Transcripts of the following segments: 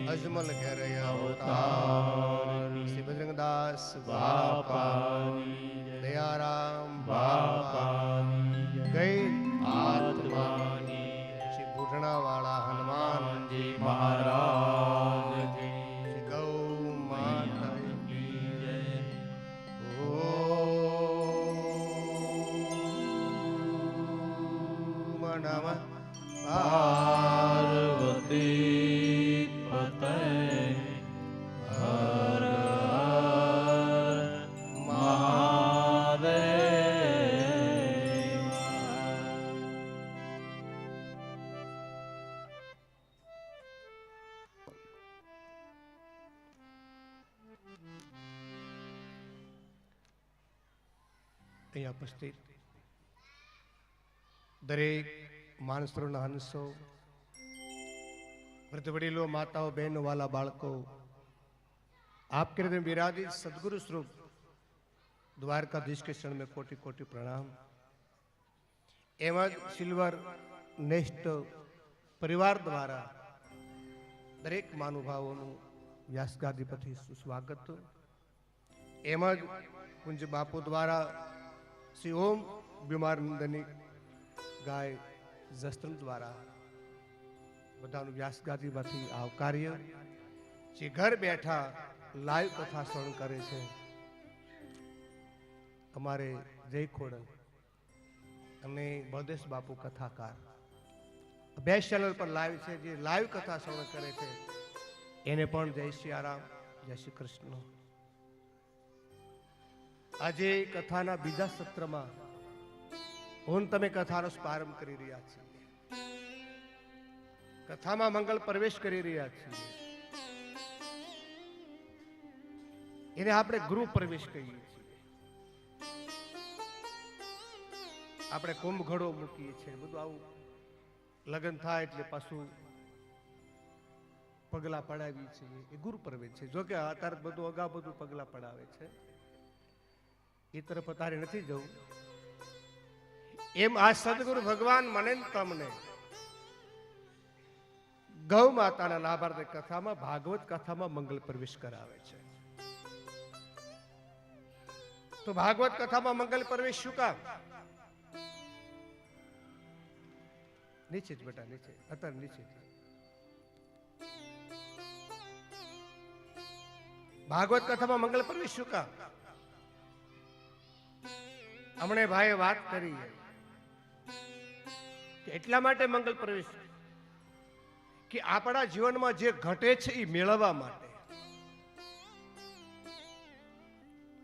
અજમલ ઘેર અવતાર શ્રી બજરંગદાસ બાપાની દયારામ બાપાની ગઈ આત્માની શ્રી બુઢણાવાળા હનુમાનજી મહારાજ શ્રી ગૌ માતા કી જય. ઓમ નમઃ પાર્વતી પતય હર હર મહાદેવ. અહીંયા ઉપસ્થિત દરેક માણસોના હંસો, વૃદ્ધ વડીલો, માતાઓ, બહેનો, વાલા બાળકો, आप के हृदय विराजित सदगुरु स्वरूप द्वारकाधीश के शरण में कोटि कोटि प्रणाम. एवं सिल्वर नेस्ट परिवार द्वारा दरेक महानुभावों व्यासगादीपति सुस्वागत. एवं पूज्य बापू द्वारा श्री ओम बीमार नंदनी गाय जस्त्र द्वारा बधानु व्यासगादीपति आवकार्य. જે ઘર બેઠા લાઈવ કથા શ્રવણ કરે છે અમારે જય ખોડલ અને બળદેશ બાપુ કથાકાર બે ચેનલ પર લાઈવ છે, જે લાઈવ કથા શ્રવણ કરે છે એને પણ જય સિયારામ, જય શ્રી કૃષ્ણ. આજે કથાના બીજા સત્રમાં હું તમે કથાનો પ્રારંભ કરી રહ્યા છીએ. કથામાં મંગળ પ્રવેશ કરી રહ્યા છીએ. એને આપણે ગૃહ પ્રવેશ કહીએ છીએ. આપણે કુંભ ઘડો મૂકીએ છીએ. બધું આવું લગ્ન થાય એટલે પાછું પગલા પડાવીએ છીએ, એ ગૃહ પ્રવેશ છે. જો કે અત્યારે બધું અગાઉ બધું પગલા પડાવે છે, એ તરફ અત્યારે નથી જવું. એમ આ સદગુરુ ભગવાન મને તમને ગૌ માતાના લાભાર્થ કથામાં, ભાગવત કથામાં મંગલ પ્રવેશ કરાવે છે. તો ભાગવત કથામાં મંગલ પ્રવેશ શું કામ? નીચે જ બેટા, નીચે, અત્યારે નીચે. ભાગવત કથામાં મંગલ પ્રવેશ શું કામ? હમણે ભાઈએ વાત કરી કે એટલા માટે મંગલ પ્રવેશ કે આપણા જીવનમાં જે ઘટે છે એ મેળવવા માટે.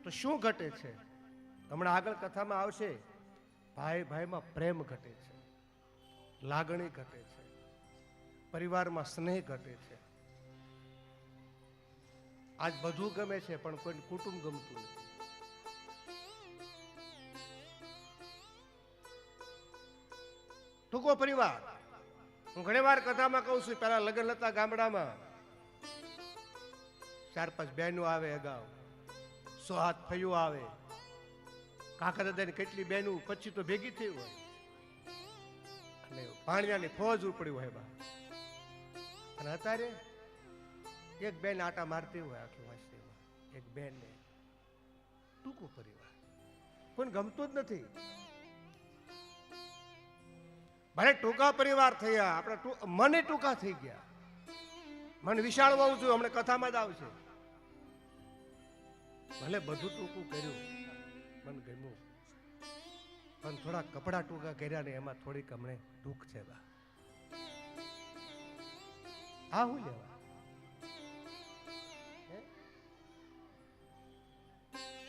તો શું ઘટે છે? હમણાં આગળ કથામાં આવશે. ભાઈ ભાઈમાં પ્રેમ ઘટે છે, લાગણી ઘટે છે, પરિવારમાં સ્નેહ ઘટે છે. આજ બધું ગમે છે પણ કોઈ કુટુંબ ગમતું નથી. ટૂંકો પરિવાર. હું ઘણી વાર કથામાં કહું છું, પેલા લગ્ન હતા ગામડામાં, 4-5 બહેનો આવે, અગાઉ 100 હાથ ફૈયું આવે, કાકા દાદાની કેટલી બહેનો 25 તો ભેગી થઈ હોય, અને પાણીયાની ફોજ ઉપડી હોય બા. અને અત્યારે એક બેન આટા મારતી હોય આખી વાંચતીમાં, એક બેન ને. ટૂંકો પરિવાર, કોઈ ગમતું જ નથી. ભલે ટૂંકા પરિવાર થયા, આપણા મને ટૂંકા થઈ ગયા. મન વિશાળ હોવું જોઈએ, હમણાં કથામાં જ આવશે. ભલે બધું ટૂંકું કર્યું, મન ગમ્યું, પણ થોડા કપડા ટૂંકા કર્યા ને એમાં થોડીક હમણે દુઃખ છે બા. આ હું લેવા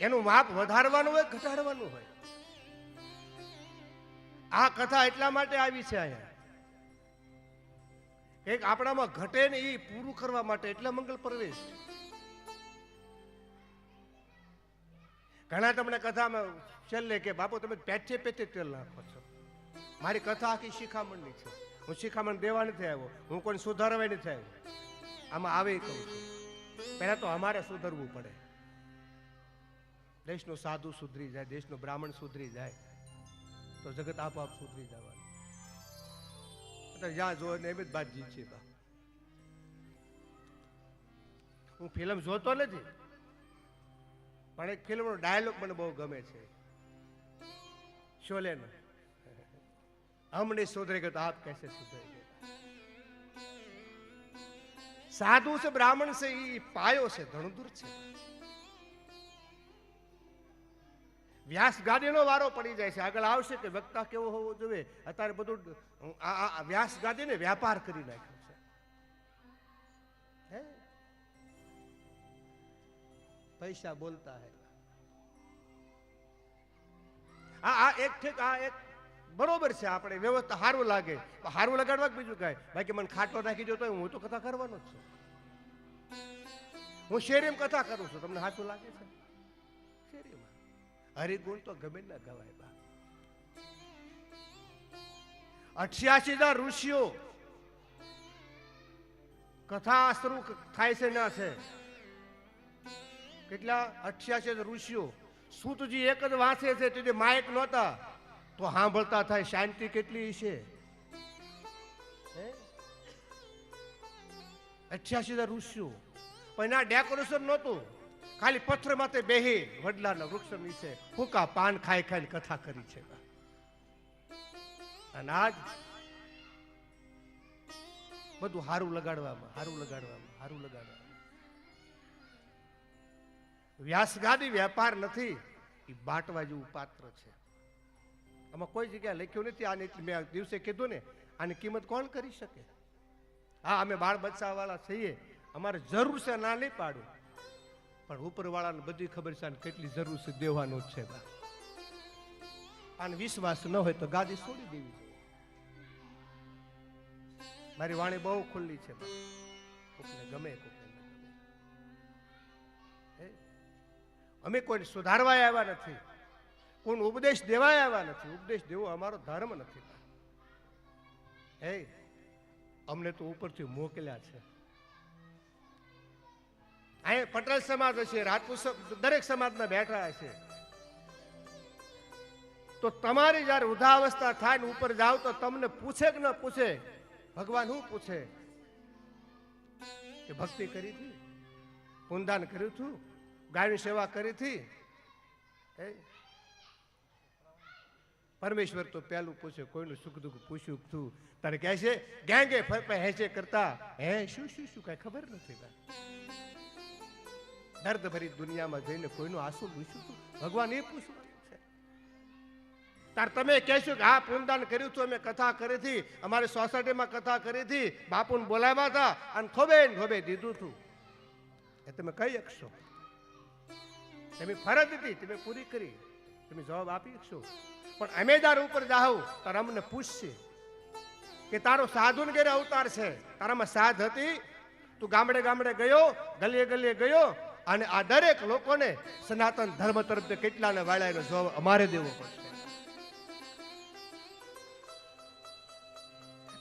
એનું માપ વધારવાનું હોય ઘટાડવાનું હોય. આ કથા એટલા માટે આવી છે અહીંયા એક આપણામાં ઘટે ને એ પૂરું કરવા માટે, એટલે મંગલ પ્રવેશ. ઘણા તમને કથામાં છેલ્લે કે બાપુ તમે પેચે પેચે તેલ નાખો છો. મારી કથા આખી શિખામણની છે. હું શિખામણ દેવા નથી આવ્યો, હું કોઈ સુધારવા નથી આવ્યો. આમાં આવે કહું છું, પહેલા તો અમારે સુધરવું પડે. દેશનો સાધુ સુધરી જાય, દેશનો બ્રાહ્મણ સુધરી જાય તો જગત આપોઆપ સુધરી જવાનું. જ્યાં જો ને એમ જ બાજી છે બા. હું ફિલ્મ જોતો નથી, પણ એક ફિલ્મનો ડાયલોગ મને બહુ ગમે છે, શોલે નો, હમ નહીં સુધરેગા તો આપ कैसे सुधरेंगे. સાધુ છે બ્રાહ્મણ છે એ પાયો છે, ધણુદૂર છે. વ્યાસ ગાદીનો વારો પડી જાય છે, આગળ આવશે કે વક્તા કેવો હોવો જોઈએ. અત્યારે બધું વ્યાસ ગાદીને વ્યાપાર કરી નાખ્યો છે. પૈસા બોલતા હે. આ એક ઠીક, આ એક બરોબર છે. આપણે વ્યવસ્થા સારું લાગે, સારું લગાડવા બીજું કાંઈ. બાકી મને ખાટો નાખી દો તો હું તો કથા કરવાનો જ છું. હું શેરીમાં કથા કરું છું, તમને સાચું લાગે છે? શેરીમાં હરિગુણ તો ગમે ના ગવાય બા. 88,000 ઋષિઓ કથા શરૂ થાય છે ના છે. કેટલા? 88,000 ઋષિઓ. સૂતજી એક જ વાંચે છે, તે માયક નહોતા તો સાંભળતા થાય. શાંતિ કેટલી છે. 88,000 ઋષિઓ, પણ આ ડેકોરેશન નહોતું. ખાલી પથ્થર માથે બેહી વડલાના વૃક્ષ નીચે ફૂકા પાન ખાઈ ખાઈને કથા કરી છે. અને આજ બધું હારું લગાડવામાં, હારું લગાડવામાં, હારું લગાડવામાં. વ્યાસગાદી વેપાર નથી, એ બાટવા જેવું પાત્ર છે. આમાં કોઈ જગ્યાએ લખ્યું નથી. આને મેં દિવસે કીધું ને, આની કિંમત કોણ કરી શકે? હા, અમે બાળ બચ્ચા વાળા છીએ, અમારે જરૂર છે, ના નહીં પાડું, પણ ઉપરવાળાને બધી ખબર છે કેટલી જરૂર છે, દેવાનું જ છે. આને વિશ્વાસ ન હોય તો ગાદી છોડી દેવી જોઈએ. મારી વાણી બહુ ખુલ્લી છે, કોકને ગમે કોકને ન ગમે. અમે કોઈ સુધારવા આવ્યા નથી, કોઈ ઉપદેશ દેવા આવ્યા નથી. ઉપદેશ દેવો અમારો ધર્મ નથી. અમને તો ઉપરથી મોકલ્યા છે. અહીં પટેલ સમાજ હશે, રાજપૂત દરેક સમાજના બેઠા હશે, તો તમારી જયારે વૃદ્ધાવસ્થા થાય ને ઉપર જાવ તો તમને પૂછે કે ન પૂછે? ભગવાન શું પૂછે? કે ભક્તિ કરી હતી, પુણ્યદાન કર્યું હતું, ગાયની સેવા કરી હતી. પરમેશ્વર તો પહેલું પૂછે, કોઈનું સુખ દુઃખ પૂછ્યું તું? તારે કહે છે ગેંગે ફરપે હેચે કરતા હે શું શું શું કઈ ખબર નથી. દર્દ ભરી દુનિયામાં જઈને કોઈનું આંસુ પૂછ્યું તું? ભગવાન એ પૂછવાનું છે. તાર તમે કહેશો કે હા પુણ્યદાન કર્યું હતું, અમે કથા કરી હતી, અમારી સોસાયટીમાં કથા કરી હતી, બાપુને બોલાવ્યા હતા અને થોબે થોબે દીધું હતું, એ તમે કહી શકશો? તમે ફરજ હતી, તમે પૂરી કરી, તમે જવાબ આપી શકશો? પણ અમે તાર ઉપર જાઓ તાર અમને પૂછશે કે તારો સાધુને ઘેરે અવતાર છે, તારામાં સાધ હતી, તું ગામડે ગામડે ગયો, ગલીએ ગલીએ ગયો, અને આ દરેક લોકોને સનાતન ધર્મ તરફ કેટલાને વાળાનો જવાબ અમારે દેવો પડશે.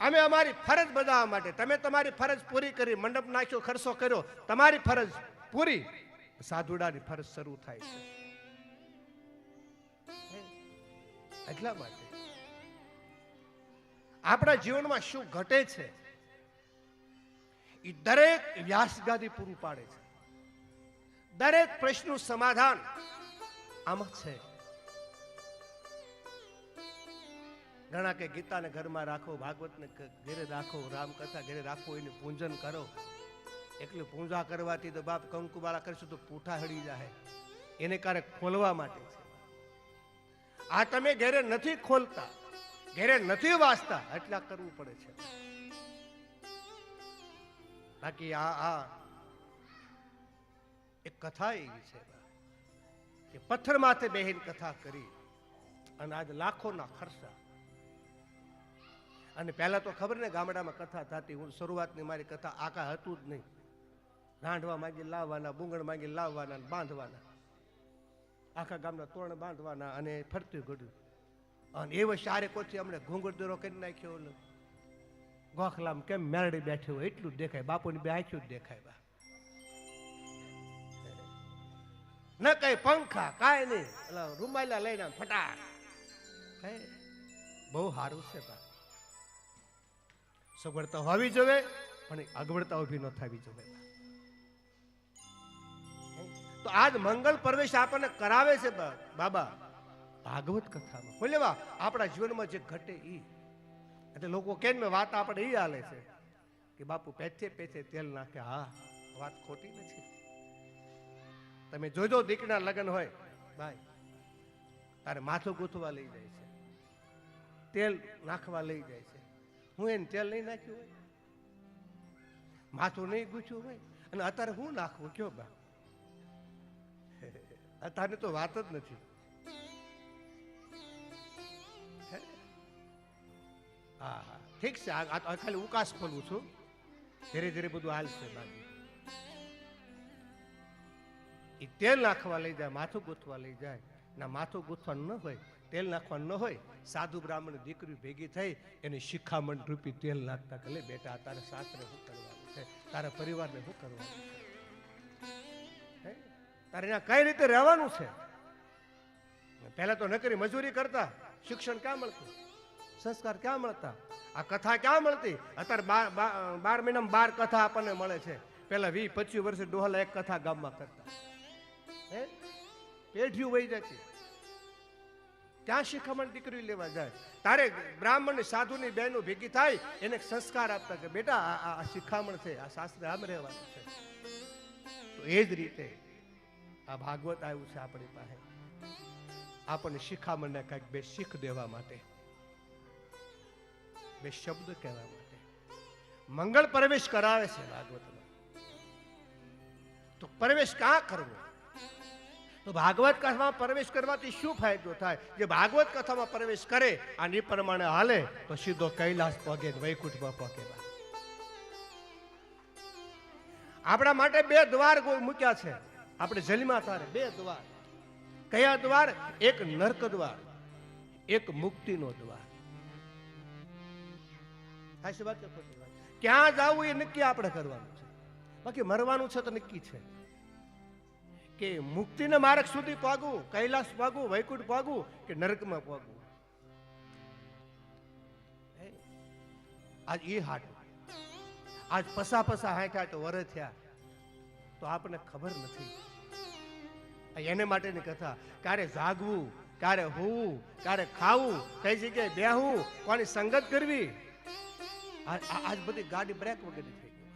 અમે અમારી ફરજ બજાવવા માટે, તમે તમારી ફરજ પૂરી કરી, મંડપ નાખ્યો, ખર્ચો કર્યો, તમારી ફરજ પૂરી, સાધુડાની ફરજ શરૂ થાય છે. એટલા માટે આપણા જીવનમાં શું ઘટે છે એ દરેક વ્યાસગાદી પૂરું પાડે છે. દરેક પ્રશ્નનું સમાધાન આમાં છે. ઘણા કે ગીતાને ઘરમાં રાખો, ભાગવતને ઘરે રાખો, રામકથા ઘરે રાખો, એને પૂજન કરો. એટલું પૂજા કરવાથી તો બાપ કંકુબાળા કરશું તો પૂઠા હળી જાય, એને ક્યારેક ખોલવા માટે છે. આ તમે ઘેરે નથી ખોલતા, ઘેરે નથી વાંચતા, એટલા કરવું પડે છે. બાકી આ એક કથા એવી છે કે પથ્થર માથે બેહીને કથા કરી અને આજ લાખોના ખર્ચા. અને પહેલા તો ખબર ને ગામડામાં કથા થતી, હું શરૂઆતની મારી કથા આકા હતું જ નહીં. રાંધવા માંગી લાવવાના, બુંગણ માંગી લાવવાના, બાંધવાના, આખા ગામના તોરણ બાંધવાના અને ફરતું ઘડ્યું. અને એ વર્ષે આરે કોથી અમને ઘૂંઘટ દોરો કરી નાખ્યો, ગોખલામ કેમ મેરડી બેઠી હોય એટલું જ દેખાય, બાપુની બે આંખ્યું જ દેખાય. બા ન કઈ પંખા કાંઈ નહીં, એટલે રૂમાલા લઈને ફટાક. બહુ સારું છે બા. સગવડતા હોવી જોઈએ પણ અગવડતા ઉભી ન થવી જોઈએ. તો આજ મંગલ પ્રવેશ આપણને કરાવે છે બાબા ભાગવત કથામાં. બોલે વા આપણા જીવનમાં જે ઘટે ઈ, એટલે લોકો કેમ વાત આપણે ઈ હાલે છે કે બાપુ પેથે પેથે તેલ નાખે. હા, વાત ખોટી નથી. તમે જોજો દીકરીના લગ્ન હોય ભાઈ, તારે માથું ગૂંથવા લઈ જાય છે, તેલ નાખવા લઈ જાય છે. હું એને તેલ નહીં નાખ્યું હોય, માથું નહીં ગૂંચ્યું હોય, અને અત્યારે હું નાખવું કયો બા? અત્યારે તો વાત જ નથી. હા હા ઠીક છે, આ ખાલી ઉકાસ ખોલું છું, ધીરે ધીરે બધું હાલશે. બાકી એ તેલ નાખવા લઈ જાય, માથું ગૂંથવા લઈ જાય. ના, માથું ગૂંથવાનું ન હોય, તેલ નાખવાનું ન હોય, સાધુ બ્રાહ્મણ દીકરી ભેગી થઈ એની શિખામણ રૂપી તેલ નાખતા કે લે બેટા તારે સાસરે શું કરવાનું છે, તારા પરિવારને શું કરવાનું છે, તારે ત્યાં કઈ રીતે રહેવાનું છે. પહેલા તો નકરી મજૂરી કરતા, શિક્ષણ ક્યાં મળતું, સંસ્કાર ક્યાં મળતા, આ કથા ક્યાં મળતી. અત્યારે 12 મહિનામાં 12 કથા આપણને મળે છે. પેલા 20-25 વર્ષે ડોહલા એક કથા ગામમાં કરતા, પેઢીઓ વહી જતી. ત્યાં શિખામણ દીકરી લેવા જાય. તારે બ્રાહ્મણ સાધુની બહેનો ભેગી થાય, એને સંસ્કાર આપતા કે બેટા આ શિખામણ છે, આ શાસ્ત્ર આમ રહેવાનું છે. તો એ જ રીતે આ ભાગવત આવ્યું છે આપણી પાસે, આપણને શિખામણને કંઈક બે શીખ દેવા માટે, બે શબ્દ કહેવા માટે મંગળ પ્રવેશ કરાવે છે ભાગવતમાં. તો પ્રવેશ ક્યાં કરવો? તો ભાગવત કથામાં પ્રવેશ કરવાથી શું ફાયદો થાય? જે ભાગવત કથામાં પ્રવેશ કરે અને એ પ્રમાણે હાલે તો સીધો કૈલાસ પગે, વૈકુંઠમાં પગે. આપણા માટે 2 દ્વાર મૂક્યા છે. આપણે જન્મ્યા તારે 2 દ્વાર. કયા દ્વાર? એક નરક દ્વાર, એક મુક્તિનો દ્વાર. ક્યાં જવું એ નક્કી આપણે કરવાનું છે. બાકી મરવાનું છે તો નક્કી છે કે મુક્તિના માર્ગ સુધી પહોંચવું, કૈલાસ પહોંચવું, વૈકુંઠ પહોંચવું કે નરકમાં પહોંચવું. આજ એ હાટ, આજ પસા 60 વર્ષ થયા તો આપણને ખબર નથી. એને માટેની કથા. ક્યારે જાગવું, ક્યારે હોવું, ક્યારે ખાવું, કઈ જગ્યાએ બેહવું, કોની સંગત કરવી, આજ બધી ગાડી બ્રેક વગેરે થઈ ગઈ.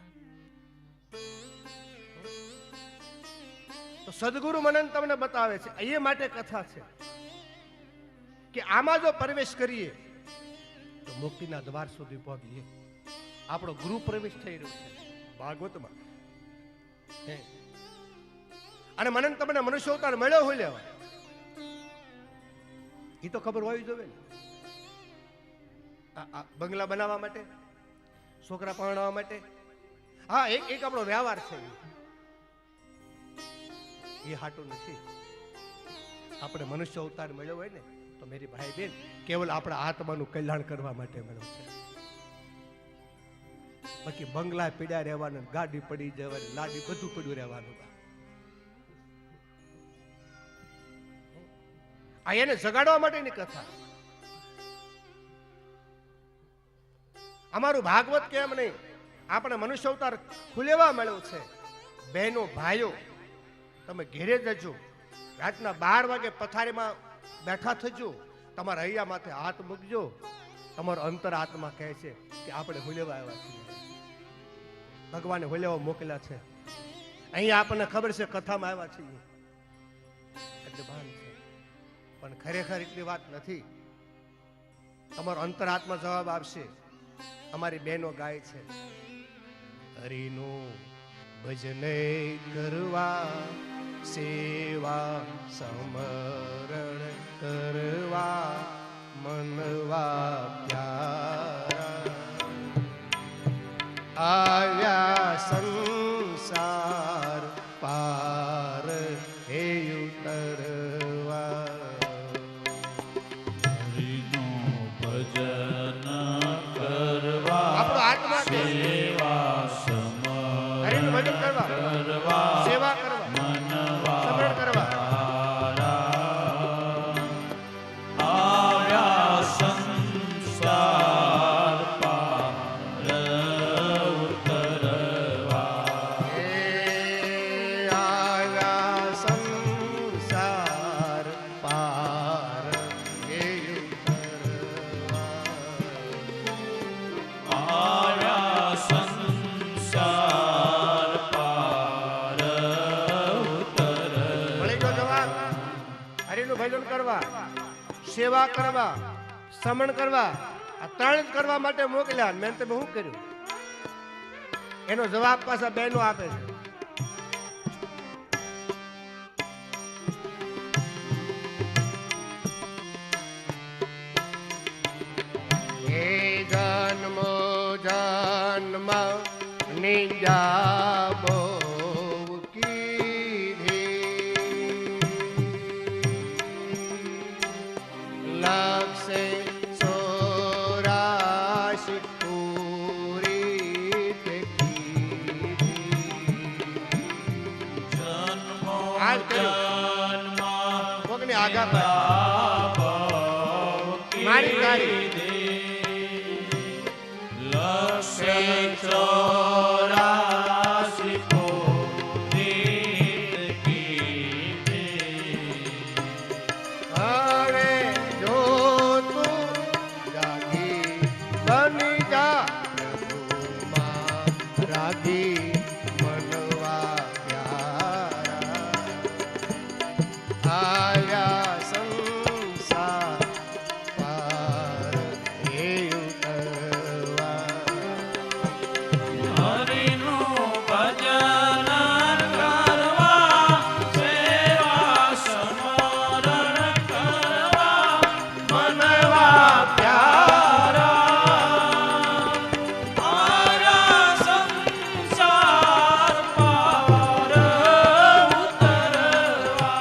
તો સદગુરુ મનન તમને બતાવે છે, એ માટે કથા છે કે આમાં જો પ્રવેશ કરીએ તો મુક્તિના દ્વાર સુધી પહોંચીએ. આપણો ગૃહ પ્રવેશ થઈ રહ્યો છે ભાગવતમાં. અને મનન તમને મનુષ્ય અવતાર મળ્યો હોય લેવા, એ તો ખબર હોવી જોઈએ ને. બંગલા બનાવવા માટે, છોકરા પરણાવવા માટે, હા એક આપણો વ્યવહાર છે, એ હાટું નથી. આપણે મનુષ્ય અવતાર મળ્યો હોય ને તો મેરી ભાઈ બેન કેવલ આપણા આત્માનું કલ્યાણ કરવા માટે મળ્યો છે. બાકી બંગલા પીડ્યા રહેવાનું, ગાડી પડી જવાની, લાડી બધું પડ્યું રહેવાનું. આ એને જગાડવા માટેની કથા. અમારું ભાગવત કેમ નહીં, આપણે મનુષ્ય અવતાર ખુલેવા મળ્યો છે. બહેનો ભાઈઓ, તમે ઘેરે જજો, રાતના 12 વાગે પથારીમાં બેઠા થજો, તમારા હૈયા માથે હાથ મૂકજો. તમારો અંતર આત્મા કહે છે કે આપણે હુલેવા આવ્યા છીએ, ભગવાને હુલેવા મોકલ્યા છે. અહીંયા આપણને ખબર છે કથામાં આવ્યા છીએ એટલે ભાન છે. પણ ખરેખર એટલી વાત નથી. તમારો અંતરાત્મા જવાબ આપશે. અમારી બહેનો ગાય છે, હરિનું ભજન કરવા, સેવા સમરણ કરવા, મનવા પ્યારા આવ્યા સંસાર પાર હે ઉતરવા. હરિનું ભજન કરવા, આપણો આત્મા છે. હરિનું ભજન કરવા, સેવા કરવા, સમરણ કરવા. આવ્યા સંસાર પાર ઉતરવા. એ આવ્યા સંસાર પાર હે ઉતરવા. આવ્યા સંસાર પાર ઉતરવા. મળી ગયો જવાબ. હરિનું ભજન કરવા, સેવા કરવા, સમણ કરવા, આ ત્રણ જ કરવા માટે મોકલ્યા. મેં તમે શું કર્યું? એનો જવાબ પાછા બહેનો આપે છે. હે જન્મો જન્મ નિજા બહુ કીધી, લક્ષે ચોરાશી પૂરી તે કીધી. જન્મો હાલ કર્યું. જન્મ કોકની આગા પાડી. મારી તારી. લક્ષે ચોરાશી પૂરી કીધી. હવે જો તું રાગી બની જા, પ્રભુમાં રાગી મનવા પ્યારા આવ્યા સંસાર પાર હે ઉતરવા. હરિનું ભજન કરવા, સેવા સમરણ કરવા, મનવા પ્યારા આવ્યા સંસાર પાર ઉતરવા.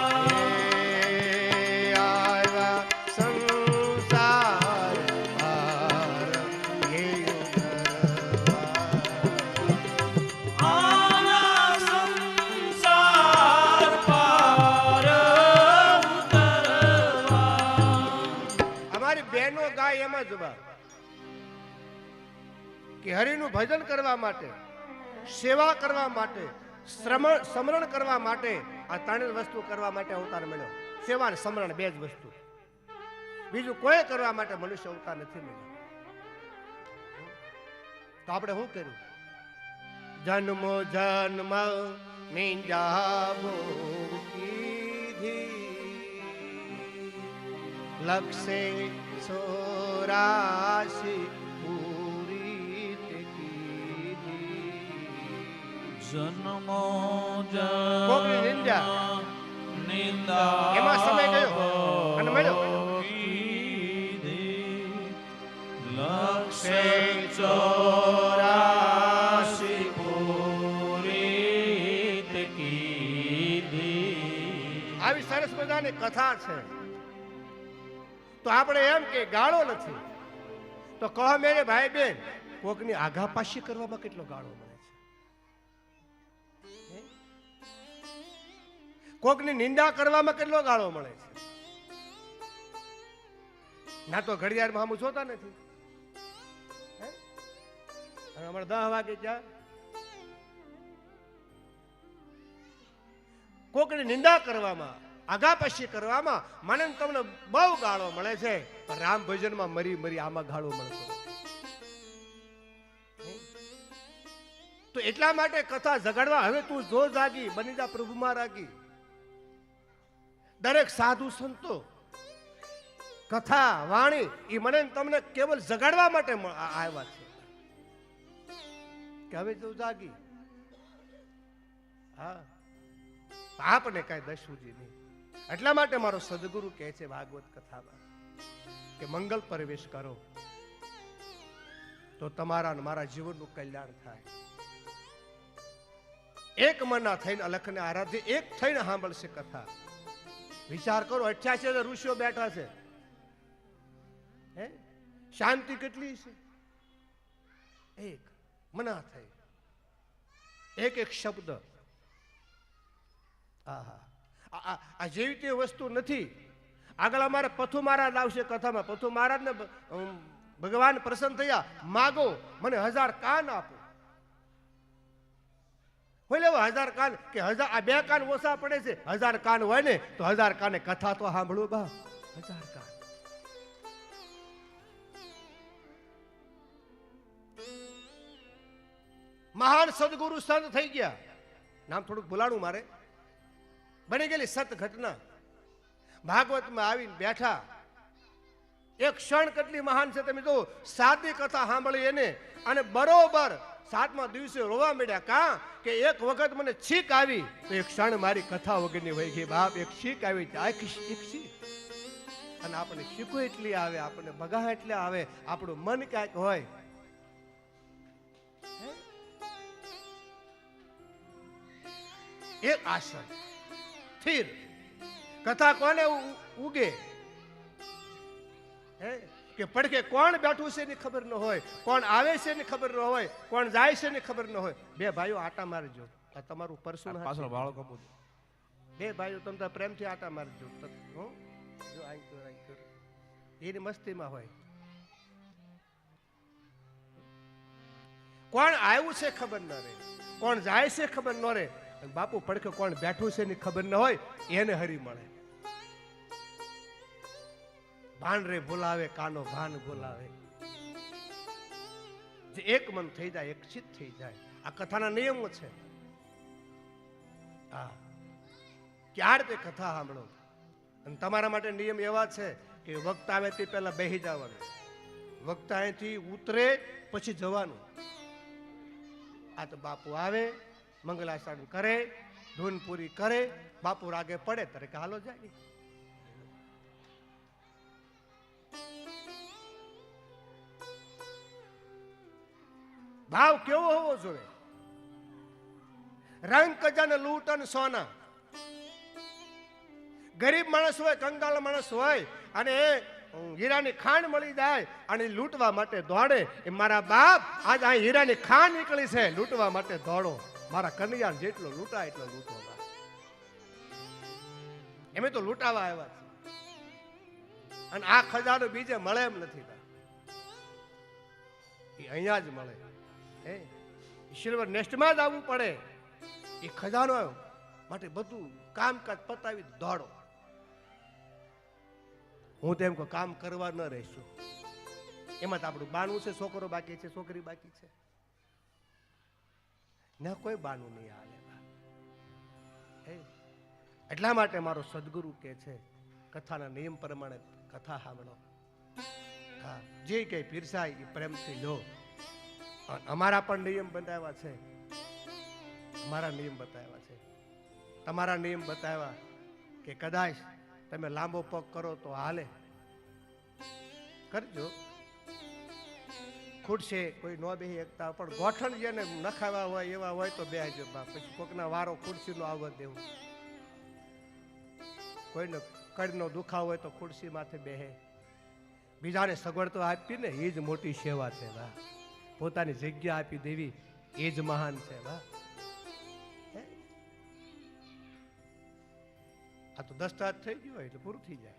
આવ્યા સંસાર પાર હે ઉતરવા. આવ્યા સંસાર પાર ઉતરવા. અમારી બહેનો ગાય એમાં જવાબ કે હરિનું ભજન કરવા માટે, સેવા કરવા માટે, સમરણ કરવા માટે, આ ત્રણ વસ્તુ કરવા માટે અવતાર મળ્યો. સેવા અને સમરણ બે જ વસ્તુ, બીજું કોઈ કરવા માટે મનુષ્ય અવતાર નથી મળ્યો. તો આપણે શું કર્યું? જન્મો જન્મ નિંજાબો કીધી, લક્ષે ચોરાશી પૂરી તે કીધી. જન્મો કોકની નિંદા. નિંદા એમાં સમય ગયો અને મળ્યો. લક્ષે ચોરાશી પૂરી કીધી. આવી સરસ મજાની કથા છે. તો આપણે એમ કે ગાળો નથી, તો કહો મેરે ભાઈ બેન, કોકની આઘા પાછી કરવામાં કેટલો ગાળો મળે છે? કોકની નિંદા કરવામાં કેટલો ગાળો મળે છે? ના તો ઘડિયાળમાં આમ જોતા નથી. અને અમારે 10 વાગે ત્યાં કોકની નિંદા કરવામાં, આઘા પાછી કરવામાં મને ને તમને બહુ ગાળો મળે છે. પણ રામ ભજનમાં મરી મરી આમાં ગાળો મળતો નથી. તો એટલા માટે કથા જગાડવા, હવે તું જો જાગી, બની જા પ્રભુમાં રાગી. દરેક સાધુ સંતો કથા વાણી એ મને ને તમને કેવલ જગાડવા માટે આવ્યા છે કે હવે તું જાગી. હા, આપને કઈ દસુજી નહીં. એટલા માટે મારો સદગુરુ કહે છે ભાગવત કથામાં કે મંગલ પ્રવેશ કરો તો તમારા ને મારા જીવનનું કલ્યાણ થાય. એક મનના થઈને અલખને આરાધ્ય એક થઈને સાંભળશે કથા. વિચાર કરો, 88 ઋષિઓ બેઠા છે, હે શાંતિ કેટલી છે? એક મના થઈ, એક એક શબ્દ. આ જેવી તે વસ્તુ નથી. આગળ અમારે પથુ મહારાજ આવશે કથામાં. પથુ મહારાજ ને ભગવાન પ્રસન્ન થયા, માગો મને 1000 કાન આપો. હોય લેવા 1000 કાન કે 1000, આ 2 કાન ઓછા પડે છે. 1000 કાન હોય ને તો 1000 કાને કથા તો સાંભળવું બા. 1000 કાન. મહાન સદગુરુ સંત થઈ ગયા. નામ થોડુંક ભૂલાણું મારે. બની ગયેલી સત ઘટના. ભાગવતમાં આવીને બેઠા. એક ક્ષણ કેટલી મહાન છે તમે જો. સાદી કથા સાંભળી એને અને બરોબર 7મા દિવસે રોવા મળ્યા. કા કે એક વખત મને છીક આવી તો એક ક્ષણ મારી કથા વગરની વહી ગઈ. બાપ, એક છીક આવી એક છીક. અને આપણે શીખો એટલી આવે, આપણને બગા એટલે આવે, આપણું મન ક્યાંક હોય. એક આસન સ્થિર. કથા કોને ઉગે? હે કે પડકે કોણ બેઠું છે એની ખબર ન હોય, કોણ આવે છે એની ખબર ન હોય, કોણ જાય છે એની ખબર ન હોય. બે ભાઈઓ આટા મારજો. આ તમારું પરસું પાછળ વાળો કપો. બે ભાઈઓ તમે પ્રેમથી આટા મારજો. જો એની મસ્તીમાં હોય. કોણ આવ્યું છે ખબર ન રહે, કોણ જાય છે ખબર ન રહે. બાપુ પડકે કોણ બેઠું છે એની ખબર ન હોય, એને હરી મળે. ભાન રે બોલાવે કાનો ભાન બોલાવે. જે એક મન થઈ જાય, એક ચિત્ત થઈ જાય. આ કથાના નિયમો છે. હા, ક્યારે તે કથા સાંભળો. અને તમારા માટે નિયમ એવા છે કે વક્તા આવે તે પહેલા બેસી જવાનું. વક્તા અહીંથી ઉતરે પછી જવાનું. આ તો બાપુ આવે, મંગલાચરણ કરે, ધૂન પૂરી કરે, બાપુ રાગે પડે ત્યારે કે હાલો જાય. ભાવ કેવો હોવો જોઈએ? રંગ કજાને લૂંટ અને સોના. ગરીબ માણસ હોય, કંગાળ માણસ હોય અને હીરાની ખાણ મળી જાય અને લૂંટવા માટે દોડે. એ મારા બાપ, આજ આ હીરાની ખાણ નીકળી છે, લૂંટવા માટે દોડો. મારા કનૈયા જેટલો લૂંટાય એટલો લૂંટો. એમ તો લૂંટાવા આવ્યા છે. અને આ ખજાનો બીજે મળે એમ નથી. એ અહીંયા જ મળે. સિલ્વર નેસ્ટમાં જ આવવું પડે. એ ખજાનો માટે બધું કામકાજ પતાવી દોડો. હું તો એમ કહું કામ કરવા ન રહેશું. એમાં તો આપણું બાનું છે, છોકરો બાકી છે, છોકરી બાકી છે. ના કોઈ બાનું નહીં હાલે. એટલા માટે મારો સદગુરુ કહે છે કથાના નિયમ પ્રમાણે કથા સાંભળો. હા, જે કઈ પીરસાય એ પ્રેમથી લો. અમારા પણ નિયમ બતાવ્યા છે. અમારા નિયમ બતાવ્યા છે. તમારા નિયમ બતાવ્યા કે કદાચ તમે લાંબો પગ કરો તો હાલે, કરજો. ખૂટશે કોઈ ન બેસી શકતા પણ ગોઠણ જેને નખાવા હોય એવા હોય તો બેસજો. પછી કોકના વારો ખુરશી નો આવવા દેવું. કોઈને કડનો દુખાવો હોય તો ખુરશી માથે બેહે. બીજાને સગવડ તો આપી ને એ જ મોટી સેવા છે. વાહ, પોતાની જગ્યા આપી દેવી એ જ મહાન છે. વાહ, આ તો દસ્તાવેજ થઈ ગયો હોય એટલે પૂરું થઈ જાય.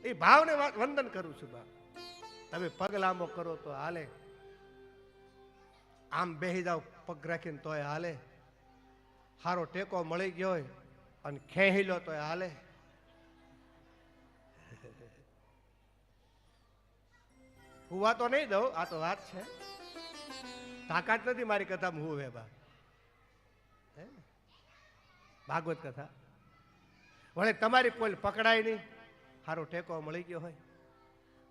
એ ભાવને વંદન કરું છું. બા, તમે પગ લાંબો કરો તો હાલે, આમ બેહી જાવ પગ રાખીને તોય હાલે, સારો ટેકો મળી ગયો હોય અને ખેંચી લો તોય હાલે. હુવા તો નહીં દઉં, આ તો વાત છે. તાકાત નથી મારી કથામાં હું હે બા. ભાગવત કથા વળે તમારી પોલ પકડાય નહીં, સારો ટેકો મળી ગયો હોય,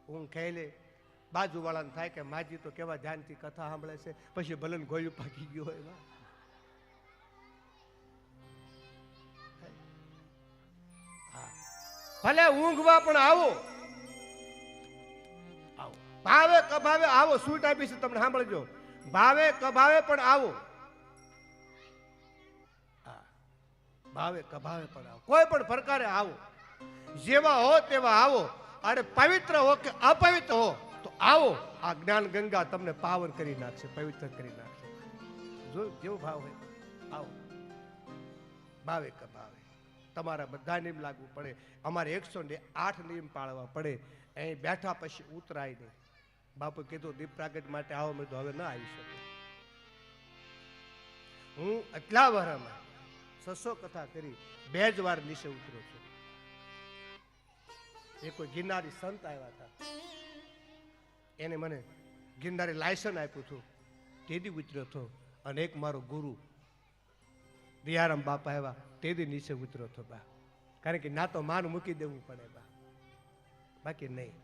ઊંઘ ખાઈ લે, બાજુવાળાને થાય કે માજી તો કેવા ધ્યાનથી કથા સાંભળે છે, પછી ભલે ને ગોળ્યું પાકી ગયું હોય. ભલે ઊંઘવા પણ આવો, આવો ભાવે કભાવે આવો, સૂટ આપી છે તમને, સાંભળજો, ભાવે કભાવે પણ આવો, ભાવે કભાવે પણ આવો, કોઈ પણ પ્રકારે આવો, જેવા હો તેવા આવો, અરે પવિત્ર હો કે અપવિત્ર હો તો આવો, આ જ્ઞાન ગંગા તમને પાવન કરી નાખશે, પવિત્ર કરી નાખશે. જો જેવો ભાવ હોય આવો, ભાવે કભાવે. તમારા બધા નિયમ લાગુ પડે, અમારે 108 નિયમ પાળવા પડે. અહીં બેઠા પછી ઉતરાય નહીં. બાપુ કીધું દીપ પ્રાગટ માટે આવો, મેં તો હવે ન આવી શકું. હું આટલા વર્ષમાં 600 કથા કરી, 2 જ વાર નીચે ઉતરો છું. એ કોઈ ગિરનારી સંત આવ્યા હતા, એને મને ગિરનારી લાયસન્સ આપ્યું હતું, તેથી ઉતર્યો હતો. અને એક મારો ગુરુ દિયારામ બાપા આવ્યા, તેથી નીચે ઉતર્યો હતો બા. કારણ કે ના તો માન મૂકી દેવું પડે બા, બાકી નહીં.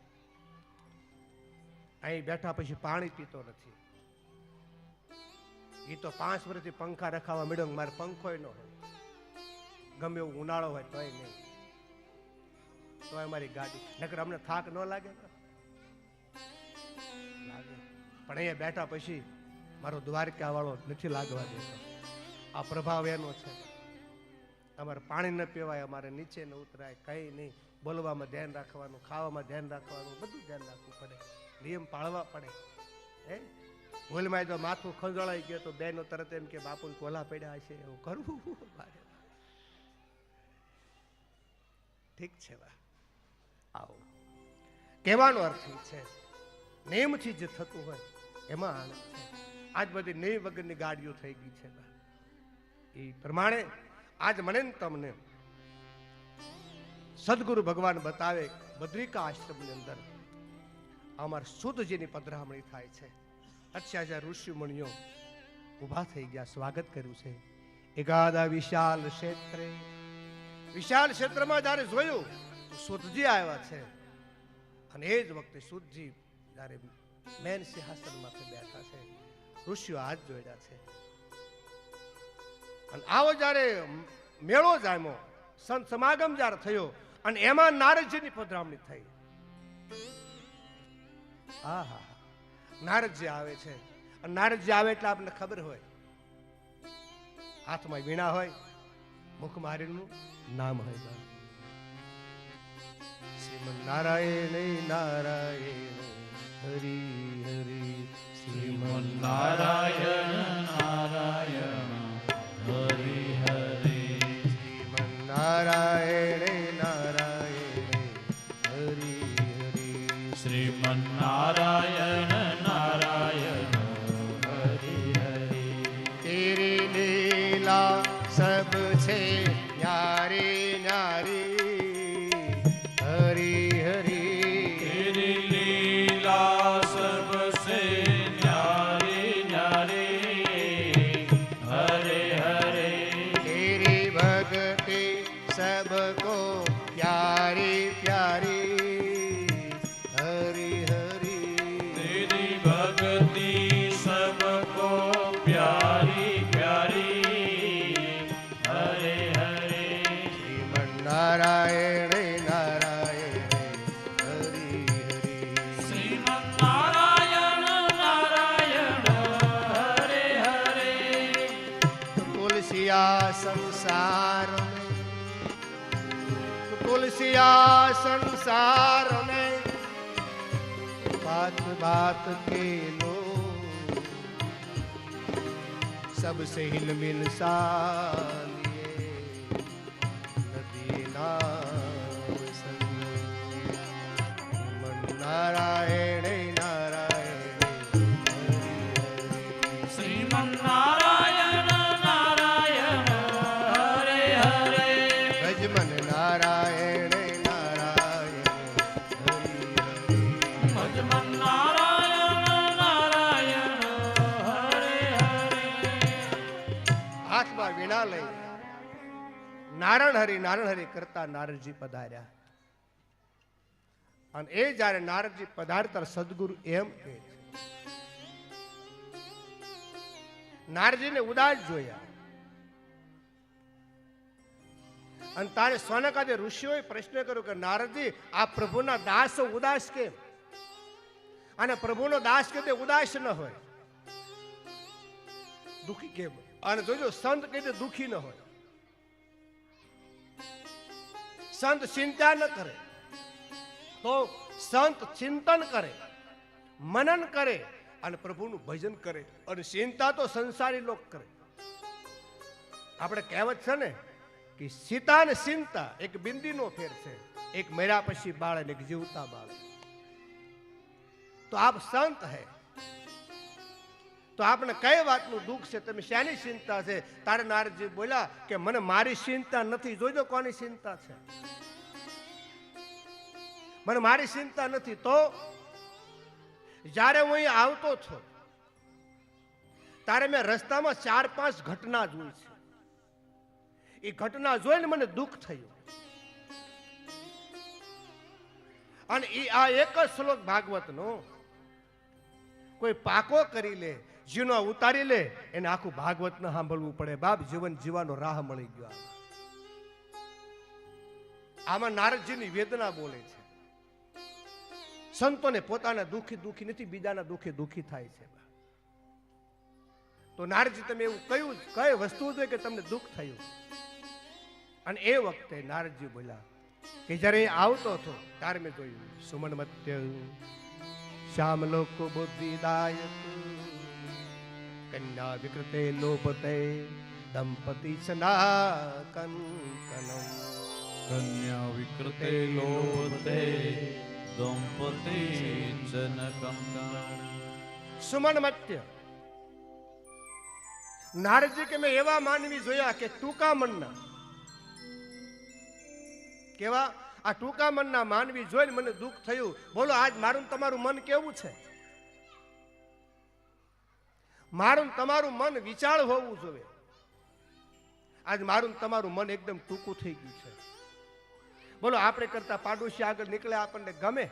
અહીં બેઠા પછી પાણી પીતો નથી. એ તો 5 વર્ષથી પંખા રખાવા મળ્યો, મારે પંખોય ન હોય, ગમે એવું ઉનાળો હોય તોય નહીં, તોય મારી ગાડી, નકર અમને થાક ન લાગે, લાગે. પણ અહીંયા બેઠા પછી મારો દ્વારકા વાળો નથી લાગવા દેતો. આ પ્રભાવ એનો છે. અમારે પાણી ન પીવાય, અમારે નીચે ન ઉતરાય, કઈ નહીં. બોલવામાં ધ્યાન રાખવાનું, ખાવામાં ધ્યાન રાખવાનું, બધું ધ્યાન રાખવું પડે, નિયમ પાળવા પડે. હે ભૂલમાં જો માથું ખંજોળાઈ ગયો તો બેનો તરત એમ કે બાપુને કોલા પડ્યા હશે, એવું કરવું. ઠીક છે બા, આવો કહેવાનો અર્થ છે, નિયમથી જે થતું હોય એમાં આનંદ છે. આજ બધી નિયમ વગરની ગાડીઓ થઈ ગઈ છે બા. એ પ્રમાણે આજ મને ને તમને સદગુરુ ભગવાન બતાવે, બદ્રિકા આશ્રમની અંદર અમાર શુદ્ધજીની પધરામણી થાય છે. 88 ઋષિ મુનિઓ ઉભા થઈ ગયા, સ્વાગત કર્યું છે. એકાદા વિશાળ ક્ષેત્રે, વિશાળ ક્ષેત્રમાં જયારે જોયું શુદ્ધજી આવ્યા છે. અને એ જ વખતે શુદ્ધજી જયારે મેન સિંહાસન માથે બેઠા છે, ઋષિઓ હાથ જોડ્યા છે. અને આવો જયારે મેળો જામ્યો, સંત સમાગમ જયારે થયો, અને એમાં નારદજીની પધરામણી થઈ. હા હા, નારદજી આવે છે. અને નારદજી આવે એટલે આપણને ખબર હોય, હાથમાં વીણા હોય, મુખમાં હરિનું નામ હોય. શ્રીમન નારાયણ નારાયણ હરિ હરિ, શ્રીમન નારાયણ નારાયણ હરિ હરિ, શ્રીમન નારાયણ નારાયણ હરિ હરિ, શ્રીમન નારાયણ નારાયણ હરિ હરિ. તેરી લીલા સબસે ન્યારી ન્યારી હરિ હરિ, તેરી લીલા સબસે ન્યારી ન્યારી હરે હરે, तेरी भक्ति सबको प्यारी प्यारी हरि हरि, तेरी भक्ति सबको प्यारी प्यारी हरे हरे, श्रीमन नारायण नारायण हरि हरि, श्रीमन नारायण नारायण हरे हरे, तुलसिया संसार में, तुलसिया संसार में बात बात के लोग सबसे हिल मिल सालिए नदी नाम संग, मन नारायण नारायण हरि हरि, श्रीमन नारायण नारायण हरे हरे, भजमन नारायण नारायण हरि हरि, भजमन नारायण नारायण हरे हरे, હાથમાં વીણા લઈ નારાયણ હરિ કરતા નારદજી પધાર્યા. અને એ જ્યારે નારદજી પધારતા સદગુરુ એમ કહે છે, નારદજીને ઉદાસ જોયા. અને તારે સોનકાદે ઋષિઓએ પ્રશ્ન કર્યો કે નારદજી, આ પ્રભુના દાસ ઉદાસ કેમ? અને પ્રભુનો દાસ કે તે ઉદાસ ન હોય, દુખી કેમ? અને જોજો સંત કે તે દુખી ન હોય. સંત ચિંતા ન કરે, તો સંત ચિંતન કરે, મનન કરે અને પ્રભુનું ભજન કરે. અને ચિંતા તો સંસારી લોક કરે. આપણે કહેવત છે ને કે સીતા ને ચિંતા એક બિંદીનો ફેર છે, એક મર્યા પછી બાળ અને એક જીવતા બાળ. તો આપ સંત હે તો આપણે કઈ વાતનું દુઃખ છે, તમે શાની ચિંતા છે? તારે નારદજી બોલ્યા કે મને મારી ચિંતા નથી. જોજો કોની ચિંતા છે. મને મારી ચિંતા નથી. તો જ્યારે હું અહીં આવતો છું ત્યારે મેં રસ્તામાં 4-5 ઘટના જોઈ છે. એ ઘટના જોઈને મને દુઃખ થયું. અને એ આ એક જ શ્લોક ભાગવતનો કોઈ પાકો કરી લે, જીનો ઉતારી લે, એને આખું ભાગવત ન સાંભળવું પડે. બાપ, જીવન જીવાનો રાહ મળી ગયો. આમાં નારદજીની વેદના બોલે છે. સંતોને પોતાના દુઃખી નથી, બીજાના દુઃખી થાય છે. તો નારદજી, તમે એવું કયું કઈ વસ્તુ છે કે તમને દુઃખ થયું? અને એ વખતે નારદજી બોલ્યા કે જ્યારે આવતો હતો ત્યારે મેં જોયું સુમન મત્ય શ્યામ લોકો બુદ્ધિદાયક કન્યા વિકૃતે લોપતે દંપતિ સનાકન કનમ. કન્યા વિકૃતે લોપતે દંપતિ જનકમ. સુમન મત્ય નારદજી કે મેં એવા માનવી જોયા કે ટૂંકા મનના. કેવા? આ ટૂંકા મનના માનવી જોઈને મને દુઃખ થયું. બોલો, આજ મારું તમારું મન કેવું છે? મારું તમારું મન વિચાર હોવું જોઈએ. આજ મારું તમારું મન એકદમ ટૂંકું થઈ ગયું છે. બોલો, આપણે કરતા પાડોશી આગળ નીકળે આપણને ગમે?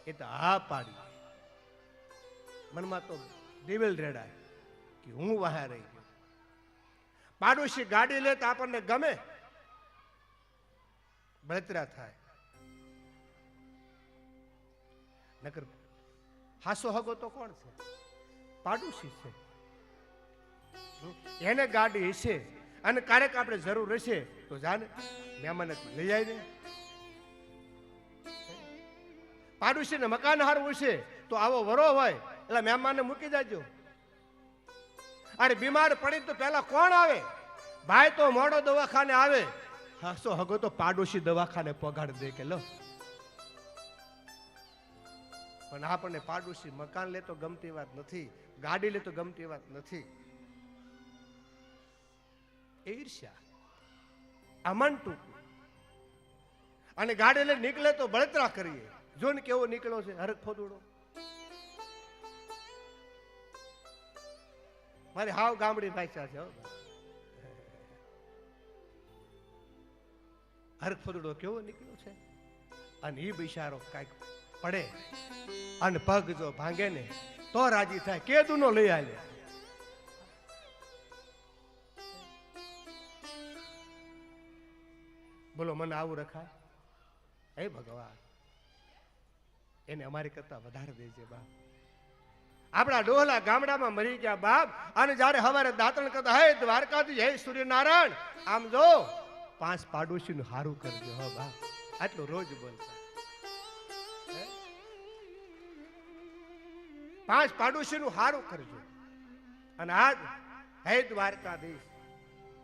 એ તો હા પાડી. મનમાં તો દિવેલ રેડાય કે હું વહા રહી ગયો. પાડોશી ગાડી લે તો આપણને ગમે? બળતરા થાય. નકર હાસો હગો તો કોણ છે? પાડોશી છે. એને ગાડી હશે અને ક્યારેક આપણે જરૂર હશે તો જાને મહેમાન લઈ આવીને. પાડોશીને મકાન હારવું છે તો આવો વરો હોય એટલે મહેમાનને મૂકી જાજો. અરે બીમાર પડી તો પેલા કોણ આવે? ભાઈ તો મોડો દવાખાને આવે, હાસો હગો તો પાડોશી દવાખાને પગાડ દે કે લો. પણ આપણને પાડોશી મકાન લે તો ગમતી વાત નથી, ગાડી લે તો ગમતી વાત નથી. ઈર્ષ્યા, અમન ટૂંકું. અને ગાડી લઈને નીકળે તો બળતરા કરીએ. જો ને કેવો નીકળ્યો છે હરખ ફોદુડો. મારી હાવ ગામડી ભાષા છે. હરખ ફોદુડો કેવો નીકળ્યો છે. અને એ બિચારો કાંઈક પડે અને પગ જો ભાંગે ને તો રાજી થાય. કેદુનો લઈ આલે. બોલો, મને આવું રખાય? હે ભગવાન, એને અમારી કરતા વધારે દેજે બાપ. આપણા ડોહલા ગામડામાં મરી ગયા બાપ. અને જયારે હવારે દાંતણ કરતા હે દ્વારકાથી હે સૂર્યનારાયણ, આમ જો 5 પાડોશીનું હારું કરજો હો બાપ. આટલું રોજ બોલતા. 5 પાડોશીનું હારું કરજો. અને આજ હે દ્વારકાધીશ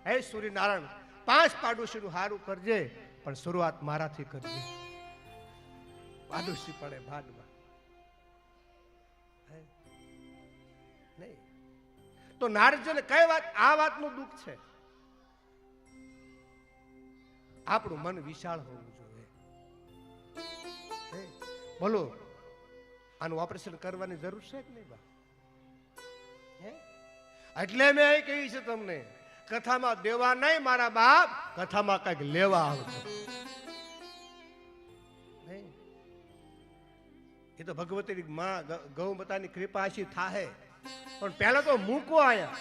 હે સૂર્યનારાયણ, 5 પાડોશીનું હારું કરજે, પણ શરૂઆત મારાથી કરજે. પાડોશી પડે ભાડમાં નહીં. તો નારદજીને કઈ વાત? આ વાતનું દુઃખ છે. આપણું મન વિશાળ હોવું જોઈએ. બોલો, આનું ઓપરેશન કરવાની જરૂર છે કે નહીં બા? એટલે મેં અહીં કહ્યું છે તમને, કથામાં દેવા નહીં મારા બાપ, કથામાં કઈક લેવા આવજો. નહીં? એ તો ભગવતીની માં ગૌમાતાની કૃપા આશી થાહે, પણ પહેલા તો મૂકો આયા.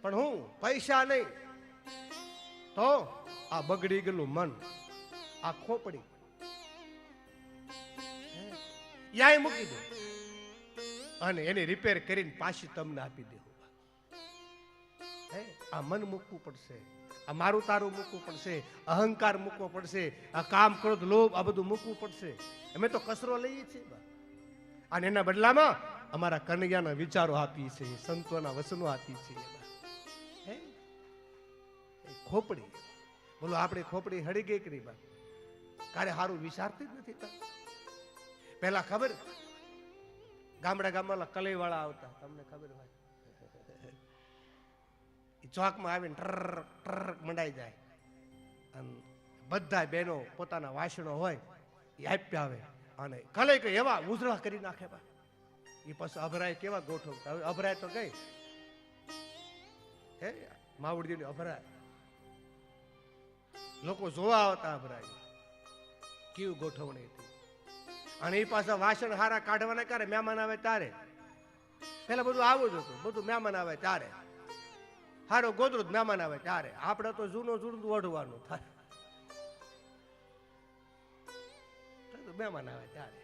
પણ હું પૈસા નહીં તો આ બગડી ગયેલું મન, આ ખોપડી યાય મૂકી દો અને એને રિપેર કરીને પાછી તમને આપી દેવું. આ મન મૂકવું પડશે, આ મારું તારું મૂકવું પડશે, અહંકાર મૂકવો પડશે, આ કામ ક્રોધ લોભ આ બધું મૂકવું પડશે. અમે તો કસરો લઈએ છીએ અને એના બદલામાં અમારા કનૈયાના વિચારો આપીએ છીએ, સંતોના વચનો આપીએ છીએ. ખોપડી બોલો, આપણે ખોપડી હળી ગઈ કરી બા, કારે સારું વિચારતી જ નથી. પેલા ખબર ગામડા ગામમાં કલઈ વાળા આવતા, તમને ખબર હોય, ચોકમાં આવીને ટ્રક ટ્રક મંડાઈ જાય અને બધા બહેનો પોતાના વાસણો હોય એ આપ્યા આવે અને કલઈ કે એવા ઉજળા કરી નાખે બા. એ પછી અભરાય કેવા ગોઠવતા. હવે અભરાય તો ગઈ હે માવડીની અભરાય, લોકો જોવા આવતા અભરાય કેવું ગોઠવણી હતી. અને એ પાછા વાસણ હારા કાઢવાના ક્યારે મહેમાન આવે ત્યારે. પેલા બધું આવું જ હતું, બધું મહેમાન આવે ત્યારે હારો ગોદરું જ મહેમાન આવે ત્યારે. આપણે તો જૂનું ઓઢવાનું થાય, મહેમાન આવે ત્યારે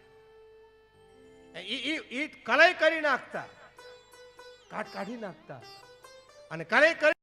ઈ કલઈ કરી નાખતા, કાઢી નાખતા અને કલઈ કરી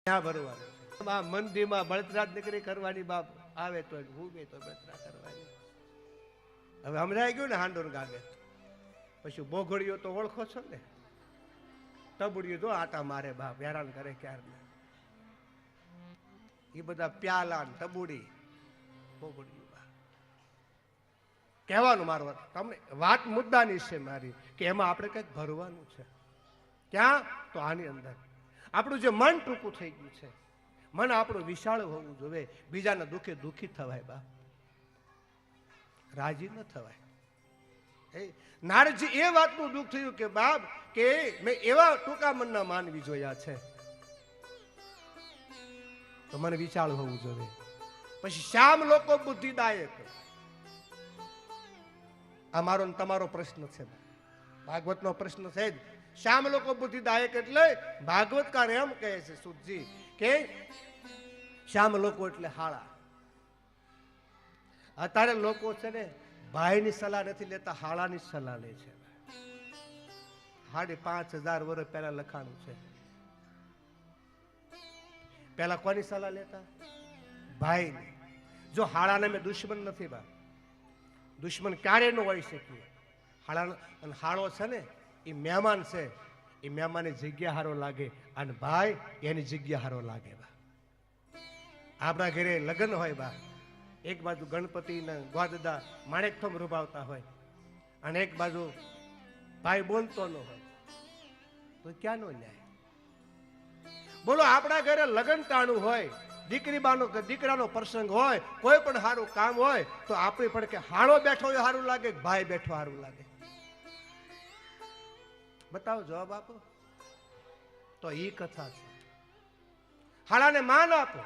ત્યાં ભરવાનું આ મંદિરમાં બળતરા દીકરી કરવાની બાપ આવે તો હું બે તો બળતરા કરવાની. હવે સમજાઈ ગયું ને હાંડોર ગાગે. પછી બોઘડીઓ તો ઓળખો છો ને, તબડીઓ જો આટા મારે બાપ હેરાન કરે ક્યારે. એ બધા પ્યાલા તબુડી બોઘડીઓ કહેવાનું મારું તમને વાત મુદ્દાની છે મારી કે એમાં આપણે કંઈક ભરવાનું છે. ક્યાં? તો આની અંદર આપણું જે મન ટૂંકું થઈ ગયું છે, મન આપણું વિશાળ હોવું જોઈએ. બીજાના દુઃખે દુઃખી થવાય બા, રાજી ન થવાય. નારદજી એ વાતનું દુઃખ થયું કે બાપ કે મેં એવા ટૂંકા મનના માનવી જોયા છે, તો મને વિશાળ હોવું જોઈએ. પછી શ્યામ લોકો બુદ્ધિદાયક, આ મારો તમારો પ્રશ્ન છે, ભાગવતનો પ્રશ્ન છે જ. શ્યામ લોકો બુદ્ધિદાયક એટલે ભાગવતકાર એમ કહે છે સુધજી કે શ્યામ લોકો એટલે હાળા. અત્યારે લોકો છે ને ભાઈની સલાહ નથી લેતા, હાળાની સલાહ લે છે. 5,500 વર્ષ પહેલા લખાણું છે. પહેલા કોની સલાહ લેતા? ભાઈની. જો હાળાને મેં દુશ્મન નથી બા, દુશ્મન ક્યારે ન હોઈ શકીએ. હાળો છે ને એ મહેમાન છે, એ મહેમાનની જગ્યા હારો લાગે, અને ભાઈ એની જગ્યા હારો લાગે બા. આપણા ઘરે લગ્ન હોય બા, એક બાજુ ગણપતિ ને ગોદાદા માણેકથમ રૂપાવતા હોય, અને એક બાજુ ભાઈ બોલતો ન હોય, તો ક્યાં નો ન્યાય? બોલો, આપણા ઘરે લગ્ન ટાણું હોય, દીકરી બાનો દીકરાનો પ્રસંગ હોય, કોઈ પણ સારું કામ હોય, તો આપણી પણ કે હાળો બેઠો હોય સારું લાગે, ભાઈ બેઠો સારું લાગે? બતાવો જવાબ આપો. તો એ કથા છે. હાળાને માન આપો.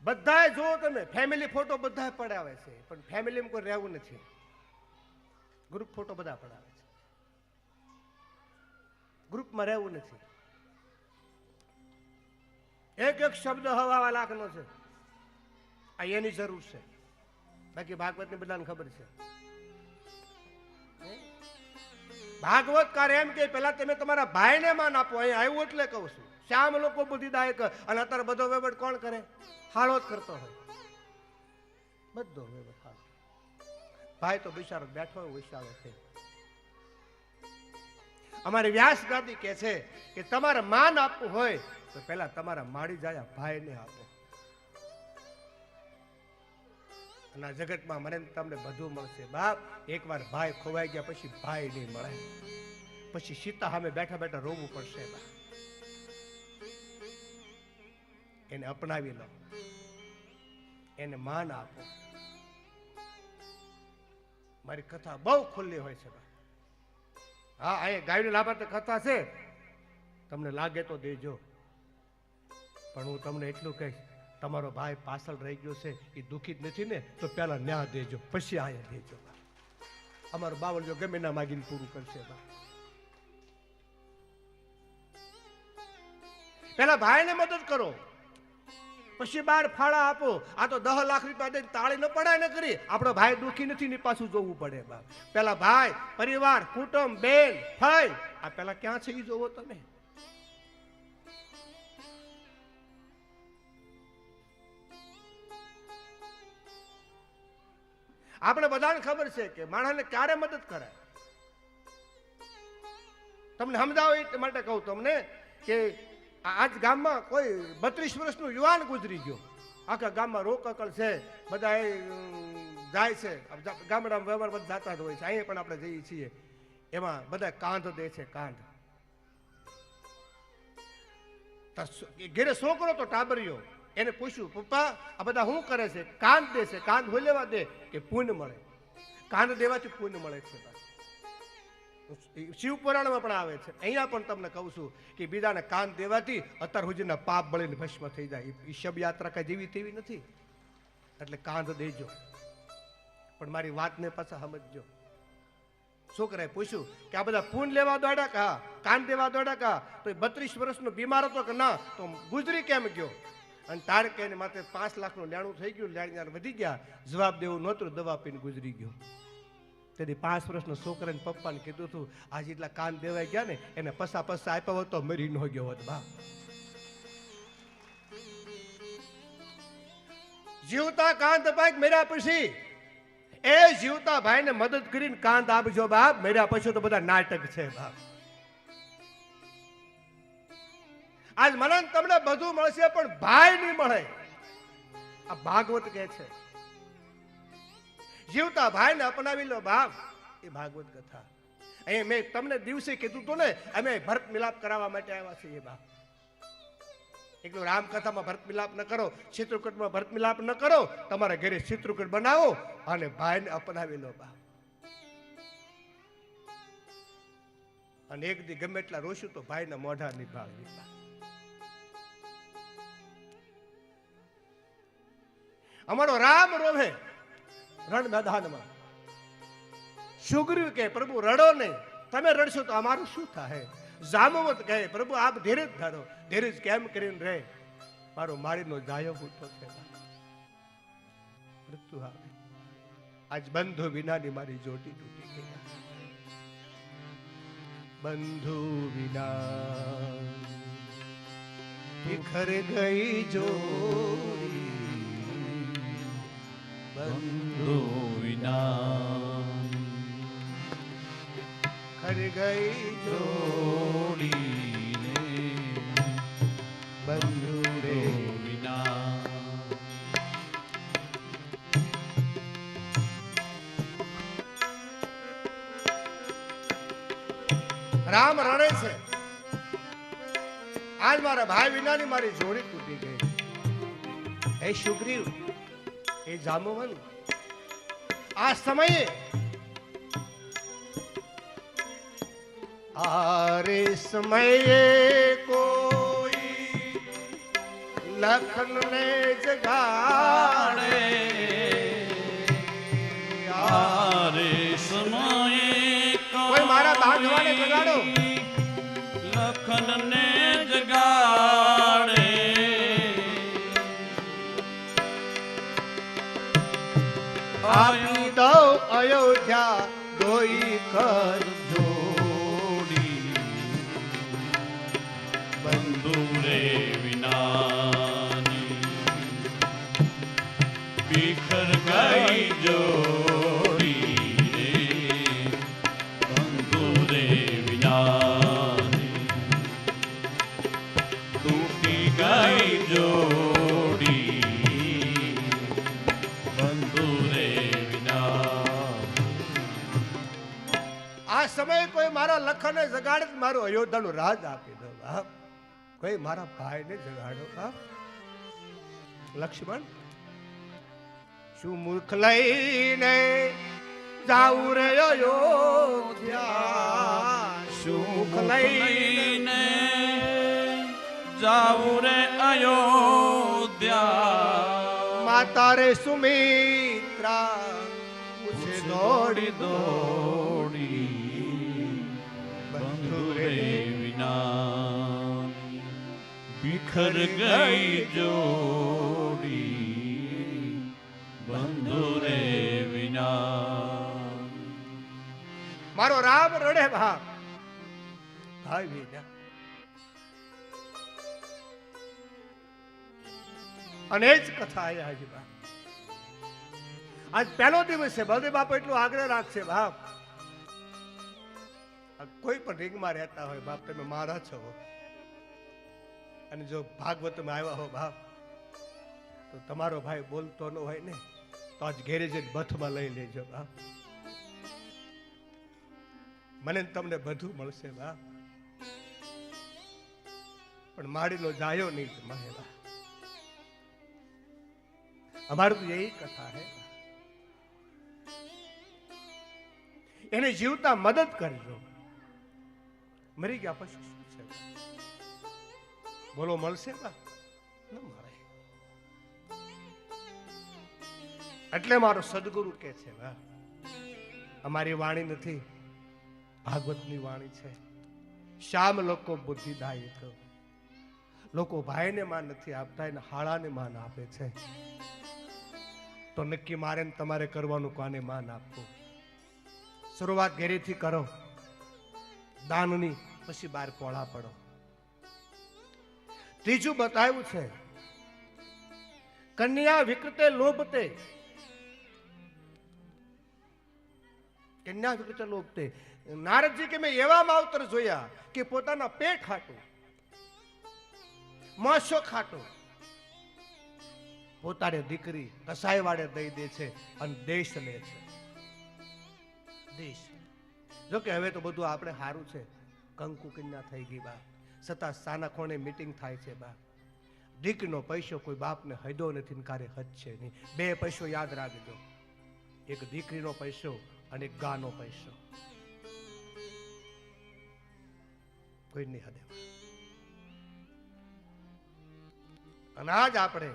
બધાય જો તમે ફેમિલી ફોટો બધા પડાવે છે, પણ ફેમિલીમાં કોઈ રહેવું નથી. ગ્રુપ ફોટો બધા પડાવે છે, ગ્રુપમાં રહેવું નથી. એક એક શબ્દ હવા લાખનો છે, આ એની જરૂર છે. બાકી ભાગવતની બધાને ખબર છે. ભાગવતકાર એમ કે પેલા તમે તમારા ભાઈને માન આપો. અહીં આવ્યું એટલે કહું છું, શ્યામ લોકો બુદ્ધિદાયક. અને અત્યારે બધો વેવડ કોણ કરે? હાળો જ કરતો હોય, બધો વેવડ હાળો. ભાઈ તો બિચારો બેઠો હોય વિશાળો છે. અમારી વ્યાસ ગાદી કે છે કે તમારે માન આપવું હોય તો પેલા તમારા માડી જાય ભાઈને આપો. અને આ જગતમાં મને તમને બધું મળશે બાપ. એકવાર ભાઈ ખોવાઈ ગયા પછી ભાઈ નહીં મળે. પછી સીતા સામે બેઠા બેઠા રોવું પડશે બા. એને અપનાવી લો, એને માન આપો. મારી કથા બહુ ખુલ્લી હોય છે બા. હા, અહીંયા ગાયની લાભાર્થ કથા છે, તમને લાગે તો દેજો. પણ હું તમને એટલું કહીશ, તમારો ભાઈ પાછળ રહી ગયો છે, એ દુઃખી જ નથી ને, તો પેલા ન્યા દેજો, પછી અહીંયા દેજો. અમારો બાવળિયો ગમે ના માગીને પૂરું કરશે બા. પેલા ભાઈને મદદ કરો, પછી 12 ફાળા આપો. આ તો 10 લાખ રૂપિયા દઈને તાળી ન પડાય ને કરી. આપણો ભાઈ દુઃખી નથી ને પાછું જોવું પડે બા. પેલા ભાઈ, પરિવાર, કુટુંબ, બેન, ભાઈ, આ પેલા ક્યાં છે એ જોવો તમે. આપણે બધાને ખબર છે કે માણસને ક્યારે મદદ કરાય. તમને સમજાવો એ માટે કહું તમને કે આજ ગામમાં કોઈ 32 વર્ષનું યુવાન ગુજરી ગયો. આખા ગામમાં રોકકળ છે, બધા જાય છે ગામડામાં, વ્યવહાર બધા જતા જ હોય છે. અહીંયા પણ આપણે જઈએ છીએ, એમાં બધા કાંધ દે છે. કાંધ ઘેરે છોકરો તો ટાબરિયો, એને પૂછ્યું, પપ્પા આ બધા શું કરે છે? કાંધ દે છે. કાંધ હોય લેવા દે કે પુણ્ય મળે. કાંધ દેવાથી પુણ્ય મળે છે. શિવ પુરાણમાં પણ આવે છે. અહીંયા પણ તમને કહું છું કે બીજાને કાન દેવાથી અત્યાર સુધીના પાપ બળીને ભસ્મ થઈ જાય. એ શબ યાત્રા કઈ જેવી તેવી નથી. એટલે કાંધ દેજો. પણ મારી વાતને પાછા સમજજો. છોકરાએ પૂછ્યું કે આ બધા પૂન લેવા દોડ્યા કા, કાન દેવા દોડ્યા કા? તો 32 વર્ષનો બીમાર હતો કે ના, તો ગુજરી કેમ ગયો? અને તારે કે એને માથે 5 લાખનું લેણું થઈ ગયું, લેણિયાર વધી ગયા, જવાબ દેવું નહોતું, દવા પીને ગુજરી ગયો. તેથી 5 વર્ષનો છોકરાને પપ્પાને કીધું હતું, આ જેટલા કાન દેવાઈ ગયા ને એને પસા આપ્યા હોત તો મરી ન ગયો હોત બાપ. જીવતા કાન દબાઈ મેરા પછી એ જીવતા ભાઈને મદદ કરીને કાંદ આપજો બાપ. મેરા પછી તો બધા નાટક છે બાપ. આજ મને તમને બધું મળશે પણ ભાઈ નહીં મળે. આ ભાગવત કહે છે જીવતા ભાઈને અપનાવી લો બાપ. એ ભાગવત કથા અહીં મેં તમને દિવસે કીધું હતું ને, અમે ભરત મિલાપ કરાવવા માટે આવ્યા છીએ બાપ. એકલું રામકથામાં ભરત મિલાપ ન કરો, ચિત્રકૂટમાં ભરત મિલાપ ન કરો, તમારા ઘરે ચિત્રકૂટ બનાવો અને ભાઈને અપનાવી લો બાપ. અને એક દી ગમે એટલા રોશું તો ભાઈના મોઢા નિભાવી બાપ. અમારો રામ રોવે રણ મેદાનમાં. સુગ્રીવ કે પ્રભુ રડો નહીં, તમે રડશો તો અમારું શું થાય? જામવંત કહે પ્રભુ આપ ધીરજ ધારો. ધીરજ કેમ કરીને રહે? મારો મારીનો જાયો ફૂટતો છે. મૃત્યુ આવે. આજ બંધુ વિનાની મારી જોડી તૂટી ગઈ. બંધુ વિના બિખર ગઈ જોડી. બંધુ વિના ખર ગઈ જોડીને બંધુ રે વિના. રામ રડે છે. આજ મારા ભાઈ વિનાની મારી જોડી તૂટી ગઈ. હે સુગ્રીવ, એ જામવંત, આ સમયે આરે સમયે કોઈ લખન ને જગાડે. આરે સમયે કોઈ મારા બાંધવાને જગાડો. લખન ને જગાડે. આપી દો અયોધ્યા દોઈ કર જોડી. બંધુ રે વિનાની બિખર ગઈ જોડી રે. બંધુ રે વિનાની તૂટી ગઈ જોડી. બંધુ રે આ સમયે કોઈ મારા લખનને જગાડે, મારું અયોધ્યાનું રાજ આપી દો બાપ. કોઈ મારા ભાઈને જગાડો બાપ. લક્ષ્મણ, શું મૂર્ખ લઈને જાઉં રે અયોધ્યા? શું મૂર્ખ લઈને જાઉં રે અયોધ્યા? માતા રે સુમિત્રા મુझे દોડી દોડી. બંધુ રે વિના બિખર ગઈ જોડી. બંધુ રે વિના. મારો રામ રડે બાપ. ભાઈ વિના. અને જ કથા આયા હજી બાપ. આજ પહેલો દિવસ છે. બળદેવ બાપ એટલું આગ્રહ રાખશે બાપ, કોઈ પણ રીંગમાં રહેતા હોય બાપ, તમે મારા છો અને જો ભાગવતમાં આવ્યા હો બાપ, તો તમારો ભાઈ બોલતો ન હોય ને તો આજ ઘેરે જઈને બથમાં લઈ લેજો બાપ. મને તમને બધું મળશે બાપ, પણ માડીનો જાયો નહીં મળે બાપ. અમારું તો यही कथा है. એને જીવતા મદદ કરજો. મરી ગયા પછી શું છે? બોલો મળશે બા? ન મળે. એટલે મારો સદગુરુ કે છે બા, અમારી વાણી નથી, ભાગવતની વાણી છે. શ્યામ લોકો બુદ્ધિદાયક. લોકો ભાઈને માન નથી આપતા, એને હાળાને માન આપે છે. તો નક્કી મારે તમારે કરવાનું કોને માન આપવું? શરૂઆત ઘેરેથી કરો દાનની, પછી બહાર પોળા પડો. ત્રીજું બતાવ્યું છે કન્યા વિકૃતે લોભતે. કન્યા વિકૃતે લોભતે. નારદજી કે મેં એવા માવતર જોયા કે પોતાના પેટ ખાટું, મોસો ખાટું પોતાની દીકરી કસાઈ વાળે દઈ દે છે અને દેશ લે છે. દેશ જો કે હવે તો બધું આપણે સારું છે, કંકુ કન્યા થઈ ગઈ બા, છતાં સાના ખોણે મીટિંગ થાય છે બા. દીકરીનો પૈસો કોઈ બાપને હૈદો નથી ને કારે હદ છે નહીં. બે પૈસો યાદ રાખજો, એક દીકરીનો પૈસો અને એક ગાનો પૈસો, કોઈ નહીં હદે. અને આજ આપણે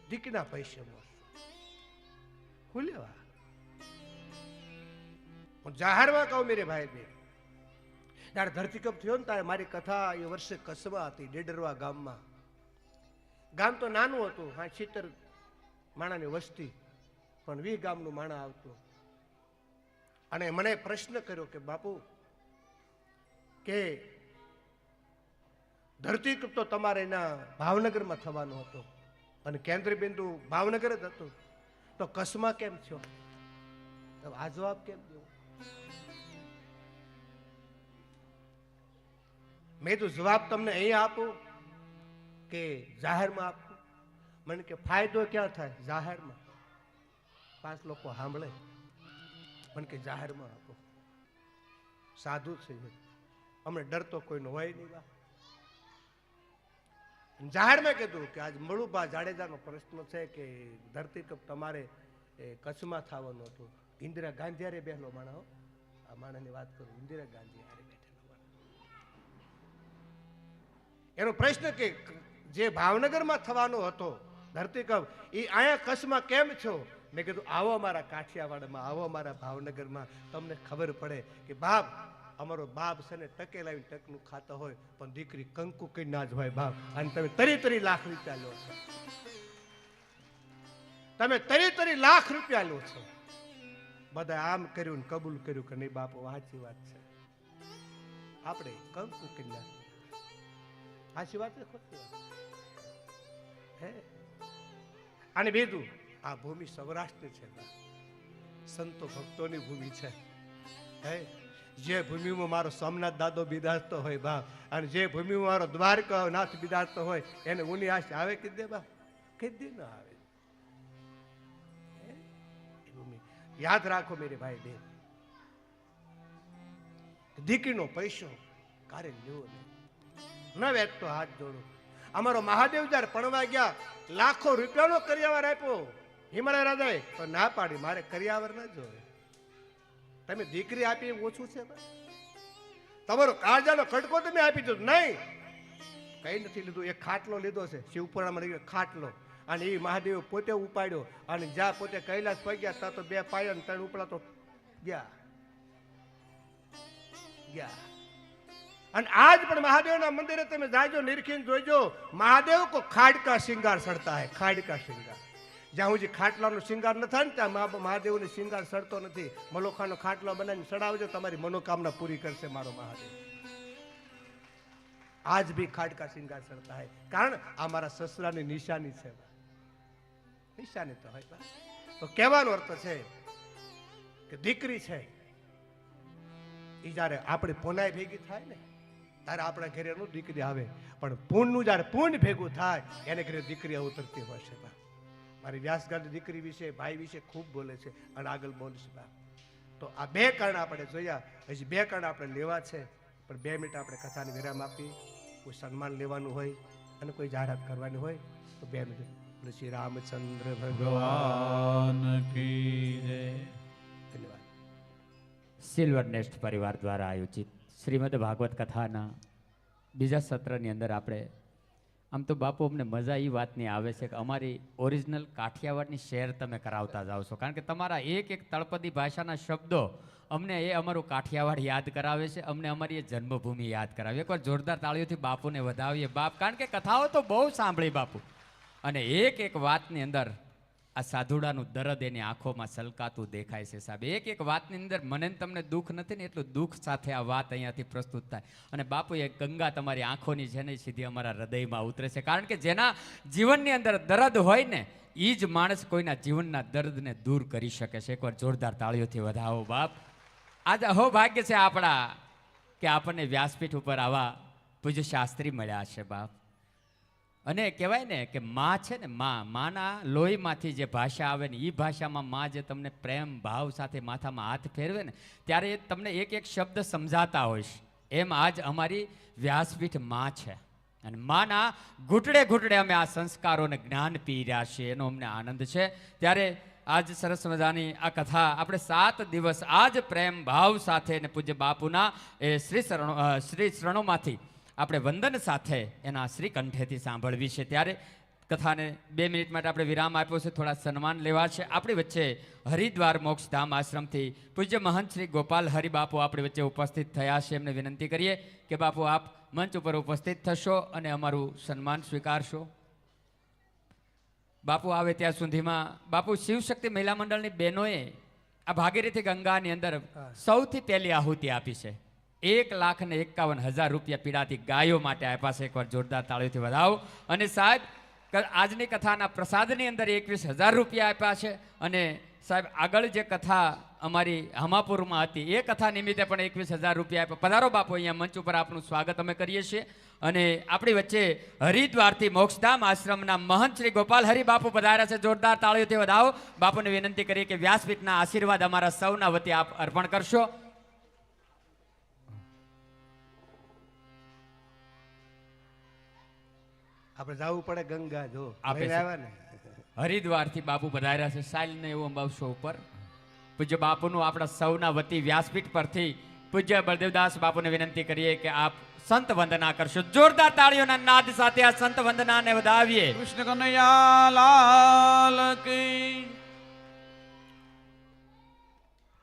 દીકરીના પૈસે હું લેવા. હું જાહેરમાં કહું મેરે ભાઈ બેન, ત્યારે ધરતીકંપ થયો ને ત્યારે મારી કથા એ વર્ષે કસબા હતી, ડેડરવા ગામમાં. ગામ તો નાનું હતું, 70 માણાની વસ્તી, પણ 20 ગામનું માણા આવતું. અને મને પ્રશ્ન કર્યો કે બાપુ કે ધરતીકંપ તો તમારે એના ભાવનગરમાં થવાનો હતો અને કેન્દ્ર બિંદુ ભાવનગર જ હતું, તો કસમાં કેમ છો? આ જવાબ કેમ દો? મેં તો જવાબ તમને અહીંયા આપું કે જાહેરમાં આપું? મને કે ફાયદો ક્યાં થાય? જાહેરમાં. 5 લોકો સાંભળે. મને કે જાહેરમાં આપો. સાધુ છે, અમને ડર તો કોઈનો હોય નહીં બા. જાહેરમાં કીધું કે આજ મળુભા જાડેજાનો પ્રશ્ન છે કે ધરતીકંપ તમારે કચ્છમાં થવાનું હતું. ઇન્દિરા ગાંધી હારે બેઠેલો માણસ, આ માણસની વાત કરું, ઇન્દિરા ગાંધી હારે બેઠેલો માણસ. એનો પ્રશ્ન કે જે ભાવનગરમાં થવાનો હતો ધરતીકંપ, એ અહીંયા કચ્છમાં કેમ છો? મેં કીધું આવો મારા કાઠિયાવાડમાં, આવો મારા ભાવનગરમાં, તમને ખબર પડે કે બાપ અમારો બાપ છે ને ટકે લાવી ટકનું ખાતો હોય, પણ દીકરી કંકુ કઈ ના જ હોય બાપ. અને તમે 33 લાખ રૂપિયા લો છો, તમે 33 લાખ રૂપિયા લો છો. બધા આમ કર્યું ને કબૂલ કર્યું કે નહીં બાપુ સાચી વાત છે, આપણે કંકુ કન્યા. સાચી વાત છે, ખોટી વાત હે? અને બીજું, આ ભૂમિ સૌરાષ્ટ્રની છે, સંતો ભક્તોની ભૂમિ છે. હે, જે ભૂમિમાં મારો સોમનાથ દાદો બિરાજતો હોય બાપ, અને જે ભૂમિમાં મારો દ્વારકા નાથ બિરાજતો હોય, એને ઊની આશ આવે કે દે બાપ? કીધી ના આવે. ભૂમિ યાદ રાખો મેરે ભાઈ બેન, દીકરીનો પૈસો કારે લેવો નહીં. ન વેચતો હાથ જોડો. અમારો મહાદેવ જયારે પણવા ગયા, લાખો રૂપિયાનો કરિયાવર આપ્યો હિમાલય રાજાએ, તો ના પાડી, મારે કરિયાવર ન જોવે. તમે દીકરી આપી એ ઓછું છે? તમારો કાળજાનો કટકો તમે આપી દો? નહીં, કઈ નથી લીધું. એક ખાટલો લીધો છે, શિવપુરાણમાં ખાટલો, અને એ મહાદેવ પોતે ઉપાડ્યો. અને જ્યાં પોતે કૈલાસ પગ્યા ત્યાં તો 2 પાયા ને 3 ઉપડા તો ગયા. અને આજ પણ મહાદેવના મંદિરે તમે જાજો, નિરખીને જોઈજો, મહાદેવ કો ખાડ કા શ્રृंगार સડતા હે, ખાડ કા શ્रृंगार. જ્યાં સુધી ખાટલાનો શ્રृंगार ન થાય ને ત્યાં મહાદેવનો શ્રृंगार સડતો નથી. મલોખાનો ખાટલો બનાવીને સડાવજો, તમારી મનોકામના પૂરી કરશે મારો મહાદેવ. આજ ભી ખાડ કા શ્रृंगार સડતા હે, કારણ આ મારા સસરાની નિશાની છે. નિશાની તો હોય. તો કહેવાનો અર્થ છે કે દીકરી છે એ જયારે આપણી પોનાઈ ભેગી થાય ને, ત્યારે આપણા ઘરે એનું દીકરી આવે, પણ પૂનનું જયારે પૂન ભેગું થાય એને ઘરે દીકરી અવતરતી હોય છે. મારી વ્યાસગાંધી દીકરી વિશે, ભાઈ વિશે ખૂબ બોલે છે અને આગળ બોલશે. તો આ 2 કારણ આપણે જોયા, હજી 2 કારણ આપણે લેવા છે, પણ 2 મિનિટ આપણે કથાને વિરામ આપી. કોઈ સન્માન લેવાનું હોય અને કોઈ જાહેરાત કરવાની હોય તો 2 મિનિટ. શ્રી રામચંદ્ર ભગવાન કી જય. ધન્યવાદ. સિલ્વર નેસ્ટ પરિવાર દ્વારા આયોજિત શ્રીમદ ભાગવત કથાના બીજા સત્રની અંદર આપણે, આમ તો બાપુ અમને મજા એ વાતની આવે છે કે અમારી ઓરિજિનલ કાઠિયાવાડની શેર તમે કરાવતા જાઓ છો, કારણ કે તમારા એક તળપદી ભાષાના શબ્દો અમને એ અમારું કાઠિયાવાડ યાદ કરાવે છે, અમને અમારી એ જન્મભૂમિ યાદ કરાવે. એકવાર જોરદાર તાળીઓથી બાપુને વધાવીએ બાપ, કારણ કે કથાઓ તો બહુ સાંભળી બાપુ, અને એક વાતની અંદર આ સાધુડાનું દર્દ એની આંખોમાં સલકાતું દેખાય છે સાહેબ. એક એક વાતની અંદર મને ને તમને દુઃખ નથી ને એટલું દુઃખ સાથે આ વાત અહીંયાથી પ્રસ્તુત થાય. અને બાપુ એ ગંગા તમારી આંખોની છે ને સીધી અમારા હૃદયમાં ઉતરે છે. કારણ કે જેના જીવનની અંદર દર્દ હોય ને એ જ માણસ કોઈના જીવનના દર્દને દૂર કરી શકે છે. એકવાર જોરદાર તાળીઓથી વધાવો બાપ. આજ અહોભાગ્ય છે આપણા કે આપણને વ્યાસપીઠ ઉપર આવા પૂજ્ય શાસ્ત્રી મળ્યા છે બાપ. અને કહેવાય ને કે માં છે ને માના લોહીમાંથી જે ભાષા આવે ને એ ભાષામાં માં જે તમને પ્રેમ ભાવ સાથે માથામાં હાથ ફેરવે ને ત્યારે એ તમને એક એક શબ્દ સમજાતા હોય છે. એમ આજ અમારી વ્યાસપીઠ માં છે અને માના ઘૂંટડે ઘૂંટડે અમે આ સંસ્કારોને જ્ઞાન પી રહ્યા છીએ, એનો અમને આનંદ છે. ત્યારે આજ સરસ મજાની આ કથા આપણે 7 દિવસ આજ પ્રેમ ભાવ સાથે ને પૂજ્ય બાપુના એ શ્રી શરણોમાંથી આપણે વંદન સાથે એના શ્રી કંઠેથી સાંભળવી છે. ત્યારે કથાને 2 મિનિટ માટે આપણે વિરામ આપ્યો છે, થોડા સન્માન લેવા છે. આપણી વચ્ચે હરિદ્વાર મોક્ષધામ આશ્રમથી પૂજ્ય મહંત શ્રી ગોપાલ હરિબાપુ આપણી વચ્ચે ઉપસ્થિત થયા છે. એમને વિનંતી કરીએ કે બાપુ આપ મંચ ઉપર ઉપસ્થિત થશો અને અમારું સન્માન સ્વીકારશો. બાપુ આવે ત્યાં સુધીમાં બાપુ શિવશક્તિ મહિલા મંડળની બહેનોએ આ ભાગીરથી ગંગાની અંદર સૌથી પહેલી આહુતિ આપી છે. 1,51,000 રૂપિયા પીડાતી ગાયો માટે આપ્યા છે. એકવાર જોરદાર તાળીઓથી વધાવો. અને સાહેબ આજની કથાના પ્રસાદની અંદર 21,000 રૂપિયા આપ્યા છે. અને સાહેબ આગળ જે કથા અમારી હમાપુરમાં હતી એ કથા નિમિત્તે પણ 21,000 રૂપિયા આપ્યા. પધારો બાપુ, અહીંયા મંચ ઉપર આપનું સ્વાગત અમે કરીએ છીએ. અને આપણી વચ્ચે હરિદ્વારથી મોક્ષધામ આશ્રમના મહંત શ્રી ગોપાલ હરિ બાપુ પધાર્યા છે. જોરદાર તાળીઓથી વધાવો. બાપુને વિનંતી કરીએ કે વ્યાસપીઠના આશીર્વાદ અમારા સૌના વતી આપ અર્પણ કરશો. આપણે જવું પડે ગંગા જો આપે છે. આવ્યા ને હરિદ્વારથી બાપુ પધાર્યા છે. સાલને એવું અંબાવશો ઉપર. પૂજ્ય બાપુનું આપણા સૌના વતી વ્યાસપીઠ પરથી પૂજ્ય બળદેવદાસ બાપુને વિનંતી કરીએ કે આપ સંત વંદના કરશો. જોરદાર તાળીઓના નાદ સાથે આ સંત વંદનાને વધાવીએ. કૃષ્ણ કનૈયા લાલ કી.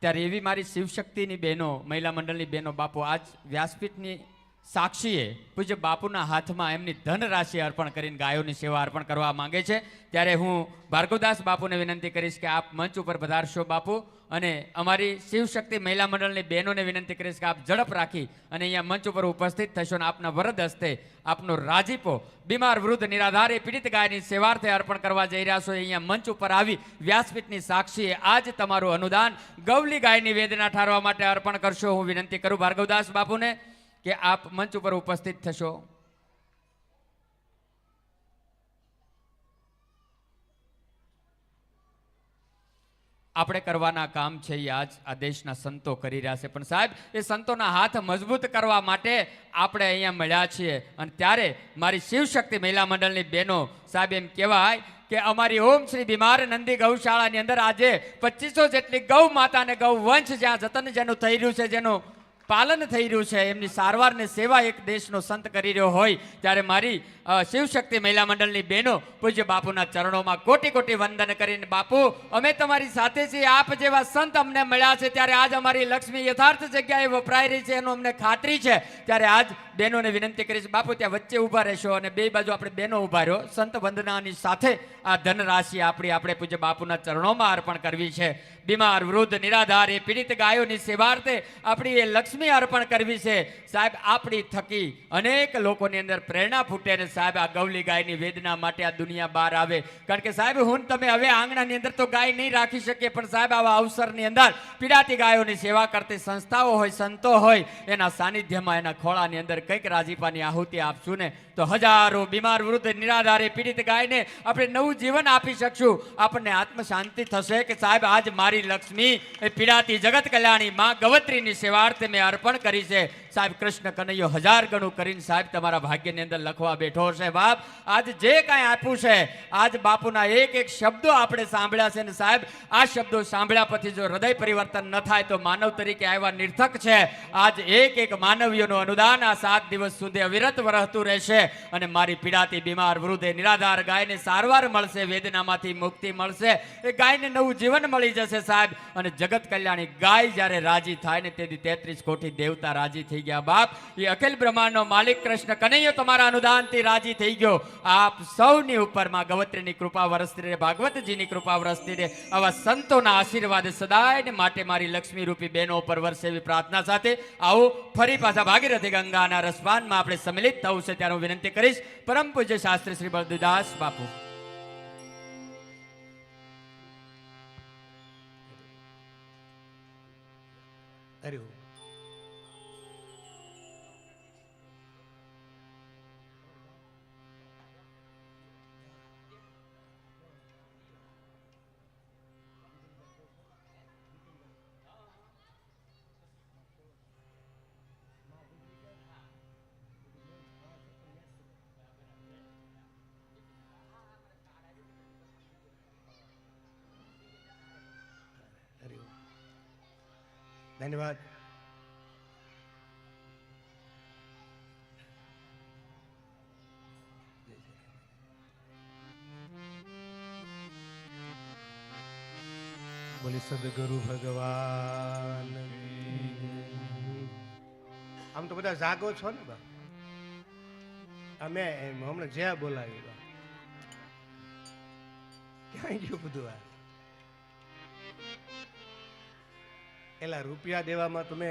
ત્યારે એવી મારી શિવશક્તિની બહેનો, મહિલા મંડળની બહેનો બાપુ આજ વ્યાસપીઠની સાક્ષીએ પૂજ્ય બાપુના હાથમાં એમની ધન રાશિ અર્પણ કરીને ગાયોની સેવા અર્પણ કરવા માંગે છે. ત્યારે હું ભાર્ગવદાસ બાપુને વિનંતી કરીશ કે આપ મંચ ઉપર પધારશો બાપુ. અને અમારી શિવશક્તિ મહિલા મંડળની બહેનોને વિનંતી કરીશ કે આપ ઝડપ રાખી અને અહીંયા મંચ ઉપર ઉપસ્થિત થશો અને આપના વરદ હસ્તે આપનો રાજીપો બીમાર વૃદ્ધ નિરાધાર પીડિત ગાયની સેવાર્થે અર્પણ કરવા જઈ રહ્યા છો. અહીંયા મંચ ઉપર આવી વ્યાસપીઠની સાક્ષીએ આજ તમારું અનુદાન ગૌલી ગાયની વેદના ઠારવા માટે અર્પણ કરશો. હું વિનંતી કરું ભાર્ગવદાસ બાપુને કે આપ મંચ ઉપર ઉપસ્થિત થશો. આપણે કરવાના કામ છે એ આજ આ દેશના સંતો કરી રહ્યા છે. પણ સાહેબ એ સંતોના હાથ મજબૂત કરવા માટે આપણે અહીંયા મળ્યા છીએ. અને ત્યારે મારી શિવશક્તિ મહિલા મંડળની બહેનો સાહેબ એમ કહેવાય કે અમારી ઓમ શ્રી બીમાર નંદી ગૌશાળાની અંદર આજે 2500 જેટલી ગૌ માતા અને ગૌ વંશ જ્યાં જતન જેનું થઈ રહ્યું છે, જેનું પાલન થઈ રહ્યું છે, એમની સારવાર ને સેવા એક દેશનો સંત કરી રહ્યો હોય ત્યારે મારી શિવશક્તિ મહિલા મંડળની બહેનો પૂજ્ય બાપુના ચરણોમાં કોટી કોટી વંદન કરીને બાપુ અમે તમારી સાથે છીએ. આપ જેવા સંત અમને મળ્યા છે ત્યારે આજ અમારી લક્ષ્મી યથાર્થ જગ્યાએ વપરાઈ રહી છે એનો અમને ખાતરી છે. ત્યારે આજ બહેનોને વિનંતી કરીશ બાપુ ત્યાં વચ્ચે ઊભા રહેશો અને બે બાજુ આપણે બહેનો ઊભા રહ્યો. સંત વંદનાની સાથે આ ધનરાશિ આપણે પૂજ્ય બાપુના ચરણોમાં અર્પણ કરવી છે. બીમાર વૃદ્ધ નિરાધાર એ પીડિત ગાયોની સેવાર્થે આપણી એ લક્ષ્મી અર્પણ કરવી છે. સાહેબ આપણી થકી અનેક લોકોની અંદર પ્રેરણા ફૂટે ને સાહેબ આ ગૌલી ગાયની વેદના માટે આ દુનિયા બહાર આવે. કારણ કે સાહેબ હું તમે હવે આંગણાની અંદર તો ગાય નહીં રાખી શકીએ, પણ સાહેબ આવા અવસરની અંદર પીડાતી ગાયોની સેવા કરતી સંસ્થાઓ હોય, સંતો હોય, એના સાનિધ્યમાં એના ખોળાની અંદર કંઈક રાજીપાની આહુતિ આપશું ને તો હજારો બીમાર વૃદ્ધ નિરાધારે પીડિત ગાયને આપણે નવું જીવન આપી શકશું. આપણને આત્મ શાંતિ થશે કે સાહેબ આજ મારી લક્ષ્મી એ પીડાતી જગત કલ્યાણી માં ગવત્રીની સેવાર્થે મેં અર્પણ કરી છે. સાહેબ કૃષ્ણ કનૈયો 1000 ગણું કરીને સાહેબ તમારા ભાગ્યની અંદર લખવા બેઠો છે. બાપ આજ જે કાંઈ આપ્યું છે આજ બાપુના એક એક શબ્દો આપણે સાંભળ્યા છે ને સાહેબ આ શબ્દો સાંભળ્યા પછી જો હૃદય પરિવર્તન ન થાય તો માનવ તરીકે આવ્યા નિર્થક છે. આજ એક એક માનવીઓનું અનુદાન આ 7 દિવસ સુધી અવિરત વરસતું રહેશે અને મારી પીડાતી બીમાર વૃદ્ધ નિરાધાર ગાયને સારવાર મળશે, વેદનામાંથી મુક્તિ મળશે, એ ગાયને નવું જીવન મળી જશે સાહેબ. અને જગત કલ્યાણી ગાય જ્યારે રાજી થાય ને તેથી 33 કોટી કોટી દેવતા રાજી થઈ ગયા બાપ. એ અખિલ બ્રહ્માંડનો માલિક કૃષ્ણ કનૈયો તમારા અનુદાનથી રાજી થઈ ગયો. આપ સૌની ઉપર માં ગવત્રીની કૃપા વરસતી રહે, ભાગવતજીની કૃપા વરસતી રહે. આવા સંતોના આશીર્વાદ સદાય માટે મારી લક્ષ્મી રૂપી બહેનો ઉપર વરસે એવી પ્રાર્થના સાથે આવો ફરી પાછા ભાગીરથી ગંગાના રસપાનમાં આપણે સંમિલિત થવું છે ત્યારે હું વિનંતી કરીશ પરમ પૂજ્ય શાસ્ત્રી શ્રી બળદેવદાસ બાપુ. હરિ ધન્યવાદ. બોલી સદગુરુ ભગવાન. આમ તો બધા જાગો છો ને બા? અમે હમણાં જ્યાં બોલાવી બા ક્યાં ગયું બધું? આ એલા રૂપિયા દેવામાં તમે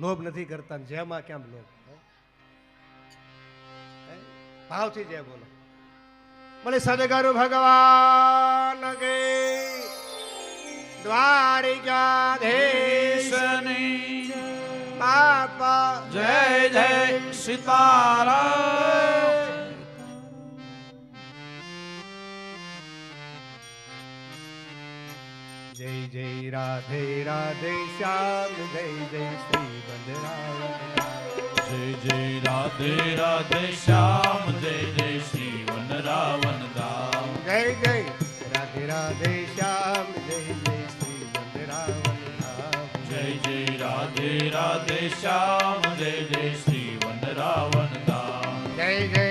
લોભ નથી કરતા, જેમાં કેમ લોભ? ભાવથી જય બોલો. બોલે સદગુરુ ભગવાન કે દ્વારિકાધીશની બાપા જય જય સીતારામ. જય જય રાધે રાધે શ્યામ જય જય શ્રી વનરાવન. જય જય રાધે રાધે શ્યામ જય જય શ્રી વનરાવન ધામ. જય જય રાધે રાધે શ્યામ જય જય શ્રી વનરાવન ધામ. જય જય રાધે રાધે શ્યામ જય જય શ્રી વનરાવન ધામ. જય જય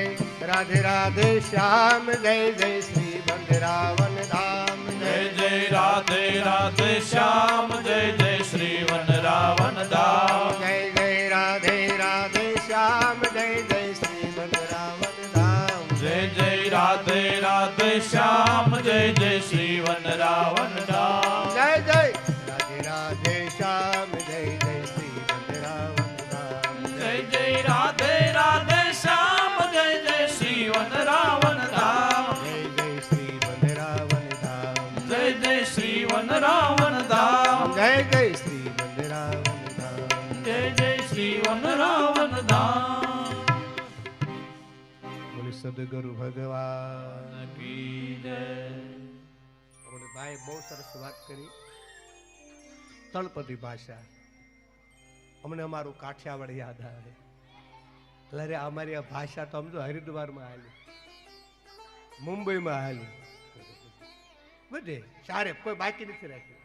રાધે રાધે શ્યામ જય જય શ્રી વનરાવન ધામ. જય જય રાધે રાધે શ્યામ જય જય શ્રી વનરાવન ધામ. જય જય રાધે રાધે શ્યામ જય જય શ્રી વનરાવન ધામ. જય જય રાધે રાધે શ્યામ જય જય શ્રી વનરાવન ધામ. જય જય રાધે રાધે શ્યામ જય જય શ્રી વનરાવન ધામ. જય જય રાધે રાધે શ્યામ જય જય શ્રી વનરાવન ધામ. જય જય શ્રી વનરાવન ધામ. જય જય શ્રી વનરાવન ધામ. જય જય શ્રી વનરાવન ધામ. જય જય શ્રી વનરાવન ધામ. બોલે સદગુરુ ભગવાન. કી જય. બોલે ભાઈ બહુ સરસ વાત કરી. તળપદી ભાષા અમને અમારું કાઠિયાવાડ યાદ આવે. અરે અમારી આ ભાષા તો સમજો હરિદ્વારમાં હાલી, મુંબઈમાં હાલી, બધે ચારે કોઈ બાકી નથી રાખ્યું.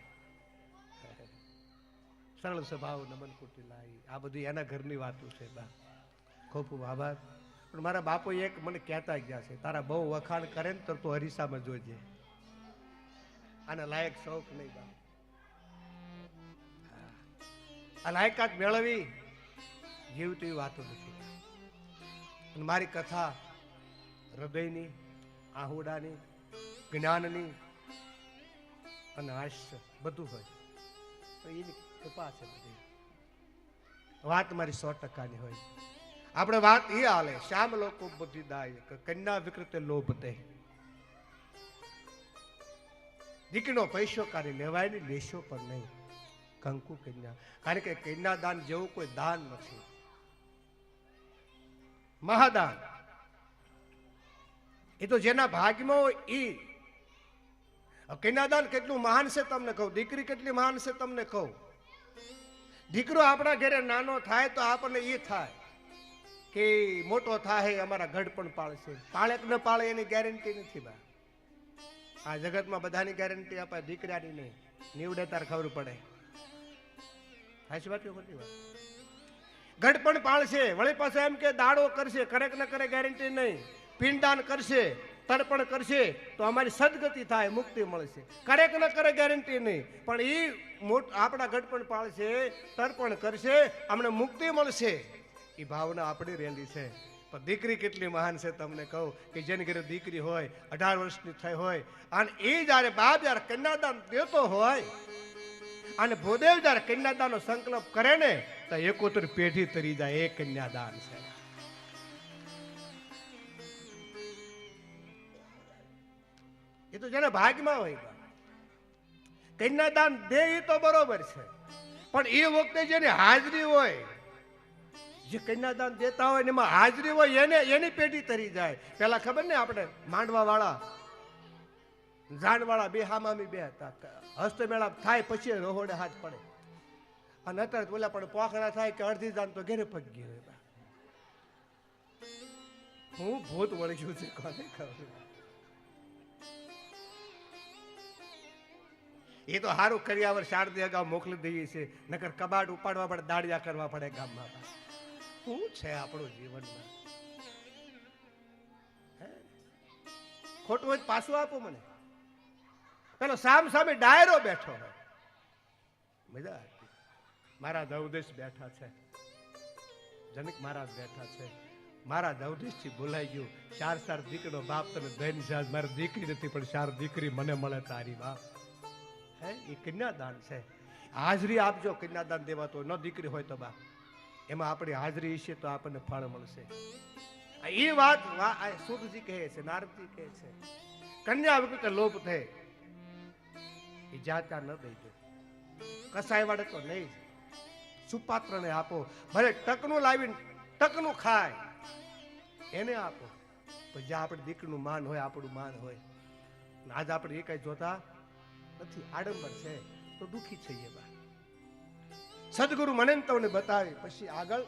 સરળ સ્વભાવ નમન કુટિલાઈ આ બધું એના ઘરની વાતો છે બા. ખૂબ ખૂબ આભાર. પણ મારા બાપુ એક મને કહેતા ગયા છે, તારા બહુ વખાણ કરે ને તો તું હરીસામાં જોજે, આના લાયક શોખ નહીં બા. આ લાયકાત મેળવી જીવતી વાતો નથી. અને મારી કથા હૃદયની, આહુડાની, જ્ઞાનની અને હાસ્ય બધું હોય તો એની કૃપા છે બધી. વાત મારી 100%ની હોય. આપણે વાત એ હાલે શ્યામ લોકો બુદ્ધિ દાય કન્યા વિકૃતે લોભ તે. દીકરીનો પૈસો કાઢી લેવાય ને લેશો પણ નહીં. કંકુ કન્યા, કારણ કે કન્યાદાન જેવું કોઈ દાન નથી. મહાદાન એ તો જેના ભાગ્યમાં હોય એ. કન્યાદાન કેટલું મહાન છે તમને કહું, દીકરી કેટલી મહાન છે તમને કહું. દીકરો આપણા ઘરે નાનો થાય તો આપણને એ થાય કે મોટો થાય અમારા ગઢ પણ પાળશે. પાળે કે ન પાળે એની ગેરંટી નથી બા. આ જગતમાં બધાની ગેરંટી આપે, દીકરાની નહીં. નીવડે તાર ખબર પડે. સાચી વાત ખોટી વાત? ગઢ પણ પાળશે, વળી પાછો એમ કે દાડો કરશે, કરે કે ન કરે ગેરંટી નહીં. પિંડદાન કરશે, તર્પણ કરશે તો અમારી સદગતિ થાય, મુક્તિ મળશે. કરે કે ન કરે ગેરંટી નહીં, પણ એ આપણા ગઢપણ પાળશે, તર્પણ કરશે, અમને મુક્તિ મળશે. એ ભાવના આપણી રહેલી છે. પણ દીકરી કેટલી મહાન છે તમને કહું કે જેની ઘરે દીકરી હોય 18 વર્ષની થઈ હોય અને એ જ્યારે બાપ જ્યારે કન્યાદાન દેતો હોય અને ભૂદેવ જ્યારે કન્યાદાનનો સંકલ્પ કરે ને તો 71 પેઢી તરી જાય. એ કન્યાદાન છે. એ તો જેને ભાગમાં હોય કન્યાદાન દે એ તો બરોબર છે, પણ એ વખતે જેની હાજરી હોય, જે કન્યાદાન દેતા હોય એમાં હાજરી હોય એની પેઢી તરી જાય. પેલા ખબર ને આપણે માંડવા વાળા જાનવાળા બે હામામી બે હતા, હસ્તમેળા થાય પછી રોહોડે હાથ પડે અને અત્યારે બોલા પણ પોખડા થાય કે અડધી જાન તો ઘેરે પગી હોય. હું ભૂત વળી ગયું છે કોને ખબર. એ તો સારું કર્યાવર શારદી અગાઉ મોકલી દઈએ છે, નકર કબાટ ઉપાડવા પડે, દાડિયા કરવા પડે ગામમાં. શું છે આપણું જીવનમાં? ખોટું હોય પાછું આપો મને. પેલો સામ સામે ડાયરો બેઠો હોય, મજા આવતી. મારા દવદેશ બેઠા છે, જનક મહારાજ બેઠા છે. મારા દવદેશ થી બોલાઈ ગયું, 4 દીકરીનો બાપ તને દઈને જાજ, મારી દીકરી નથી પણ 4 દીકરી મને મળે તારી બાપ. હે, એ કન્યાદાન છે. હાજરી આપજો કન્યાદાન દેવા તો, ન દીકરી હોય તો બાપ એમાં આપણી હાજરી છે તો આપણને ફળ મળશે. એ વાત સુરજી કહે છે, નારદજી કહે છે, કન્યા વખતે લોભ થાય એ જાતા ન દઈજો, કસાય વાળે તો નહીં, સુપાત્રને આપો. ભલે ટકનું લાવીને ટકનું ખાય એને આપો, તો જ્યાં આપણી દીકરીનું માન હોય, આપણું માન હોય. આજ આપણે એ કઈ જોતા નથી, આડંબર છે તો દુઃખી છીએ. બા સદગુરુ મને તમને બતાવી પછી આગળ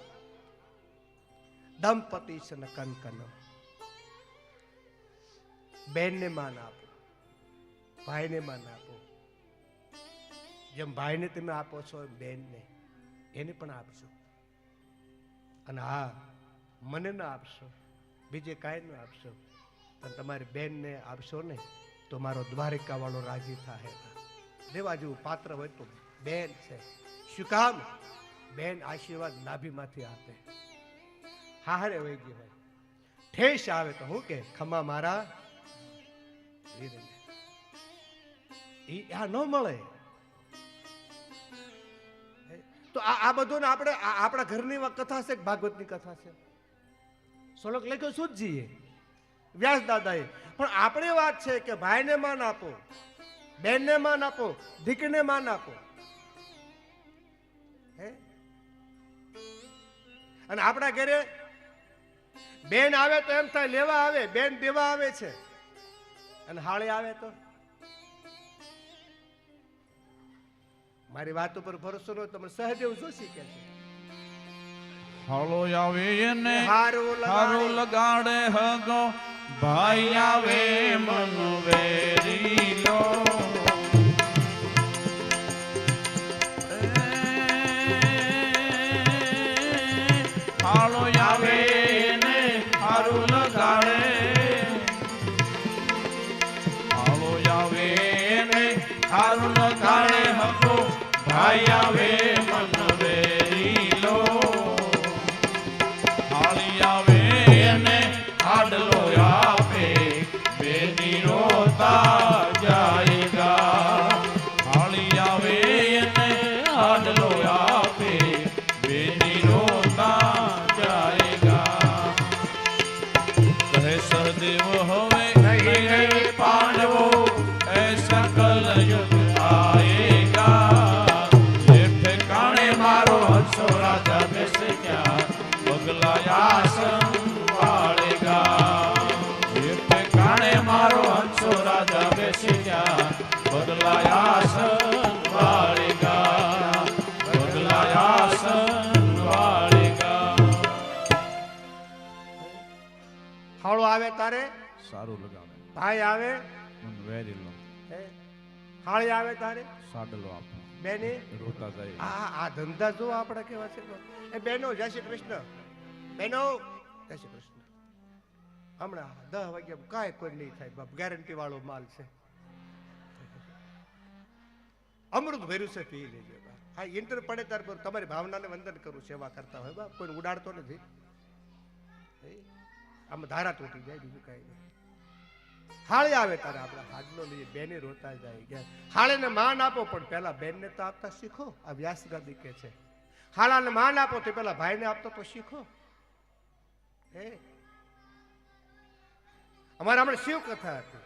દંપતિ છે ને કનકન, બેનને માન આપો, ભાઈને માન આપો. જેમ ભાઈને તમે આપો છો એમ બેનને એને પણ આપશો. અને હા, મને ના આપશો, બીજે કાંઈ ના આપશો, પણ તમારી બેનને આપશો ને તો મારો દ્વારિકા વાળો રાજી થાય. દેવા જેવું પાત્ર હોય તો બેન છે. શું કામ? બેન આશીર્વાદ નાભીમાંથી આપે. હારે વહી ગઈ હોય, ઠેસ આવે તો હું કે ખમા મારા વીરને. આ ન મળે. તો આ બધું ને આપણે આપણા ઘરની કથા છે, ભાગવતની કથા છે. શ્લોક લખ્યો સુતજીએ, વ્યાસ દાદાએ. પણ આપણી વાત છે કે ભાઈને માન આપો, બેનને માન આપો, દીકરીને માન આપો. હે, અને આપણા ઘરે બેન આવે તો એમ થાય લેવા આવે, બેન દેવા આવે છે, અને હાળે આવે તો. મારી વાત ઉપર ભરોસો ન તમે સહદેવ જોશી કે છે, હાલો આવે એને હારું લગાડે હગો, ભાઈ આવે મન વેરી લો. હાલો આવે ને હારું લગાડે, હાલો આવે ને હારું લગાડે હગો, ભાઈ આવે મન વેરી લો. હાળી આવે ને આડલો આપે, બેની રોતા જાયગા. હાળી આવે ને આડલો આપે, બેની રોતા જાયગા. કહે સહદેવ હવે નહીં પાંડવો, એ સકલ યુગ આયેગા. જે ઠેકાણે મારો હંસો રાજા બેસે ક્યાં, બગલાયા સંભાળેગા. જે ઠેકાણે મારો હંસો રાજા બેસે ક્યાં, બગલાયા સંભાળેગા, બગલાયા સંભાળેગા. હાળો આવે તારે સારું લગાવે, ભાઈ આવે, મન વેરી લો. હાળી આવે તારે સાડલો આપો, બેને રોતા જાય. આ ધંધા જો આપણે કેવા છે. એ બેનો જય શ્રી કૃષ્ણ, બેનો જય શ્રી કૃષ્ણ. હમણાં 10 વાગ્યા કાંઈ કોઈ નહીં થાય બાપ, ગેરંટી વાળો માલ છે. અમૃત ભર્યું છે, પી લેજો બાપ. હા, ઇન્ટર પડે ત્યાર પર તમારી ભાવનાને વંદન કરું, સેવા કરતા હોય બાપ, કોઈ ઉડાડતો નથી. આમાં ધારા તૂટી જાય, બીજું કઈ નહીં. હાળે આવે તારે આપણા હાડલો લઈએ, બેને રોતા જાય. હાળેને માન આપો, પણ પેલા બેનને તો આપતા શીખો. આ વ્યાસગાદી કે છે હાળાને માન આપો તે પેલા ભાઈને આપતો તો શીખો. અમારે હમણાં શિવ કથા હતી.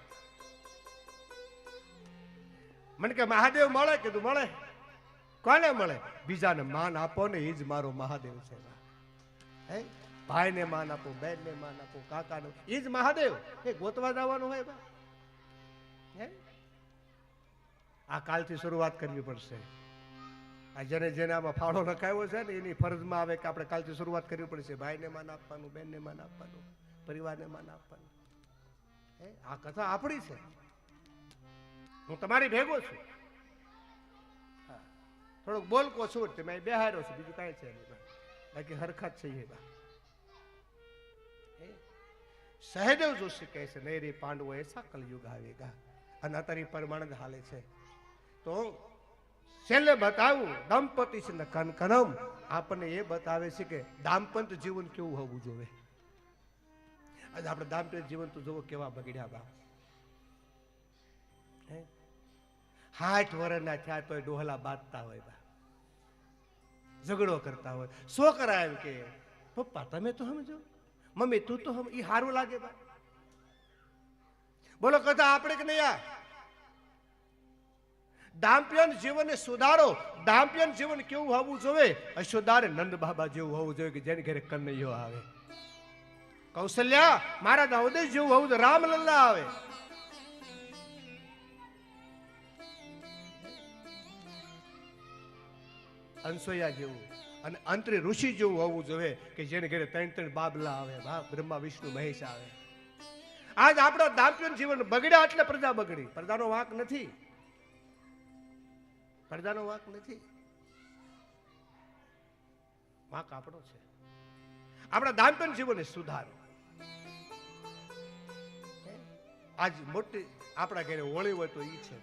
મને કે મહાદેવ મળે, કીધું મળે. કોને મળે? બીજાને માન આપો ને, એ જ મારો મહાદેવ છે. હે, ભાઈને માન આપો, બેનને માન આપો, કાકાને, એ જ મહાદેવ. એ ગોતવા જવાનું હોય બા. હે, આ કાલથી શરૂઆત કરવી પડશે. આ જેને જેને આમાં ફાળો નખાવ્યો છે ને, એની ફરજમાં આવે કે આપણે કાલથી શરૂઆત કરવી પડશે. ભાઈને માન આપવાનું, બેનને માન આપવાનું, પરિવારને માન આપવાનું. આ કથા આપણી છે, હું તમારી ભેગો છું. થોડોક બોલકો છું, તમે બેહાર્યો છું, બીજું કાંઈ છે નહીં. બાકી હરખત છે એ બા. સહદેવ જોશી કહે છે, નહીં રે પાંડવો એસા કલયુગ આવેગા. અને અત્યારે પ્રમાણ જ હાલે છે. તો છેલ્લે બતાવું દંપતિ છે ને કનકનમ આપણને એ બતાવે છે કે દાંપત્ય જીવન કેવું હોવું જોઈએ. આજે આપણે દાંપત્ય જીવન તો જોવો કેવા બગડ્યા બા. 60 વર્ષના થયા તોય ડોહલા બાંધતા હોય બા, ઝઘડો કરતા હોય. છોકરા એમ કે પપ્પા તમે તો સમજો, મમ્મી તું તો એ સારું લાગે બા. બોલો કથા આપણે કે નહીં? આ દાંપત્ય જીવનને સુધારો. દાંપત્ય જીવન કેવું હોવું જોઈએ? અશોદારે નંદ બાબા જેવું હોવું જોઈએ કે જેને ઘરે કનૈયો આવે. કૌશલ્યા મારા દાઉદેશ જેવું હોવું જોઈએ, રામલલ્લા આવે. અંસોયા જેવું અને અંતરી ઋષિ જેવું હોવું જોઈએ કે જેને ઘરે 3 બાબલા આવે, બ્રહ્મા વિષ્ણુ મહેશ આવે. આજ આપણા દાંપત્ય જીવન બગડ્યા એટલે પ્રજા બગડી. પ્રજાનો વાંક નથી, પ્રજાનો વાંક નથી, વાંક આપણો છે. આપણા દાંપત્ય જીવનને સુધારો. આજ મોટી આપણા ઘરે હોળી હોય તો ઈ છે.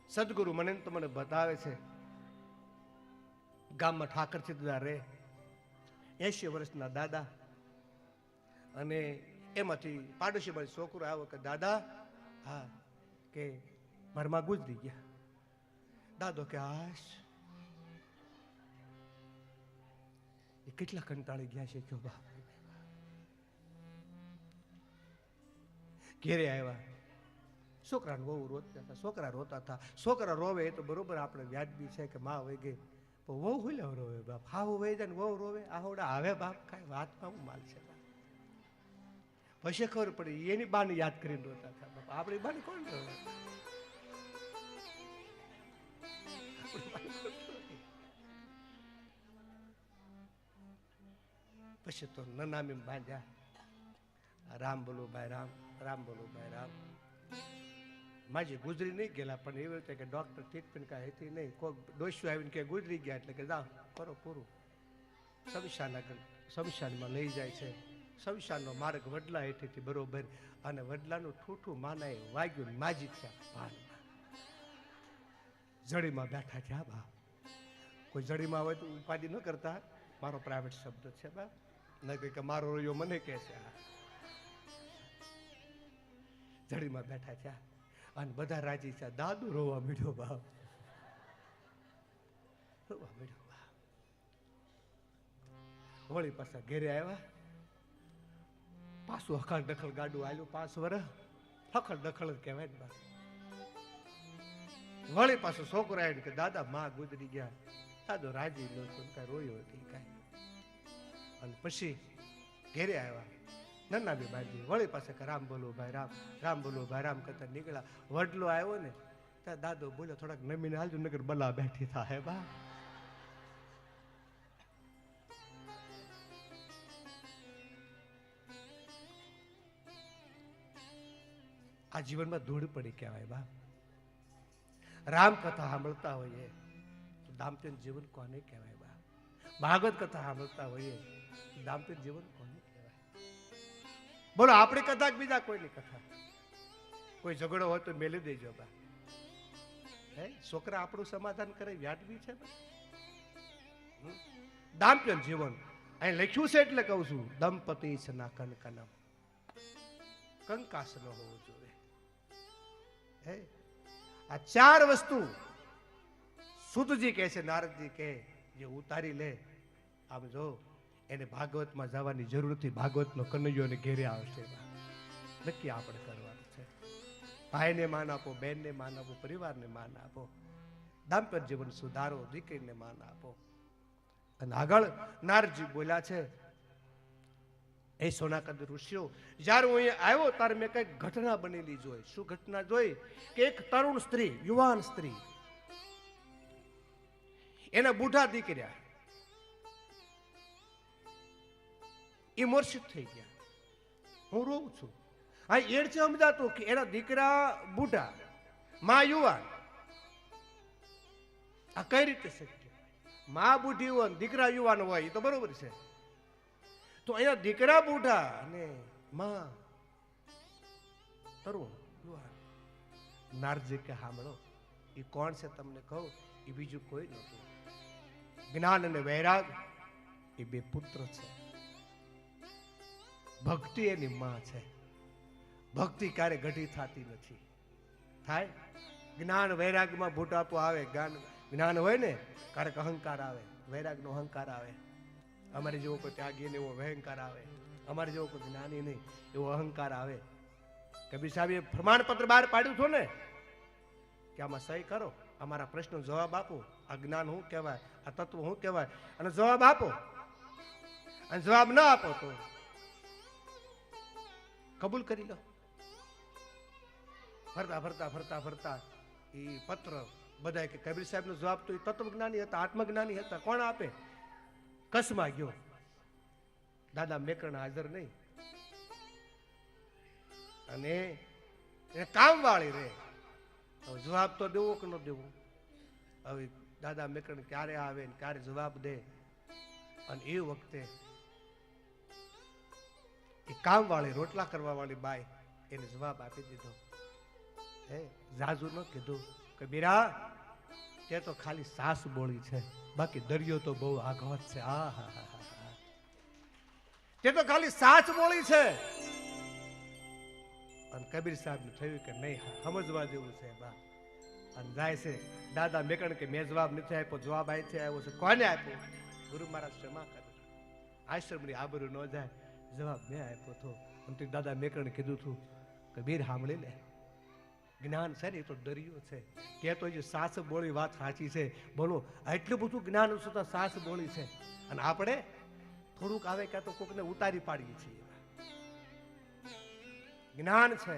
સદગુરુ મને તો મને બતાવે છે, ગામમાં ઠાકર છે દાદા રે, 80 વર્ષના દાદા, અને એમાંથી પાડોશી મારી છોકરો આવ્યો કે દાદા, હા કે મારા માં ગુજરી ગયા. દાદો કે આશ એ કેટલા કંટાળી ગયા છે. કયો બાપ. ઘેરે આવ્યા, છોકરાને બહુ રોતા હતા, છોકરા રોતા હતા. છોકરા રોવે એ તો બરોબર આપણે વ્યાજબી છે કે માં વહી ગઈ, પણ વહુ હુલ્યા રોવે બાપ. હાવ વહી જાય ને વહુ રોવે, આવડા આવે બાપ, કાંઈ વાતમાં હું માલ છે બાપ. પછી ખબર પડી એની બાને યાદ કરીને રોતા હતા બાપ. આપણી બાને કોણ રોવે? પછી તો નનામી બાંધ્યા, રામ બોલો ભાઈ રામ, રામ બોલો ભાઈ રામ. માજી ગુજરી નહીં ગયેલા, પણ એવી રીતે કે ડોક્ટર ટ્રીટમેન્ટ કાંઈ હતી નહીં. કોઈ ડોસ્યું આવીને કે ગુજરી ગયા એટલે કે જાઓ કરો પૂરું. શમશાનમાં લઈ જાય છે. શમશાનનો માર્ગ વડલા હેઠેથી બરોબર, અને વડલાનું ઠૂઠું માનાએ વાગ્યું, માજી થયા ભાનમાં. જડીમાં બેઠા છે. હા બા, કોઈ જડીમાં હોય તો ઉપાધિ ન કરતા, મારો પ્રાઇવેટ શબ્દ છે બા, ન કે મારો રોયો મને કહે છે. જડીમાં બેઠા છે અને બધા રાજી છે. દાદુ રોવા મીઠો બાપ, રોવા મીઠો બાપ. વળી પાછા ઘેરે આવ્યા, પાછું હખલ ડખલ ગાડું આવ્યું. 5 વર્ષ હખલ ડખલ જ કહેવાય ને બા. વળી પાછું છોકરો આવ્યું કે દાદા માં ગુજરી ગયા. દાદો રાજી લો તો કઈ રોયો હતી કાંઈ. અને પછી ઘેરે આવ્યા, નન્ના બી બાજી. વળી પાસે કે રામ બોલો ભાઈ રામ, રામ બોલો ભાઈ રામ કરતા નીકળ્યા. વડલો આવ્યો ને ત્યાં દાદો બોલ્યો થોડાક નમીને હાલજો નગર બલા બેઠી થાય બા. આ જીવનમાં ધૂળ પડી કહેવાય બા. રામ કથા સાંભળતા હોઈએ તો દાંપત્ય જીવન કોને કહેવાય બા. ભાગવત કથા સાંભળતા હોઈએ તો દાંપત્ય જીવન કોને કહેવાય? બોલો આપણી કથા કે બીજા કોઈની કથા? કોઈ ઝઘડો હોય તો મેલી દેજો બા. હે છોકરા આપણું સમાધાન કરે વ્યાજબી છે ને? દાંપત્ય જીવન અહીં લખ્યું છે એટલે કહું છું, દંપતિ સના કનકનમ, કંકાસ ન હોવું જોઈએ. હે આ ચાર વસ્તુ સુતજી કહે છે, નારદજી કહે, જે ઉતારી લે આમ જો એને ભાગવતમાં જવાની જરૂર નથી. ભાગવતનો કનૈયો ને ઘેરે આવશે. નક્કી આપણે કરવાનું છે. ભાઈને માન આપો, બહેનને માન આપો, પરિવારને માન આપો, દાંપત્ય જીવન સુધારો, દીકરીને માન આપો. અને આગળ નારદજી બોલ્યા છે, એ સોનાકંદ ઋષિઓ, જ્યારે હું અહીંયા આવ્યો ત્યારે મેં કઈક ઘટના બનેલી જોઈ. શું ઘટના જોઈ? કે એક તરુણ સ્ત્રી, યુવાન સ્ત્રી, એના બુઢા દીકરા એ મૂર્છિત થઈ ગયા. હું રોઉં છું. આ એડ છે સમજાતું કે એના દીકરા બુઢા, માં યુવાન. આ કઈ રીતે શક્ય? માં બુઢી હોય દીકરા યુવાન હોય, એ તો બરોબર છે. તો અહીંયા દીકરા બુઢા અને માં તરુણ યુવાન. નારદજી કે સાંભળો, એ કોણ છે તમને કહું? એ બીજું કોઈ નથી. જ્ઞાન અને વૈરાગ એ બે પુત્ર છે. ભક્તિ એની માં છે. ભક્તિ ક્યારે ઘટી થતી નથી. થાય જ્ઞાન વૈરાગમાં બુઢાપો આવે. જ્ઞાન હોય ને ક્યારેક અહંકાર આવે, વૈરાગનો અહંકાર આવે. અમારે જેવો કોઈ ત્યાગી ને એવો અહંકાર આવે. અમારે જેવો કોઈ જ્ઞાની નહીં એવો અહંકાર આવે. કબીર સાહેબે પ્રમાણપત્ર બહાર પાડ્યું હતું ને કે આમાં સહી કરો, અમારા પ્રશ્નો જવાબ આપો. આ જ્ઞાન શું કહેવાય, આ તત્વ શું કહેવાય, અને જવાબ આપો. અને જવાબ ના આપો તો કબૂલ કરી લો. ફરતા ફરતા ફરતા ફરતા એ પત્ર બધા કે કબીર સાહેબ નો જવાબ તો એ તત્વજ્ઞાની હતા, આત્મજ્ઞાની હતા. કોણ આપે? કસમાં ગયો. દાદા મેકરણ હાજર નહીં. અને એને કામ વાળી રે. હવે જવાબ તો દેવો કે ન દેવો? હવે દાદા મેકરણ ક્યારે આવે ને ક્યારે જવાબ દે? અને એ વખતે એ કામ વાળી, રોટલા કરવા વાળી બાઈ એને જવાબ આપી દીધો. હે જાજુ ન કીધું કે બીરા તે તો ખાલી સાસ બોળી છે, બાકી દરિયો તો બહુ આગળ છે. આ હા હા હા, તે તો ખાલી સાસ બોળી છે. અને કબીર સાહેબ ને થયું કે નહીં, સમજવા જેવું છે બા. અને જાય છે દાદા મેકણ કે મેં જવાબ નથી આપ્યો, જવાબ અહીંથી આવ્યો છે. કોને આપ્યો? ગુરુ મહારાજ ક્ષમા કરે, આશ્રમની આબરૂ ન જાય, જવાબ મેં આપ્યો હતો. અને દાદા મેકણ કીધું હતું કબીર સાંભળી લે, જ્ઞાન છે ને એ તો દરિયો છે. કે તો જે સાસ બોળી વાત સાચી છે. બોલો એટલું બધું જ્ઞાન છતાં સાસ બોળી છે. અને આપણે થોડુંક આવે ક્યાં તો કોકને ઉતારી પાડીએ છીએ. જ્ઞાન છે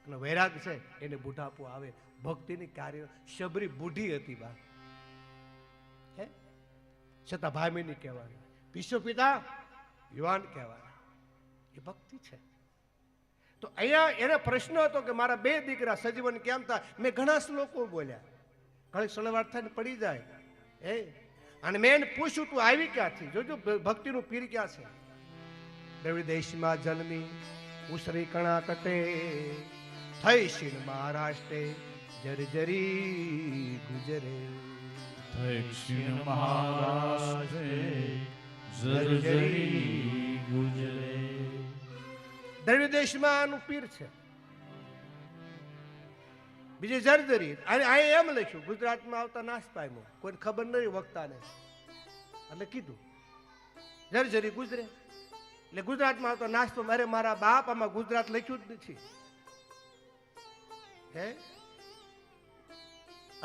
અને વૈરાગ છે એને બુઢાપો આવે. ભક્તિની કાર્ય શબરી બુઢી હતી બા, હે છતાં ભામીની કહેવાય, વિશ્વ પિતા યુવાન કહેવાય. એ ભક્તિ છે. તો અહીંયા એને પ્રશ્ન હતો કે મારા બે દીકરા સજીવન કેમ થાય? મેં ઘણા શ્લોકો બોલ્યા, ઘણી સળવાટ થઈને પડી જાય. અને મેં એને પૂછ્યું તું આવી ક્યાંથી? જોજો ભક્તિનું પીર ક્યાં છે. દ્રવિડ દેશમાં જન્મી ઉસરી કણા કટે, થઈ શીન મહારાષ્ટ્રે જર્જરી ગુજરે. દક્ષિણ મહારાષ્ટ્રે જર્જરી ગુજરે. દ્રવિડ દેશમાં આનું પીર છે. બીજી જર્જરી. અને અહીં એમ લખ્યું ગુજરાતમાં આવતા નાશ પામ્યો, કોઈને ખબર નહીં વક્તાને, એટલે કીધું જર્જરી ગુજરે. એટલે ગુજરાતમાં આવતો નાશ તો મારે મારા બાપ આમાં ગુજરાત લખ્યું જ નથી. હે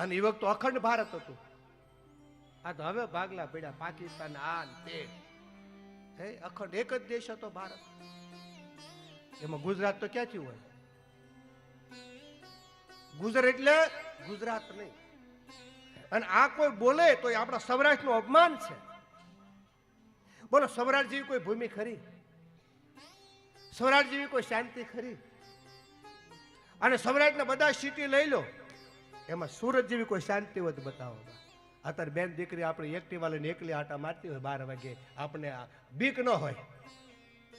અને એ વખત અખંડ ભારત હતું. આ તો હવે ભાગલા પડ્યા, પાકિસ્તાન આ તે. હે અખંડ એક જ દેશ હતો ભારત. એમાં ગુજરાત તો ક્યાંથી હોય? ગુજર એટલે ગુજરાત નહીં. અને આ કોઈ બોલે તો એ આપણા સૌરાષ્ટ્રનું અપમાન છે. બોલો સૌરાષ્ટ્ર જેવી કોઈ ભૂમિ ખરી? સૌરાષ્ટ્ર જેવી કોઈ શાંતિ ખરી? અને સૌરાષ્ટ્રના બધા સિટી લઈ લો, એમાં સુરત જેવી કોઈ શાંતિ હોય તો બતાવો. અત્યારે બેન દીકરી આપણે એક્ટિવા લઈને એકલી આટા મારતી હોય 12 વાગે, આપણે બીક ન હોય?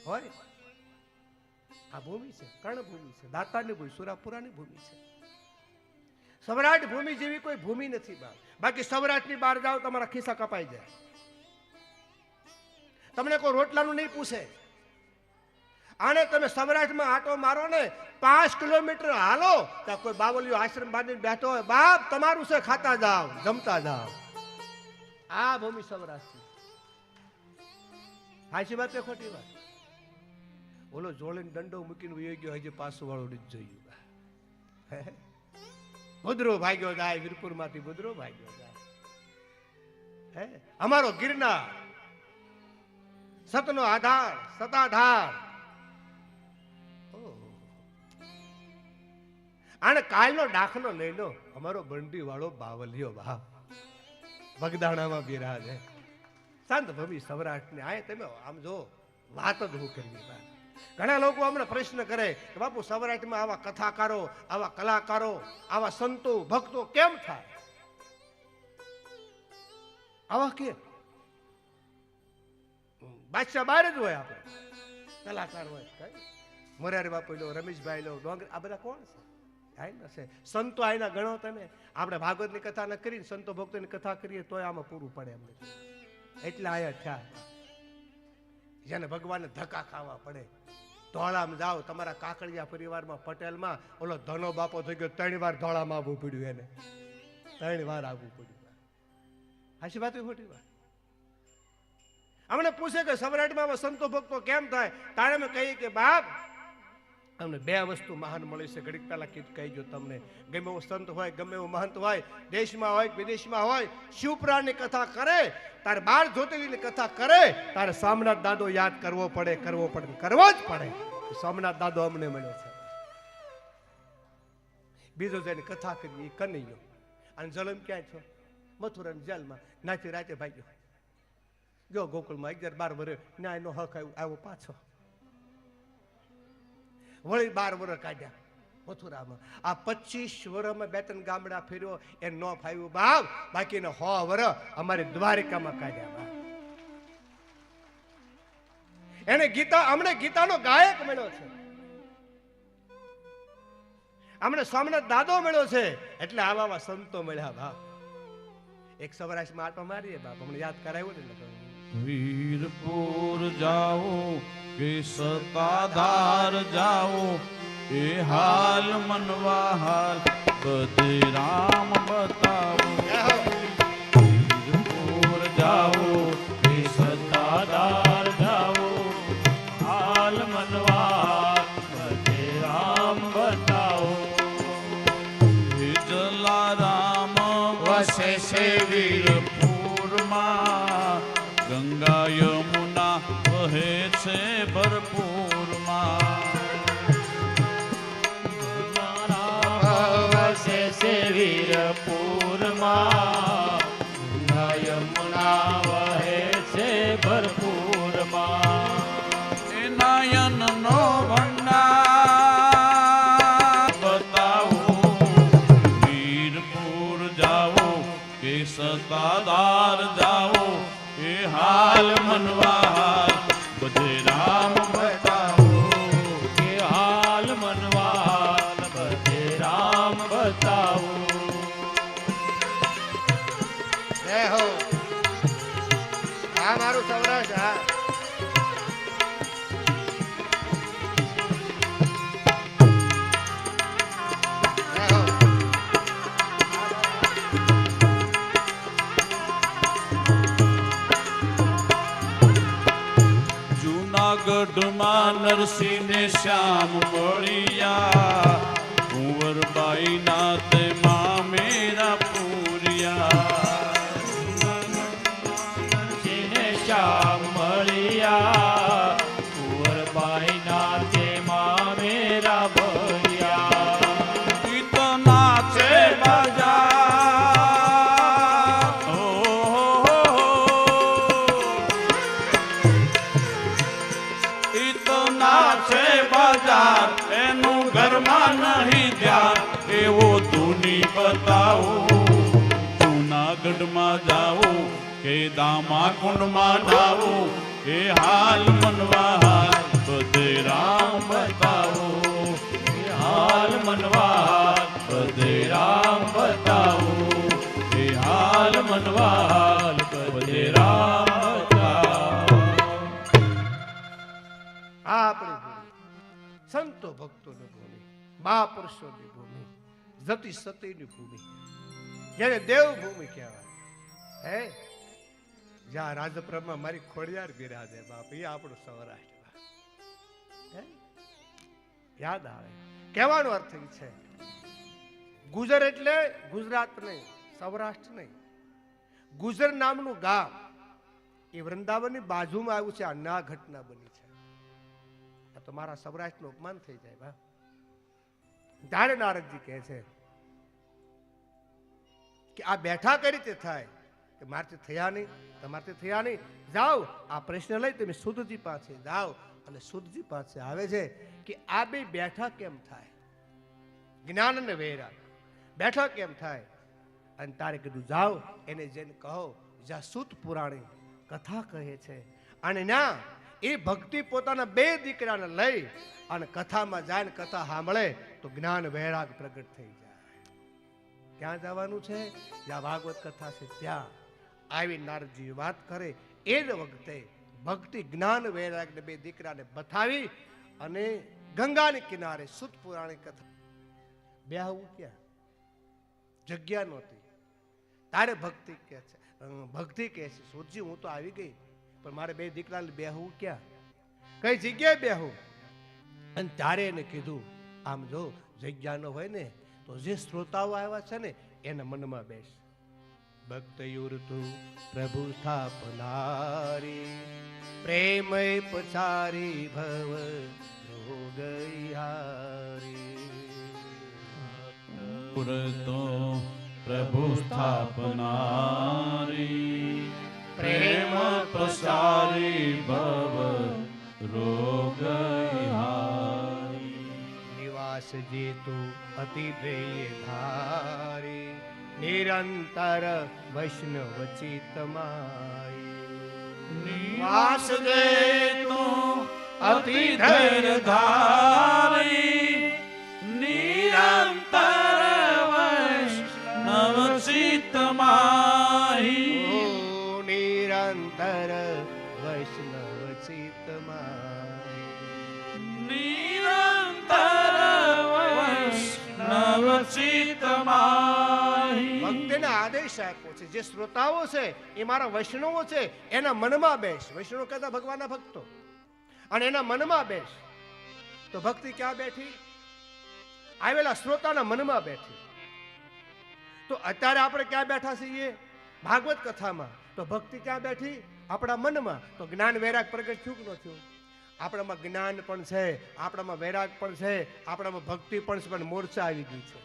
હોય આ ભૂમિ છે, કર્ણભૂમિ છે, દાતારની ભૂમિ, સુરાપુરાની ભૂમિ છે. સૌરાષ્ટ્ર ભૂમિ જેવી કોઈ ભૂમિ નથી બાપ. બાકી સૌરાષ્ટ્રની બહાર જાઓ તમારા ખિસ્સા કપાઈ જાય. તમને કોઈ રોટલાનું નહીં પૂછે. આને તમે સૌરાષ્ટ્રમાં આટો મારો ને 5 કિલોમીટર હાલો ત્યાં કોઈ બાવલીઓ આશ્રમ બાંધીને બેઠો હોય, બાપ તમારું છે, ખાતા જાઓ, જમતા જાઓ. આ ભૂમિ સૌરાષ્ટ્ર. સાચી વાત છે ખોટી વાત? ઓલો જોડીને દંડો મૂકીને વયો ગયો, હજી પાછું વાળું નથી જોયું. બુધરો ભાગ્યો જાય, વીરપુર માંથી બુધરો ભાગ્યો જાય. હે અમારો ગિરનાર સતનો આધાર, સતાધાર. આને કાલનો દાખલો લઈ લો. અમારો બંડી વાળો બાવલિયો બાપ બગદાણામાં બિરાજે. શાંત ભૂમિ સૌરાષ્ટ્રની. આ તમે આમ જો વાત જ હું કરવી. ઘણા લોકો અમને પ્રશ્ન કરે કે બાપુ સૌરાષ્ટ્રમાં આવા કથાકારો, આવા કલાકારો, આવા સંતો ભક્તો કેમ થાય? આવા કે બાદશાહ બહાર જ હોય, આપણે કલાકાર હોય. મોરારી બાપુ લો, રમેશભાઈ લો, ડોંગર, આ બધા કોણ છે? સંતો આયના ગણો તમે. આપણે ભાગવતની કથા ન કરીને સંતો ભક્તોની કથા કરીએ તોય આમાં પૂરું પડે એમને. એટલે આયા થયા જેને ભગવાનને ધક્કા ખાવા પડે. ધોળામાં જાઓ, તમારા કાકડિયા પરિવારમાં પટેલમાં ઓલો ધનો બાપો થઈ ગયો, 3 વાર ધોળામાં આવવું પડ્યું. એને 3 વાર આવવું પડ્યું. હાચી વાત ખોટી વાત? અમને પૂછે કે સૌરાષ્ટ્રમાં સંતો ભક્તો કેમ થાય? તારે અમે કહીએ કે બાપ અમને 2 વસ્તુ મહાન મળી છે. ઘડીક પહેલા કહી ગયો તમને. ગમે એવો સંત હોય, ગમે એવો મહંત હોય, દેશમાં હોય વિદેશમાં હોય, શિવપુરાણની કથા કરે, તારે 12 જ્યોતિર્લિંગની કથા કરે, તારે સોમનાથ દાદો યાદ કરવો પડે, કરવો જ પડે. સોમનાથ દાદો અમને મળ્યો છે. બીજો જેની કથા કરી એ કનૈયો. અને જલમ ક્યાં છો? મથુરાની જેલમાં નાચી રાતે ભાગ્યો. ગયો ગોકુળમાં 11-12 વર્ષ ન્યાયનો હક આવ્યો પાછો. વળી 12 વર્ષ કાઢ્યા મથુરામાં. આ 25 વર્ષમાં 2-3 ગામડા ફેર્યો, એ ન ફાવ્યું બાપ. બાકીને 100 વર્ષ અમારી દ્વારિકામાં કાઢ્યા બાપ. એને ગીતા, અમને ગીતાનો ગાયક મળ્યો છે, અમને સોમનાથ દાદો મળ્યો છે. એટલે આવા સંતો મળ્યા બાપ. એક સૌરાષ્ટ્રમાં આટો મારીએ બાપ, અમને યાદ કરાવ્યું ને. વીરપુર જાઓ કે સતાધાર જાઓ, એ હાલ મનવા હાલ બધે રામ બતાવો. વીરપુર જાઓ કે સતાધાર જાઓ, હાલ મનવા બધે રામ બતાવો. હે જલારામ વસે છે વીરપુરમાં, ગંગા યમુના વહે છે ભરપૂરમાં. વસે છે વીરપુરમાં, ગંગા યમુના વહે છે ભરપૂરમાં. એ નયનનો ભંડાર બતાવો. વીરપુર જાઓ કે સતાધાર જાઓ, એ હાલ મનવા હાલ બધે રામ બતાવો. કે હાલ મનવા હાલ બધે રામ બતાવો. જય હો. આ મારું સૌરાષ્ટ્ર. હા જૂનાગઢમાં નરસિંહને શ્યામ મળ્યા, કુંવરબાઈના તેમાં મેરા પૂર્યા. નરસિંહને શ્યામ મળ્યા, કુંવરબાઈના તેમાં મેરા ભર્યા. ગીત નાચે બજાર, નાચે બજાર, એનું ઘરમાં નહીં ધ્યાન. એવો ધૂની બતાવો. જૂનાગઢમાં જાઓ કે દામા કુંડમાં નાવું એ હાલ મનવા હાલ બધે રામ બતાવો એ હાલ મનવા હાલ બધે રામ બતાવો એ હાલ મનવા હાલ બધે રામ બતાવો. આ આપણી ભૂમિ, સંતો ભક્તોની ભૂમિ, મહાપુરુષોની ભૂમિ, જતી સતીની ભૂમિ, જેને દેવભૂમિ કહેવાય. હે જ્યાં રાજપ્રભમાં મારી ખોડિયાર બિરાજે બાપ, એ આપણું સૌરાષ્ટ્ર. હે યાદ આવે. કહેવાનો અર્થ એ છે, ગુજર એટલે ગુજરાત નહીં, સૌરાષ્ટ્ર નહીં. ગુજર નામનું ગામ એ વૃંદાવનની બાજુમાં આવ્યું છે. આ ના ઘટના બની છે. આ તો મારા સૌરાષ્ટ્રનું અપમાન થઈ જાય બા. ત્યારે નારદજી કહે છે કે આ બેઠા કઈ રીતે થાય, કે મારથી થયા નહીં, તમારથી થયા નહીં. જાઓ આ પ્રશ્ન લઈ તમે સુધજી પાસે જાઓ. અને સુધજી પાસે આવે છે કે આ બે બેઠા કેમ થાય, જ્ઞાન અને વૈરાગ બેઠા કેમ થાય. અને તારે કીધું જાઓ એને જઈને કહો, જ્યાં સૂત પુરાણી કથા કહે છે. અને ના એ ભક્તિ પોતાના બે દીકરાને લઈ અને કથામાં જાય ને કથા સાંભળે તો જ્ઞાન વૈરાગ પ્રગટ થઈ જાય. ક્યાં જવાનું છે? જ્યાં ભાગવત કથા છે ત્યાં આવી નારદજી વાત કરે. એ જ વખતે ભક્તિ જ્ઞાન વૈરાગ ને બે દીકરાને બતાવી અને ગંગાને કિનારે સુત પુરાણી કથા બેહવું ક્યાં, જગ્યા નહોતી. તારે ભક્તિ કે છે, ભક્તિ કહે છે સુરજી હું તો આવી ગઈ, પણ મારે બે દીકરાને બેહવું ક્યાં, કઈ જગ્યાએ બેહવું. અને તારે એને કીધું આમ જો જગ્યા ન હોય ને તો જે શ્રોતાઓ આવ્યા છે ને એના મનમાં બેસ. ભક્તયુર્તુ પ્રભુ સ્થાપનારી પ્રેમય પચારી ભવ રોગયારી. પૂરતો પ્રભુ સ્થાપનારી પ્રેમ પ્રસારી ભવ રોગહારી. નિવાસ જેતુ અતિ પ્રિય ધારી નિરંતર વૈષ્ણવ ચિતમાઈ. નિવાસ દેતો અતિ ધૈર્ય ધારી નિરંતર વૈષ્ણવ ચિતમાહી. નિરંતર વૈષ્ણવ ચિતમાઈ. નિરંતર વૈષ્ણવ ચિતમાહી. ભક્તિને આદેશ આપ્યો છે, જે શ્રોતાઓ છે એ મારા વૈષ્ણવો છે એના મનમાં બેસ. વૈષ્ણવ કહેતા ભગવાનના ભક્તો. અને એના મનમાં બેસ. તો ભક્તિ ક્યાં બેઠી? આવેલા શ્રોતાના મનમાં બેઠી. તો અત્યારે આપણે ક્યાં બેઠા છીએ? ભાગવત કથામાં. તો ભક્તિ ક્યાં બેઠી? આપણા મનમાં. તો જ્ઞાન વૈરાગ પ્રગટ થયું કે ન થયું? આપણામાં જ્ઞાન પણ છે, આપણામાં વૈરાગ પણ છે, આપણામાં ભક્તિ પણ છે, પણ મોરચા આવી ગઈ છે.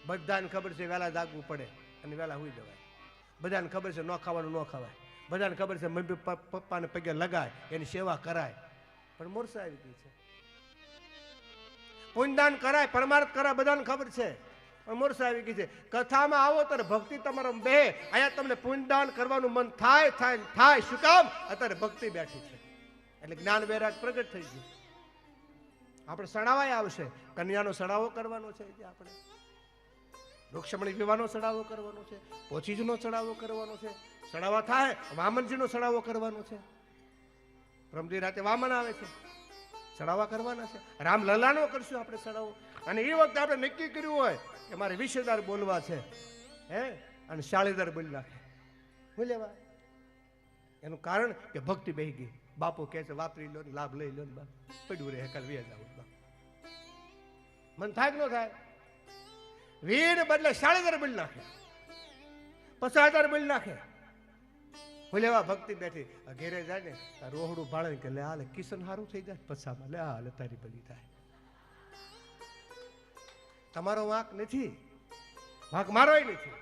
બધાને ખબર છે વહેલા જાગવું પડે અને વહેલા હુઈ જવાય. બધાને ખબર છે ન ખાવાનું ન ખવાય. બધાને ખબર છે મમ્મી પપ્પાને પગે લગાય, એની સેવા કરાય, પણ મોરચા આવી ગઈ છે. પુણ્યદાન કરાય, પરમાર્થ કરાય, બધાને ખબર છે, પણ મોરચા આવી ગઈ છે. કથામાં આવો ત્યારે ભક્તિ તમારો બે. અહીંયા તમને પુણ્યદાન કરવાનું મન થાય થાય થાય. શું કામ? અત્યારે ભક્તિ બેઠી છે એટલે જ્ઞાન વૈરાગ પ્રગટ થઈ ગયું. આપણે સડાવાય આવશે. કન્યાનો સડાવો કરવાનો છે, આપણે રૂક્ષમણી વિવાહનો સડાવો કરવાનો છે, પોચીજનો સડાવો કરવાનો છે. સડાવા થાય વામનજીનો સડાવો કરવાનો છે. પ્રમદી રાતે વામન આવે છે, સડાવા કરવાના છે. રામ લલાનો કરશું આપણે સડાવો. અને એ વખતે આપણે નક્કી કર્યું હોય કે મારે 20,000 બોલવા છે, હે, અને 40,000 બોલી નાખે, બોલેવા. એનું કારણ કે ભક્તિ બેહી ગઈ. બાપુ કહે છે વાપરી લો, લાભ લઈ લો, પડ્યું રહે કાલ વ્યાજ આવું. મન થાય કે ન થાય? વીર બદલે 40,000 બોલી નાખે, 50,000 બોલી નાખે. બોલેવા ભક્તિ બેઠી. ઘેરે જાય ને રોહડું ભાળે કે લે હાલે કિશન હારું થઈ જાય પછામાં, લે હાલે તારી બલી થાય. તમારો વાંક નથી, વાંક મારોય નથી.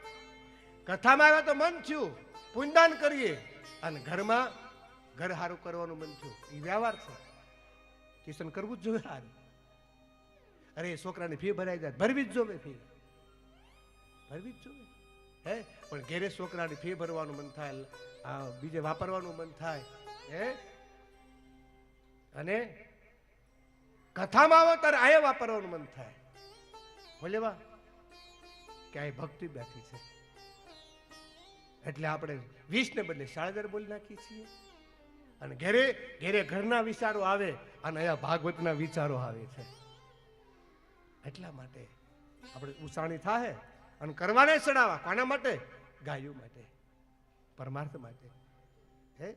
કથામાં આવ્યા તો મન થયું પુણ્યદાન કરીએ, અને ઘરમાં ઘર હારું કરવાનું મન થયું. એ વ્યવહાર છે. કિશન કરવું જ જોઈએ. હારું, અરે છોકરાની ફી ભરાઈ જાય, ભરવી જ જોવે, ફી ભરવી જ જોવે. હે પણ ઘેરે છોકરાની ફી ભરવાનું મન થાય, બીજે વાપરવાનું મન થાય, હે અને કથામાં આવો ત્યારે આયા વાપરવાનું મન થાય. બોલે વા કે આ ભક્તિ બેઠી છે એટલે આપણે 20 ને બદલે 10.5 બોલી નાખીએ છીએ. અને ઘેરે ઘેરે ઘરના વિચારો આવે અને અહીંયા ભાગવતના વિચારો આવે છે. એટલા માટે આપણે ઉસાણી થાય અને કરવાને ચડાવવા કોના માટે? ગાયો માટે, પરમાર્થ માટે. હે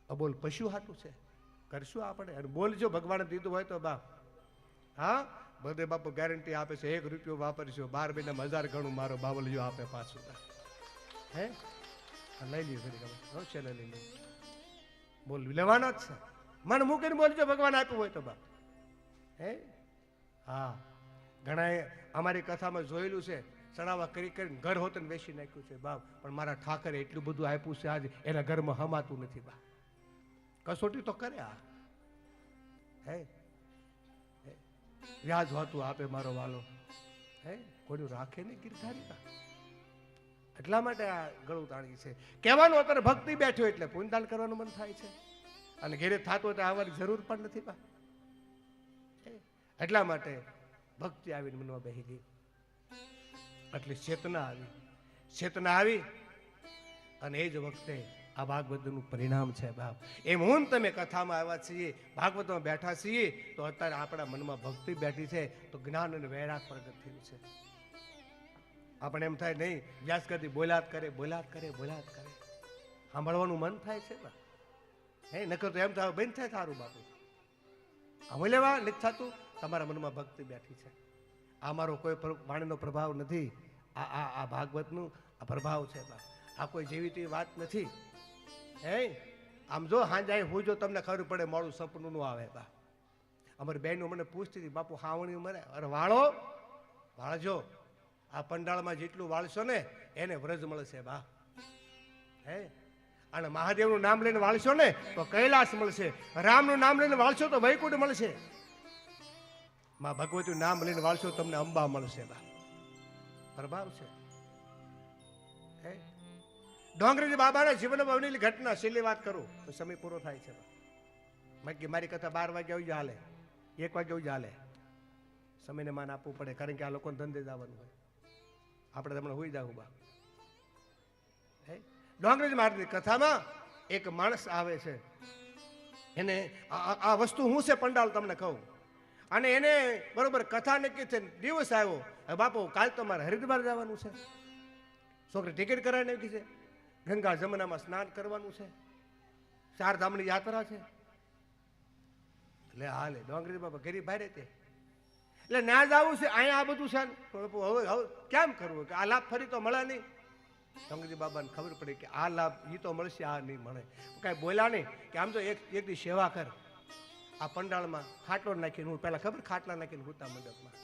અબોલ પશુ હાટું છે, કરશું આપણે. અને બોલજો ભગવાને દીધું હોય તો બાપ, હા બધે બાપુ ગેરંટી આપે છે, 1 રૂપિયો વાપરશો 12 મહિનામાં 1000 ગણું મારો બાવલિયો આપે પાછું. હે લઈ લ્યો ફરી છે લઈ લો, બોલ લેવાના જ છે. મન મૂકીને બોલજો ભગવાન આપ્યું હોય તો બાપ. હે હા ઘણા અમારી કથામાં જોયેલું છે, ચડાવા કરી કરીને ઘર હોતને વેચી નાખ્યું છે બાપ, પણ મારા ઠાકરે એટલું બધું આપ્યું છે આજ એના ઘરમાં હમાતું નથી બા. કસોટી તો કરે આ. હે વ્યાજ હોતું આપે મારો વાલો, હે કોઈનું રાખે નહીં ગીરધારી બા. એટલા માટે આ ગળું તાણી છે. કહેવાનું અત્યારે ભક્તિ બેઠ્યો એટલે પુણ્યદાન કરવાનું મન થાય છે, અને ઘેરે થતું હોય તો આવવાની જરૂર પણ નથી બા. એટલા માટે ભક્તિ આવીને મનમાં બેસી ગઈ, એટલે ચેતના આવી અને એ જ વખતે આ ભાગવતનું પરિણામ છે બાપ. એમ હું તમે કથામાં આવ્યા છીએ, ભાગવતમાં બેઠા છીએ તો અત્યારે આપણા મનમાં ભક્તિ બેઠી છે તો જ્ઞાન અને વૈરાગ પ્રગટ થયું છે. આપણે એમ થાય નહીં વ્યાસ કરતી બોલાત કરે સાંભળવાનું મન થાય છે બા. હે નકર તો એમ થાય બંધ થાય તારું બાપુ. હવે લેવા નથી થતું. તમારા મનમાં ભક્તિ બેઠી છે. આ મારો કોઈ વાણીનો પ્રભાવ નથી, આ ભાગવતનું આ પ્રભાવ છે બા. આ કોઈ જેવી તેવી વાત નથી. હે આમ જો હાંજાય હું જો તમને ખબર પડે મારું સપનું નું આવે બા. અમારી બહેનો મને પૂછતી હતી બાપુ હાવણી મરે, અરે વાળજો આ પંડાળમાં જેટલું વાળશો ને એને વ્રજ મળશે બા. હે અને મહાદેવનું નામ લઈને વાળશો ને તો કૈલાસ મળશે, રામનું નામ લઈને વાળશો તો વૈકુંઠ મળશે, માં ભગવતીનું નામ લઈને વાળશો તમને અંબા મળશે બા. પ્રભાવ છે. હે ડોંગરીજી બાબાના જીવનમાં બનેલી ઘટના છેલ્લી વાત કરું તો સમય પૂરો થાય છે. મારી કથા 12 વાગે આવી હાલે, 1 વાગે આવી હાલે. સમયને માન આપવું પડે, કારણ કે આ લોકોને ધંધે જવાનું હોય, આપણે તમને હોઈ જાવ બા. હે ડોંગરીજી મહારાજની કથામાં એક માણસ આવે છે, એને આ વસ્તુ હું છે પંડાલ તમને કહું, અને એને બરોબર કથા નક્કી છે, દિવસ આવ્યો, બાપુ કાલ તો મારે હરિદ્વાર જવાનું છે, છોકરી ટિકિટ કરાવી નાખી છે, ગંગા જમનામાં સ્નાન કરવાનું છે, 4 ધામની યાત્રા છે. એટલે હાલે ડોંગરી બાપા ગરીબ ભાઈ રહેતે એટલે ના જ આવું છે, અહીંયા આ બધું છે, હવે કેમ કરવું કે આ લાભ ફરી તો મળે નહીં. ડોંગરી બાબાને ખબર પડી કે આ લાભ એ તો મળશે, આ નહીં મળે. કાંઈ બોલ્યા નહીં કે આમ તો એક દી સેવા કર, આ પંડાળમાં ખાટલો નાખીને હું, પહેલા ખબર ખાટલા નાખીને હુતા મંડપમાં,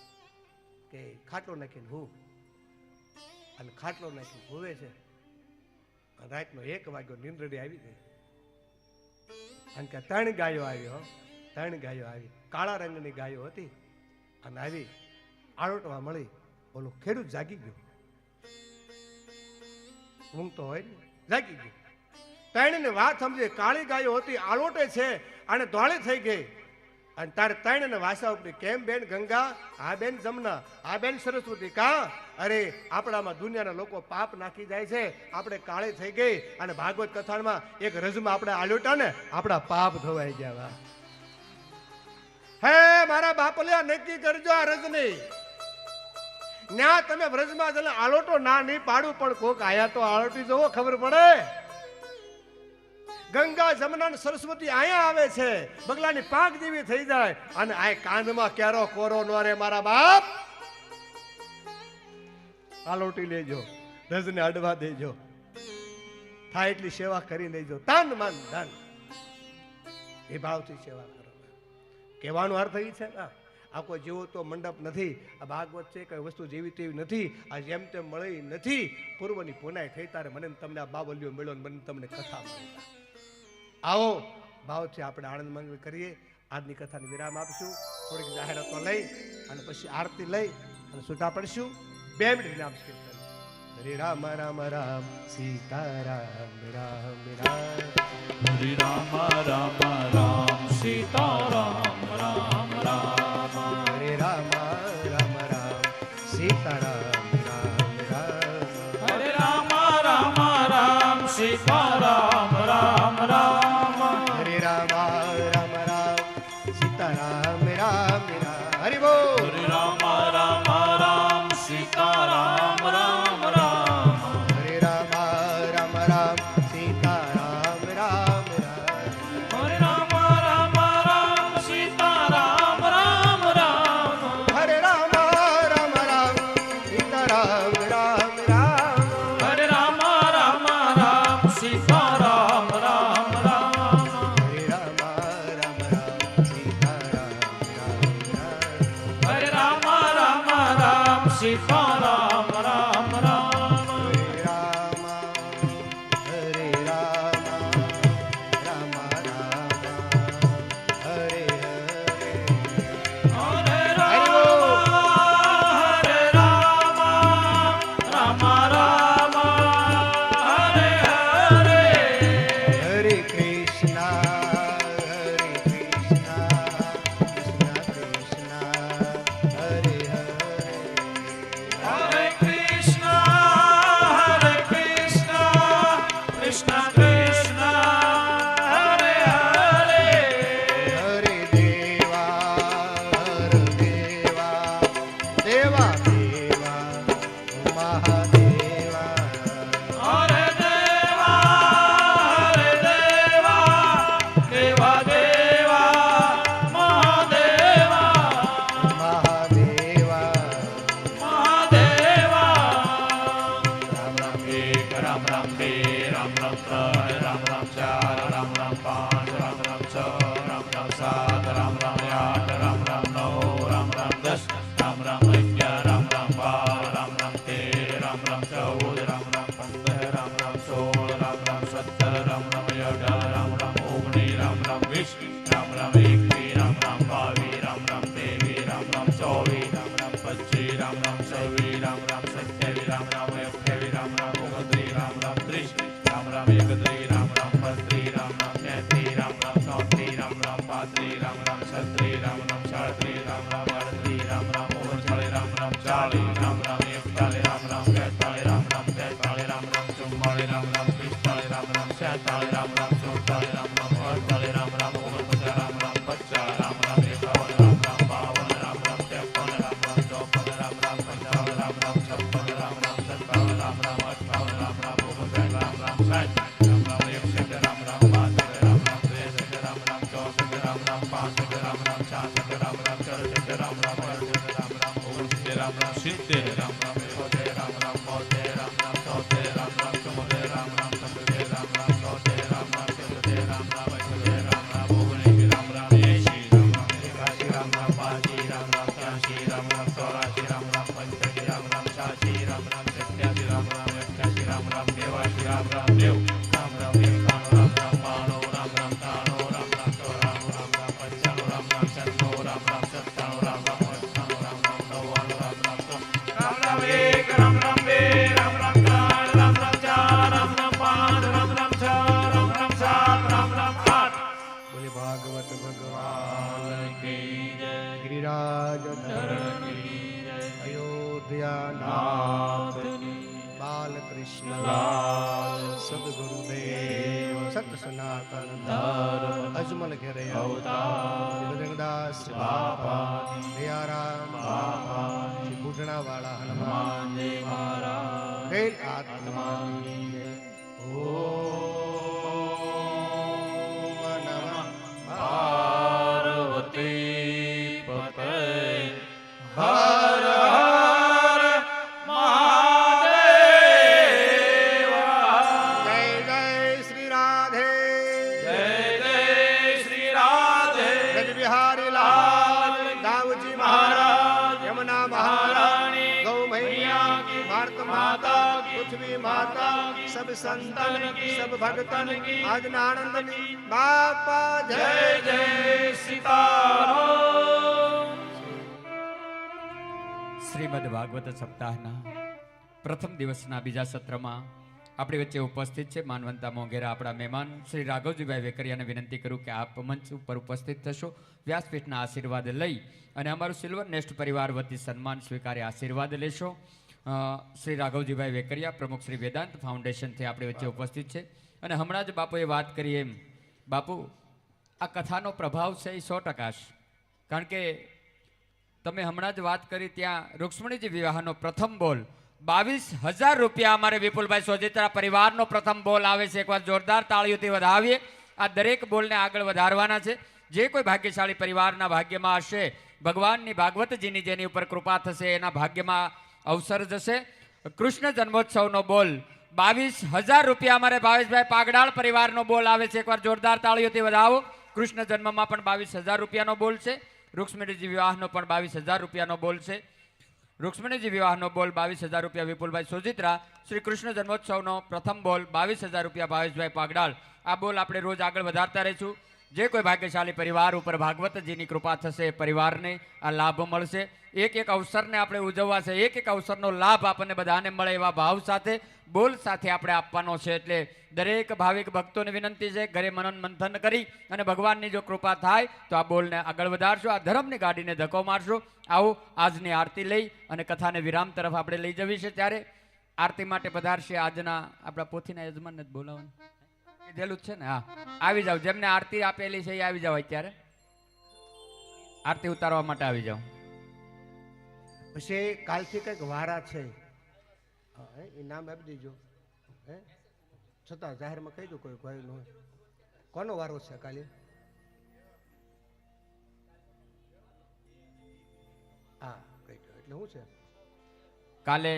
કે ખાટલો નાખીને હું, અને ખાટલો નાખીને હોવે છે. રાતનો 1 વાગ્યો નિંદ્રડી આવી ગઈ, અને કે 3 ગાયો આવી, 3 ગાયો આવી, કાળા રંગની ગાયો હતી, અને આવી આળોટવા મળી. બોલો ખેડૂત જાગી ગયો, ઊંઘ તો હોય ને, જાગી ગયો. 3 ને વાત સમજે, કાળી ગાયો હતી, આળોટે છે અને ધોળી થઈ ગઈ. અને તારે 3 ને વાસા ઉપડી, કેમ બેન ગંગા, આ બેન જમના, આ બેન સરસ્વતી, કા અરે આપણામાં દુનિયાના લોકો પાપ નાખી જાય છે, આપણે કાળી થઈ ગઈ. અને ભાગવત કથામાં એક રજમાં આપણે આલોટા ને આપણા પાપ ધોવાઈ ગયા. હે મારા બાપલિયા નક્કી કરજો આ રજની, ન્યા તમે વ્રજમાં જઈને આલોટો ના નહીં પાડું, પણ કોક આયા તો આલોટી જોવો, ખબર પડે. ગંગા જમના ને સરસ્વતી અહીંયા આવે છે, બગલાની પાંખ જેવી થઈ જાય, અને આ કાંધમાં કેરો કોરો નો રે મારા બાપ. આલોટી લેજો, રજને અડવા દેજો, થાય એટલી સેવા કરી લેજો, તન મન ધન એ ભાવથી સેવા કરો. કહેવાનો અર્થ એ છે ને, આ કોઈ જેવો તો મંડપ નથી, આ ભાગવત છે, કઈ વસ્તુ જેવી તેવી નથી, આ જેમ તેમ મળી નથી. પૂર્વની પુનાઈ થઈ તારે મને તમને આ બાવલિયો મળ્યો, મને તમને કથા મળી. આવો ભાવથી આપણે આનંદ મંગળ કરીએ. આજની કથાને વિરામ આપશું, થોડીક જાહેરાતો લઈ અને પછી આરતી લઈ અને છૂટા પડશું. 2 મિનિટ નામ કીર્તન. હરે રામ રામ રામ સીતારામ રામ રામ હરે રામ રામ રામ સીતારામ રામ રામ હરે રામ રામ રામ સીતારામ રામ રામ હરે રામ રામ રામ સીતારામ રામ રામ હરે રામ રામ રામ સીતારામ રામ રામ હરિ બોલ હરે રામ રામ રામ સીતારામ રામ રામ હરે રામ રામ રામ સીતારામ રામ રામ હરે રામ રામ રામ સીતારામ રામ રામ હરે રામ રામ રામ સીતારામ રામ રામ હરે રામ રામ રામ સીતારામ રામ રામ હરે રામ રામ રામ સીતારામ રામ રામ હરે રામ રામ રામ સીતારામ રામ રામ હરે રામ હરે રામ રામ રામ હરે હરે હરે રામ હરે રામ રામ રામ હરે હરે હરે કૃષ્ણ કૃષ્ણ કૃષ્ણ હરે હરે હરે કૃષ્ણ કૃષ્ણ કૃષ્ણ હરે હરે હરે દેવા દેવા દેવા મહાદેવા હરે દેવા દેવા દેવા મહાદેવા મહાદેવા મહાદેવા રામ રામ એક રામ રામ બે રામ રામ ત્રણ રામ રામ ચાર રામ રામ પાંચ રામ રામ છ રામ રામ સાત રામ રામ આઠ રામ રામ નવ રામ રામ 10 રામ રામ 11 રામ રામ 12 રામ રામ 13 રામ રામ 14 રામ રામ 15 રામ રામ 16 રામ રામ 17 રામ રામ 18 રામ રામ 19 રામ રામ 20 રામ રામ 21 રામ રામ 22 રામ રામ 23 રામ રામ 24 રામ રામ 25 રામ રામ 26 રામ રામ 27 રામ રામ 28 રામ રામ 29 રામ રામ 30 રામ રામ 31 રામ રામ 32 રામ રામ 33 રામ રામ 34 રામ રામ 35 રામ રામ 36 રામ રામ 37 રામ રામ 38 રામ રામ 39 રામ રામ 40 રામ રામ 41 રામ રામ 42 રામ રામ 43 રામ રામ 44 રામ રામ 45 રામ રામ 46 રામ રામ 47 રામ રામ 48 રામ રામ 49 રામ રામ 50 રામ રામ 51 રામ રામ 52 રામ રામ 53 રામ રામ 54 રામ રામ 55 રામ રામ 56 રામ રામ 57 રામ રામ 58 રામ રામ 59 રામ રામ 60 રામ રામ 61 રામ રામ 62 રામ રામ 63 રામ રામ 64 રામ રામ 65 રામ રામ 66 રામ રામ 67 રામ રામ 68 રામ રામ 69 રામ રામ 70 રામ રામ 71 રામ રામ 72 રામ રામ 73 રામ રામ 74 રામ રામ 75 રામ રામ 76 રામ રામ 77 રામ રામ 78 રામ રામ 19 રામ રામ 80 રામ રામ 81 રામ રામ 82 રામ રામ 83 રામ રામ 84 રામ રામ 85 રામ રામ 86 રામ રામ 87 રામ રામ 88 રામ રામ 89 રામ રામ 90 રામ રામ 91 રામ રામ 92 રામ રામ 93 રામ રામ 94 રામ રામ 95 રામ રામ 96 રામ રામ 97 રામ રામ 98 રામ રામ 99 રામ રામ 100 રામ રામ 1 રામ રામ 2 રામ રામ 3 રામ રામ 4 રામ રામ 5 રામ રામ 6 રામ રામ 7 રામ રામ 8 બોલે ભાગવત ભગવાન કી જય ગિરિરાજ ધરણ કી જય અયોધ્યા નાથની બાલકૃષ્ણ લાલ સદગુરુદેવ સત સનાતન ધર્મ અજમલ ઘેરે અવતાર બજરંગદાસ બાપાની દયારામ બાપાની શ્રી બુઢણા વાળા હનુમાન હનુમાનજી મહારાજ જૈન આત્મા ઓમ નમઃ પાર્વતી પતે હર હર મહાદેવા જય જય શ્રી રાધે જય જય શ્રી રાધે ગજ બિહારી લાલ દાઉજી મહારાજ યમુના મહારાણી ગૌ મૈયા की भारत माता पृथ्वी माता सब संतन की सब भक्तन की आज आनंद की बापा જય जय જય સીતારામ શ્રીમદ ભાગવત સપ્તાહના પ્રથમ દિવસના બીજા સત્રમાં આપણી વચ્ચે ઉપસ્થિત છે માનવંતા મોંઘેરા આપણા મહેમાન શ્રી રાઘવજીભાઈ વેકરિયાને વિનંતી કરું કે આપ મંચ ઉપર ઉપસ્થિત થશો, વ્યાસપીઠના આશીર્વાદ લઈ અને અમારું સિલ્વર નેસ્ટ પરિવાર વતી સન્માન સ્વીકારી આશીર્વાદ લેશો. શ્રી રાઘવજીભાઈ વેકરિયા પ્રમુખ શ્રી વેદાંત ફાઉન્ડેશનથી આપણી વચ્ચે ઉપસ્થિત છે. અને હમણાં જ બાપુએ વાત કરી એમ, બાપુ આ કથાનો પ્રભાવ છે એ 100% છે. કારણ કે તમે હમણાં જ વાત કરી ત્યાં રૂક્ષ્મણીજી વિવાહનો પ્રથમ બોલ 22,000 રૂપિયા અમારે વિપુલભાઈ સોજિત્રા પરિવારનો પ્રથમ બોલ આવે છે. એકવાર જોરદાર તાળીઓથી વધાવીએ. આ દરેક બોલને આગળ વધારવાના છે. જે કોઈ ભાગ્યશાળી પરિવારના ભાગ્યમાં હશે, ભગવાનની ભાગવતજીની જેની ઉપર કૃપા થશે એના ભાગ્યમાં અવસર જશે. કૃષ્ણ જન્મોત્સવનો બોલ 22,000 રૂપિયા અમારે ભાવેશભાઈ પાગડાળ પરિવારનો બોલ આવે છે. એકવાર જોરદાર તાળીઓથી વધાવો. કૃષ્ણ જન્મમાં પણ 22,000 રૂપિયાનો બોલ છે. રૂક્ષ્મણીજી વિવાહનો પણ 22,000 રૂપિયાનો બોલ છે. રૂક્ષ્મણીજી વિવાહનો બોલ 22,000 રૂપિયા વિપુલભાઈ સોજિત્રા. શ્રી કૃષ્ણ જન્મોત્સવનો પ્રથમ બોલ 22,000 રૂપિયા ભાવેશભાઈ પાગડાળ. આ બોલ આપણે રોજ આગળ વધારતા રહીશું. જે કોઈ ભાગ્યશાળી પરિવાર ઉપર ભાગવતજીની કૃપા થશે, પરિવારને આ લાભ મળશે. એક એક અવસરને આપણે ઉજવવા છે, એક એક અવસરનો લાભ આપણને બધાને મળે એવા ભાવ સાથે બોલ સાથે આપણે આપવાનો છે. એટલે દરેક ભાવિક ભક્તોને વિનંતી છે, ઘરે મનન મંથન કરી અને ભગવાનની જો કૃપા થાય તો આ બોલને આગળ વધારશો, આ ધર્મની ગાડીને ધક્કો મારશો. આવો આજની આરતી લઈ અને કથાને વિરામ તરફ આપણે લઈ જવી છે. ત્યારે આરતી માટે પધારશે આજના આપણા પોથીના યજમાનને જ બોલાવવાનું કીધેલું જ છે ને. હા, આવી જાઓ. જેમને આરતી આપેલી છે એ આવી જાઓ. અત્યારે આરતી ઉતારવા માટે આવી જાઓ. પછી કાલથી કંઈક વારા છે, એ નામ આપી દેજો. હે છતાં જાહેરમાં કહી દો, કોઈ કોઈ ન કોનો વારો છે કાલે? હા કહી દો. એટલે શું છે કાલે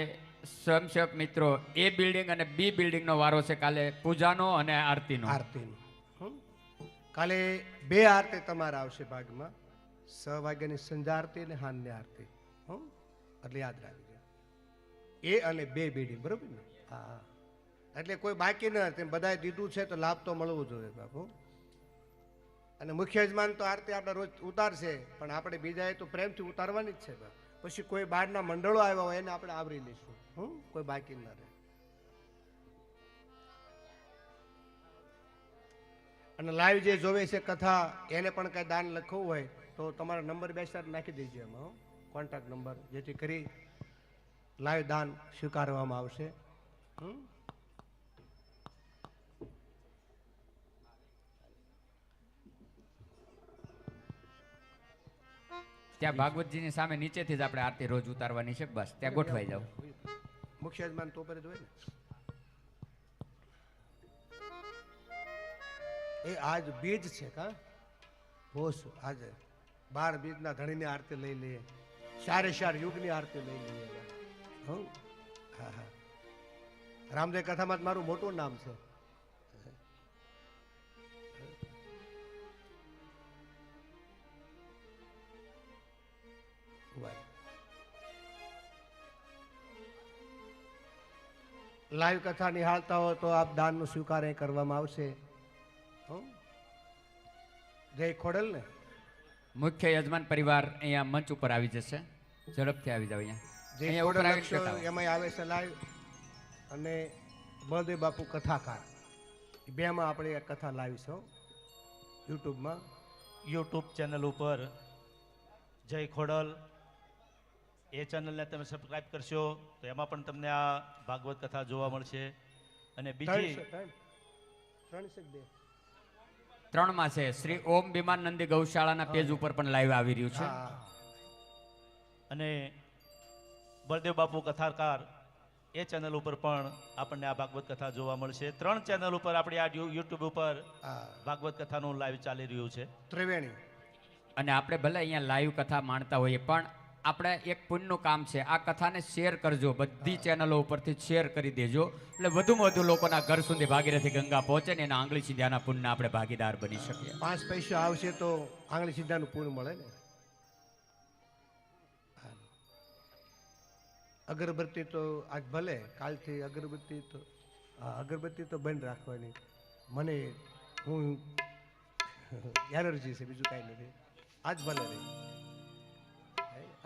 સ્વયંસેવક મિત્રો એ બિલ્ડિંગ અને બી બિલ્ડિંગનો વારો છે. કાલે પૂજાનો અને આરતીનો. કાલે 2 આરતી તમારા આવશે ભાગમાં. 6 વાગ્યાની સંધ્યા આરતી અને હાંજની આરતી. એટલે યાદ રાખજો, એ અને 2 બિલ્ડિંગ, બરોબર ને? હા, એટલે કોઈ બાકી ન તેમ બધાએ દીધું છે તો લાભ તો મળવો જોઈએ બાપુ. અને મુખ્ય યજમાન તો આરતી આપણે રોજ ઉતારશે, પણ આપણે બીજાએ તો પ્રેમથી ઉતારવાની જ છે બાપ. પછી કોઈ બહારના મંડળો આવ્યા હોય એને આપણે આવરી લઈશું. કોઈ બાકી ન રહે. અને લાઈવ જે જોવે છે કથા, એને પણ કઈ દાન લખવું હોય તો તમારા નંબર બેસાડ નાખી દેજો એમાં, કોન્ટેક્ટ નંબર, જેથી કરી લાઈવ દાન સ્વીકારવામાં આવશે. ત્યાં ભાગવતજીની સામે નીચેથી જ આપણે આરતી રોજ ઉતારવાની છે. બસ ત્યાં ગોઠવાઈ જાવ. મુખ્ય યજમાન તો પર જ હોય ને. એ આજ બીજ છે કા હોશ. આજે 12 બીજના ધણીની આરતી લઈ લઈએ, 4 યુગની આરતી લઈ લઈએ. હા હા, રામદેવ કથામાં મારું મોટું નામ છે. લાઈવ કથા નિહાળતા હો તો આપ દાનનો સ્વીકાર કરવામાં આવશે. જય ખોડલ ને. મુખ્ય યજમાન પરિવાર અહીંયા મંચ ઉપર આવી જશે. ઝડપથી આવી જાવ. જય ખોડલ એમાં આવે છે લાઈવ. અને બળદેવ બાપુ કથાકાર, 2માં આપણે એક કથા લાવીશું યુટ્યુબમાં. યુટ્યુબ ચેનલ ઉપર જય ખોડલ એ ચેનલને તમે સબસ્ક્રાઇબ કરશો તો એમાં પણ તમને આ ભાગવત કથા જોવા મળશે. અને બીજી 3માં છે શ્રી ઓમ બિમાન નંદી ગૌશાળાના પેજ ઉપર પણ લાઈવ આવી રહ્યું છે. અને બળદેવ બાપુ કથાકાર એ ચેનલ ઉપર પણ આપણને આ ભાગવત કથા જોવા મળશે. 3 ચેનલ ઉપર આપણી આ યુટ્યુબ ઉપર ભાગવત કથાનું લાઈવ ચાલી રહ્યું છે. ત્રિવેણી. અને આપણે ભલે અહીંયા લાઈવ કથા માણતા હોઈએ, પણ આપણે એક પુણ્યનું કામ છે, આ કથાને શેર કરજો. બધી ચેનલો ઉપરથી શેર કરી દેજો, એટલે વધુમાં વધુ લોકોના ઘર સુધી ભાગીરથી ગંગા પહોંચે ને એના આંગળી સીધાના પુણ્યના આપણે ભાગીદાર બની શકીએ. 5 પૈસા આવશે તો આંગળી સીધાનું પુણ્ય મળે ને. અગરબત્તી તો આજ ભલે, કાલથી અગરબત્તી તો બંધ રાખવાની. મને હું એલર્જી છે, બીજું કાંઈ નથી. આજ ભલે રહી.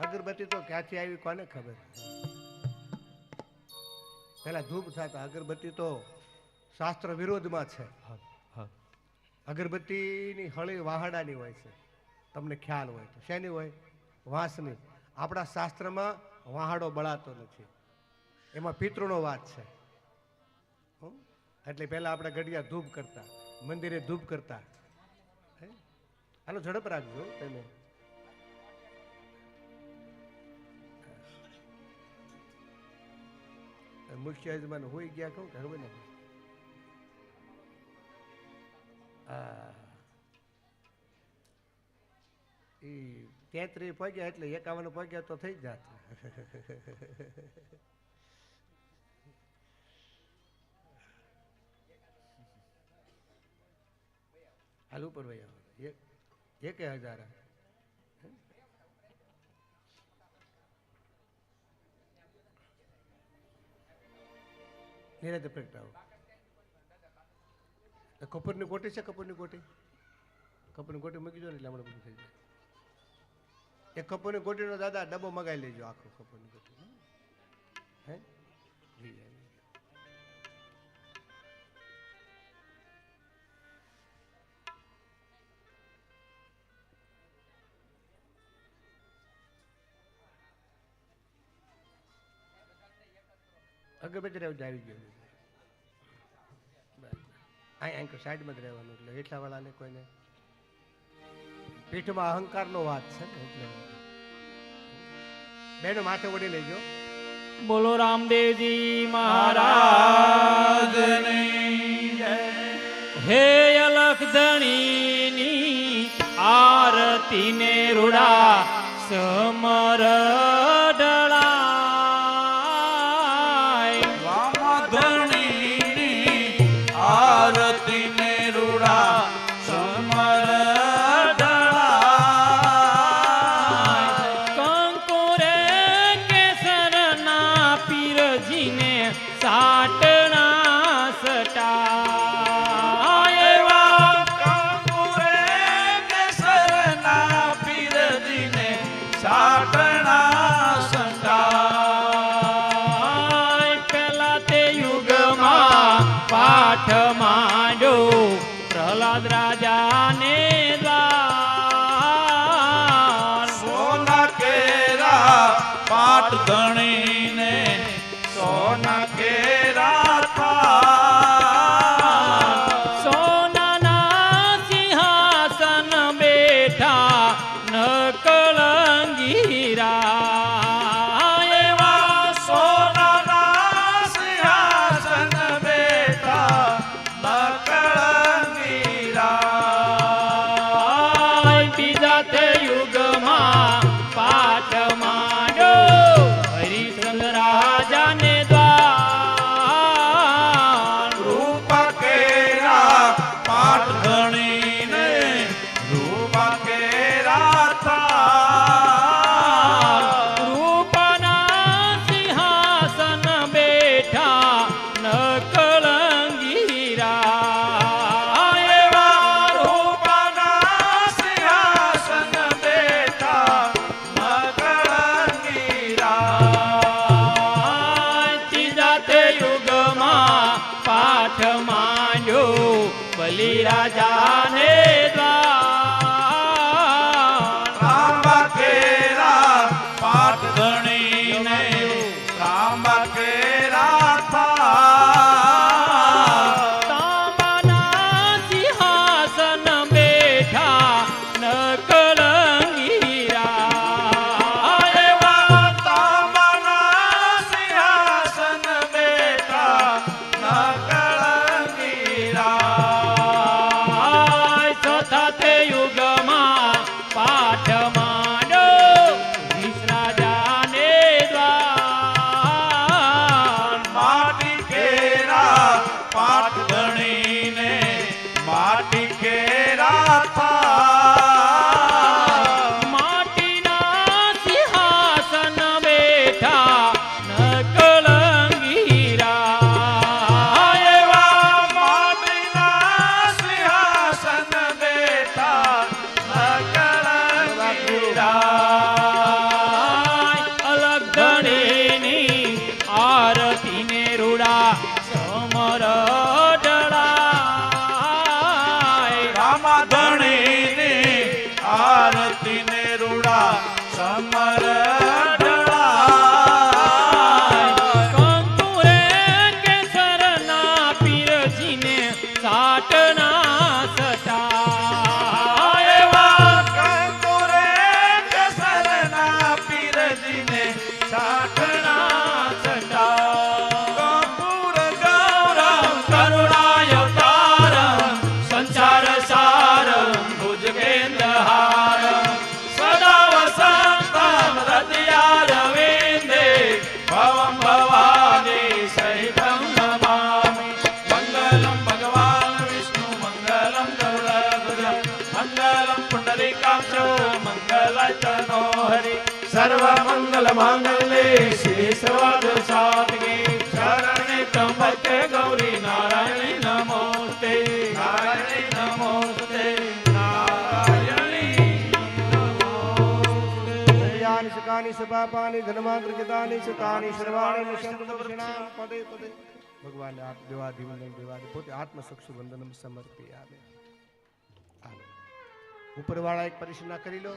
અગરબત્તી તો ક્યાંથી આવી કોને ખબર. પેલા ધૂપ થતા, અગરબત્તી તો શાસ્ત્ર વિરોધમાં છે. અગરબત્તીની હળી વાહડાની હોય છે, તમને ખ્યાલ હોય તો. શેની હોય? વાંસની. આપણા શાસ્ત્રમાં વાહડો બળાતો નથી, એમાં પિતૃનો વાત છે. એટલે પહેલા આપણે ઘડિયા ધૂપ કરતા, મંદિરે ધૂપ કરતા. આનો ઝડપ રાખજો તમે. મુખ્ય યજમાન હોઈ ગયા કહું કે હવે ને એ 33 પગ્યા એટલે 51 પગ્યા તો થઈ જ જાત. હાલ ઉપર ભાઈ 1000 નિરાતે પ્રગટાવો. કપૂરની કોટી છે, કપૂરની કોટી મૂકી દો ને એટલે હમણાં બધું થઈ જાય. એક કપૂરની કોટીનો દાદા ડબ્બો મગાવી લેજો, આખો કપૂરની કોટી. હે અગરબત્તી રહેવું આવી ગયું. અહીં સાઈડમાં જ રહેવાનું, એટલે હેઠલા વાળાને કોઈને પીઠમાં અહંકારનો વાત છે ને, એટલે બેનો માથે ઓઢી લેજો. બોલો રામદેવજી મહારાજ હે અલખ ધણીની આરતી ને રૂડા સમર પ્રહલાદ રાજાને દ્વાર સોના કેરા પાટ ધણીને સોના કેરા સોનાના સિંહાસન બેઠા નકળંગીરા રાજાને દ્વાર રામા કેરા પાટ ધણીને રામા કેરા તાંબાના સિંહાસન બેઠા નકળંગીરા તાંબાના સિંહાસન બેઠા આરતી ને રૂડા સમર ડળાય રામા ધણીને આરતી ને રૂડા સમર કંકુરે કેસરના પીરજીને સાટના સટા એવા કંકુરે કેસરના પીરજીને સાઠના કપૂર ગૌરવ કરુણાયતારમ સંસાર સારમ ભુજગેન્દ્રહારમ સદા વસંતમ હૃદયારવિંદે ભવમ ભવાની સહિતમ નમામિ મંગલમ ભગવાન વિષ્ણુ મંગલમ ગરુડધ્વજ મંગલમ પુંડરીકાક્ષ મંગલતનો હરિ સર્વ મંગલ માંગલ્યે શ્રી સર્વાર્થ સાધિકે શરણે ત્રંબકે ગૌરી નારાયણી નમોસ્તે નારાયણી નમોસ્તે નારાયણી યાની સકાની સપાપાની ધનમાંત્રિકતાની સતાની સર્વાણી નિશંતપરિણામ પદે પદે ભગવાન આપ દેવાધિ વંદન દેવાધિ પોતે આત્મસક્ષુ વંદનમ સમર્પયામિ. ઉપરવાળા એક પરિશના કરી લો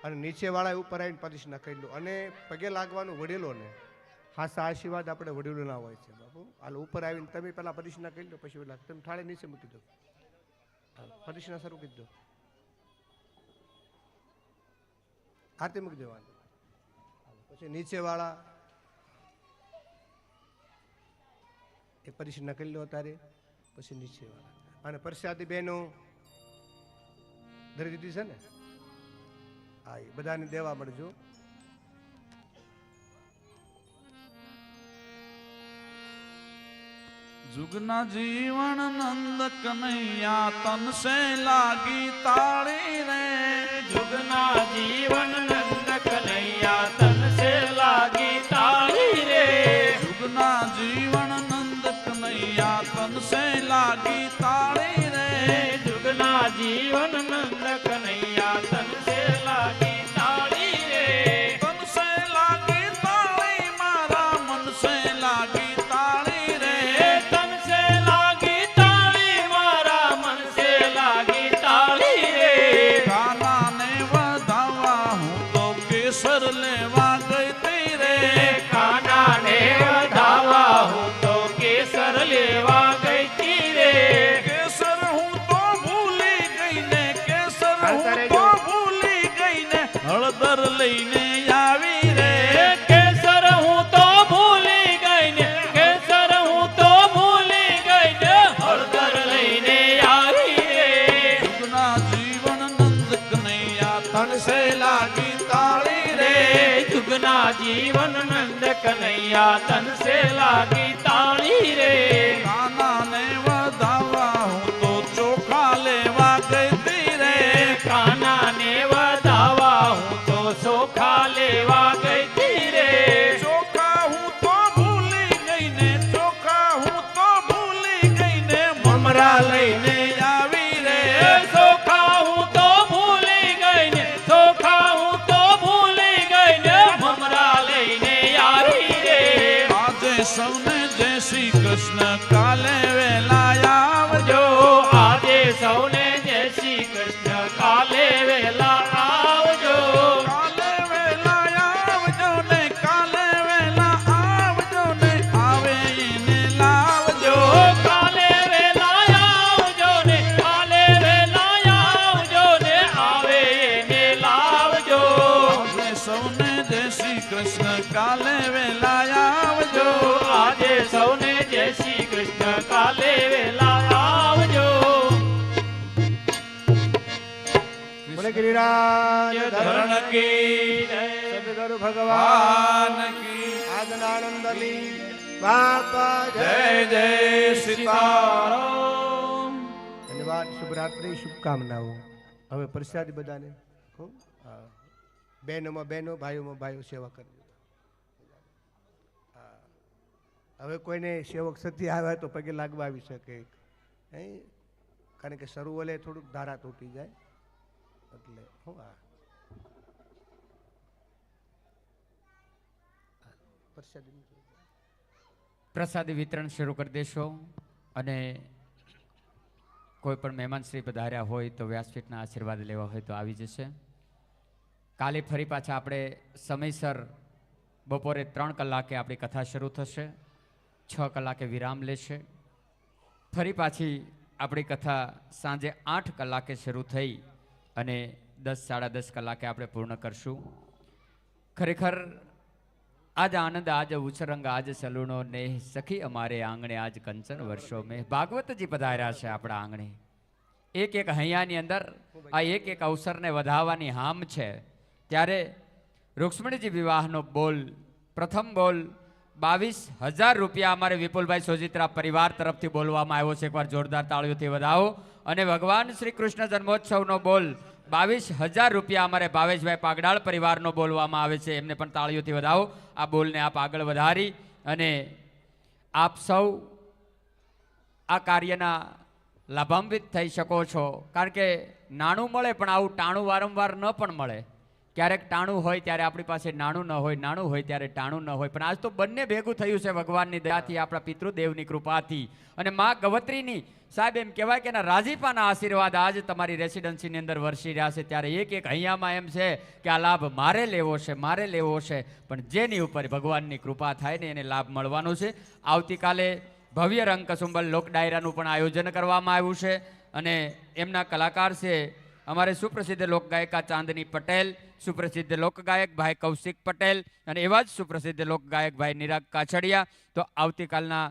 અને નીચેવાળા ઉપર આવીને પરિશના કરી લો અને પગે લાગવાનું વડીલોને હાસા આશીર્વાદ આપણે વડીલોના હોય છે બાપુ. હાલ ઉપર આવીને તમે પહેલા પરિશના કરી લો પછી ઓલા તમે થાળે નીચે મૂકી દો. પરિશના શરૂ કરી દો. આરતી મૂકી દેવાની. પછી નીચેવાળા એક પરિશના કરી લો તારે પછી નીચેવાળા અને પરસાદી બહેનો ધરી દીધી છે ને હા એ બધાને દેવા મળજો. जुगना जीवन नंद कन्हैया तन से लागी ताड़ी रे जुगना जीवन नंद कन्हैया तन से लागी ताળી रे जुगना जीवन नंद कन्हैया तन से लागी ताड़ी रे जुगना जीवन नंद कन्हैया तन से लागी ताળી रे तन से लागी ताड़ी मारा मन से लागी ताड़ी रे तन से लागी ताળી मारा मन से लागी ताળી रे काना ने वधावा हूँ तो केसर लेवा गई तेरे काना ने વધાવા હું તો કેસર લેવા ગઈ તી રે केसर हूँ तो भूली गई ने केसर हूँ हलता तो भूली गई ने हळदर लईने आवी रे કેસર હું તો ભૂલી ગઈ ને કેસર હું તો ભૂલી ગઈ ને હળદર લઈને આવી રે जुगना जीवन नंद कन्हैया तन से लागी ताड़ी रे जुगना जीवन नंद कन्हैया तन से लागी ताળી रे काना ने वधावा हूँ तो चोखा लेवा गई थी रे કાના ને વધાવા હું તો સોખા લેવા ગઈ તી રે चोखा हूँ तो भूली गई ने चोखा हूँ तो भूली गई ने ममरा लईने आवी रे સોખા હું તો ભૂલી ગઈ ને સોખા હું તો ભૂલી ગઈ ને મમરા લઈને આવી રે આજે સૌને જય શ્રી કૃષ્ણ કાલે વેલા આવજો જો આજે સૌને જય શ્રી કૃષ્ણ કાલે વેલા આવજો કાલે વેલા આવજો ને કાલે વેલા આવજો ને આવે એને લાવજો જો કાલે વેલા આવજો ને કાલે વેલા આવજો ને આવે એને લાવજો આજે સૌને જય શ્રી કૃષ્ણ કાલે વેલા આવજો જો આજે સૌને જય શ્રી કૃષ્ણ કાલે વેલા આવજો બોલે ગિરિરાજ ધરણ કી જય સદગુરુ ભગવાન ભગવાન કી આજનાનંદની બાપા જય. જય જય સીતારામ ધન્યવાદ. શુભરાત્રિ શુભકામનાઓ. હવે પ્રસાદી બધાને ખૂબ બહેનોમાં બહેનો ભાઈઓમાં ભાઈઓ સેવા કરજો. હવે કોઈને સેવક સતી આવે તો પગે લાગવા આવી શકે હે કારણ કે શરૂ ઓલે થોડુંક ધારા તૂટી જાય એટલે હું પ્રસાદી પ્રસાદી વિતરણ શરૂ કરી દેશો અને કોઈ પણ મહેમાન શ્રી પધાર્યા હોય તો વ્યાસપીઠના આશીર્વાદ લેવા હોય તો આવી જશે. કાલે ફરી પાછા આપણે સમયસર બપોરે 3 કલાકે આપણી કથા શરૂ થશે. 6 કલાકે વિરામ લેશે. ફરી પાછી આપણી કથા સાંજે 8 કલાકે શરૂ થઈ અને 10 સાડા 10 કલાકે આપણે પૂર્ણ કરશું. ખરેખર આજ આનંદ આજ ઉછરંગ આજ સલુણો ને સખી અમારે આંગણે આજ કંચન વર્ષો મેં ભાગવતજી પધાર્યા છે આપણા આંગણે. એક એક હૈયાની અંદર આ એક એક અવસરને વધાવવાની હામ છે. ત્યારે રૂક્ષ્મણીજી વિવાહનો બોલ, પ્રથમ બોલ 22,000 રૂપિયા અમારે વિપુલભાઈ સોજિત્રા પરિવાર તરફથી બોલવામાં આવ્યો છે. એકવાર જોરદાર તાળીઓથી વધાવો. અને ભગવાન શ્રી કૃષ્ણ જન્મોત્સવનો બોલ 22,000 રૂપિયા અમારે ભાવેશભાઈ પાગડાળ પરિવારનો બોલવામાં આવે છે. એમને પણ તાળીઓથી વધાવો. આ બોલને આપ આગળ વધારી અને આપ સૌ આ કાર્યના લાભાન્વિત થઈ શકો છો. કારણ કે નાણું મળે પણ આવું ટાણું વારંવાર ન પણ મળે. ક્યારેક ટાણું હોય ત્યારે આપણી પાસે નાણું ન હોય, નાણું હોય ત્યારે ટાણું ન હોય. પણ આજ તો બંને ભેગું થયું છે ભગવાનની દયાથી, આપણા પિતૃદેવની કૃપાથી અને મા ગવત્રીની સાહેબ એમ કહેવાય કે રાજીપાના આશીર્વાદ આજ તમારી રેસિડન્સીની અંદર વરસી રહ્યા છે. ત્યારે એક એક અહીંયામાં એમ છે કે આ લાભ મારે લેવો છે, મારે લેવો છે. પણ જેની ઉપર ભગવાનની કૃપા થાય ને એને લાભ મળવાનો છે. આવતીકાલે ભવ્ય રંગ કસુંબલ લોક ડાયરાનું પણ આયોજન કરવામાં આવ્યું છે અને એમના કલાકાર છે અમારે સુપ્રસિદ્ધ લોકગાયિકા ચાંદની પટેલ, સુપ્રસિદ્ધ લોકગાયક ભાઈ કૌશિક પટેલ અને એવા જ સુપ્રસિદ્ધ લોકગાયક ભાઈ નિરાગ કાછડિયા. તો આવતીકાલના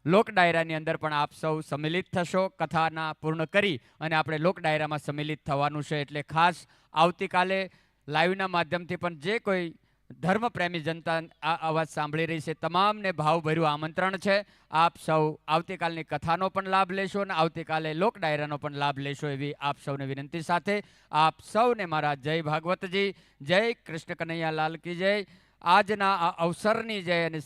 લોક ડાયરાની અંદર પણ આપ સૌ સંમિલિત થશો. કથાના પૂર્ણ કરી અને આપણે લોક ડાયરામાં સંમિલિત થવાનું છે. એટલે ખાસ આવતીકાલે લાઈવના માધ્યમથી પણ જે કોઈ ધર્મપ્રેમી જનતા આ અવાજ સાંભળી રહી છે તમામને ભાવભર્યું આમંત્રણ છે. આપ સૌ આવતીકાલની કથાનો પણ લાભ લેશો અને આવતીકાલે લોક ડાયરાનો પણ લાભ લેશો એવી આપ સૌને વિનંતી સાથે આપ સૌને મારા જય ભાગવતજી, જય કૃષ્ણ કનૈયા લાલ કી જય. આજના આ અવસરની જય અને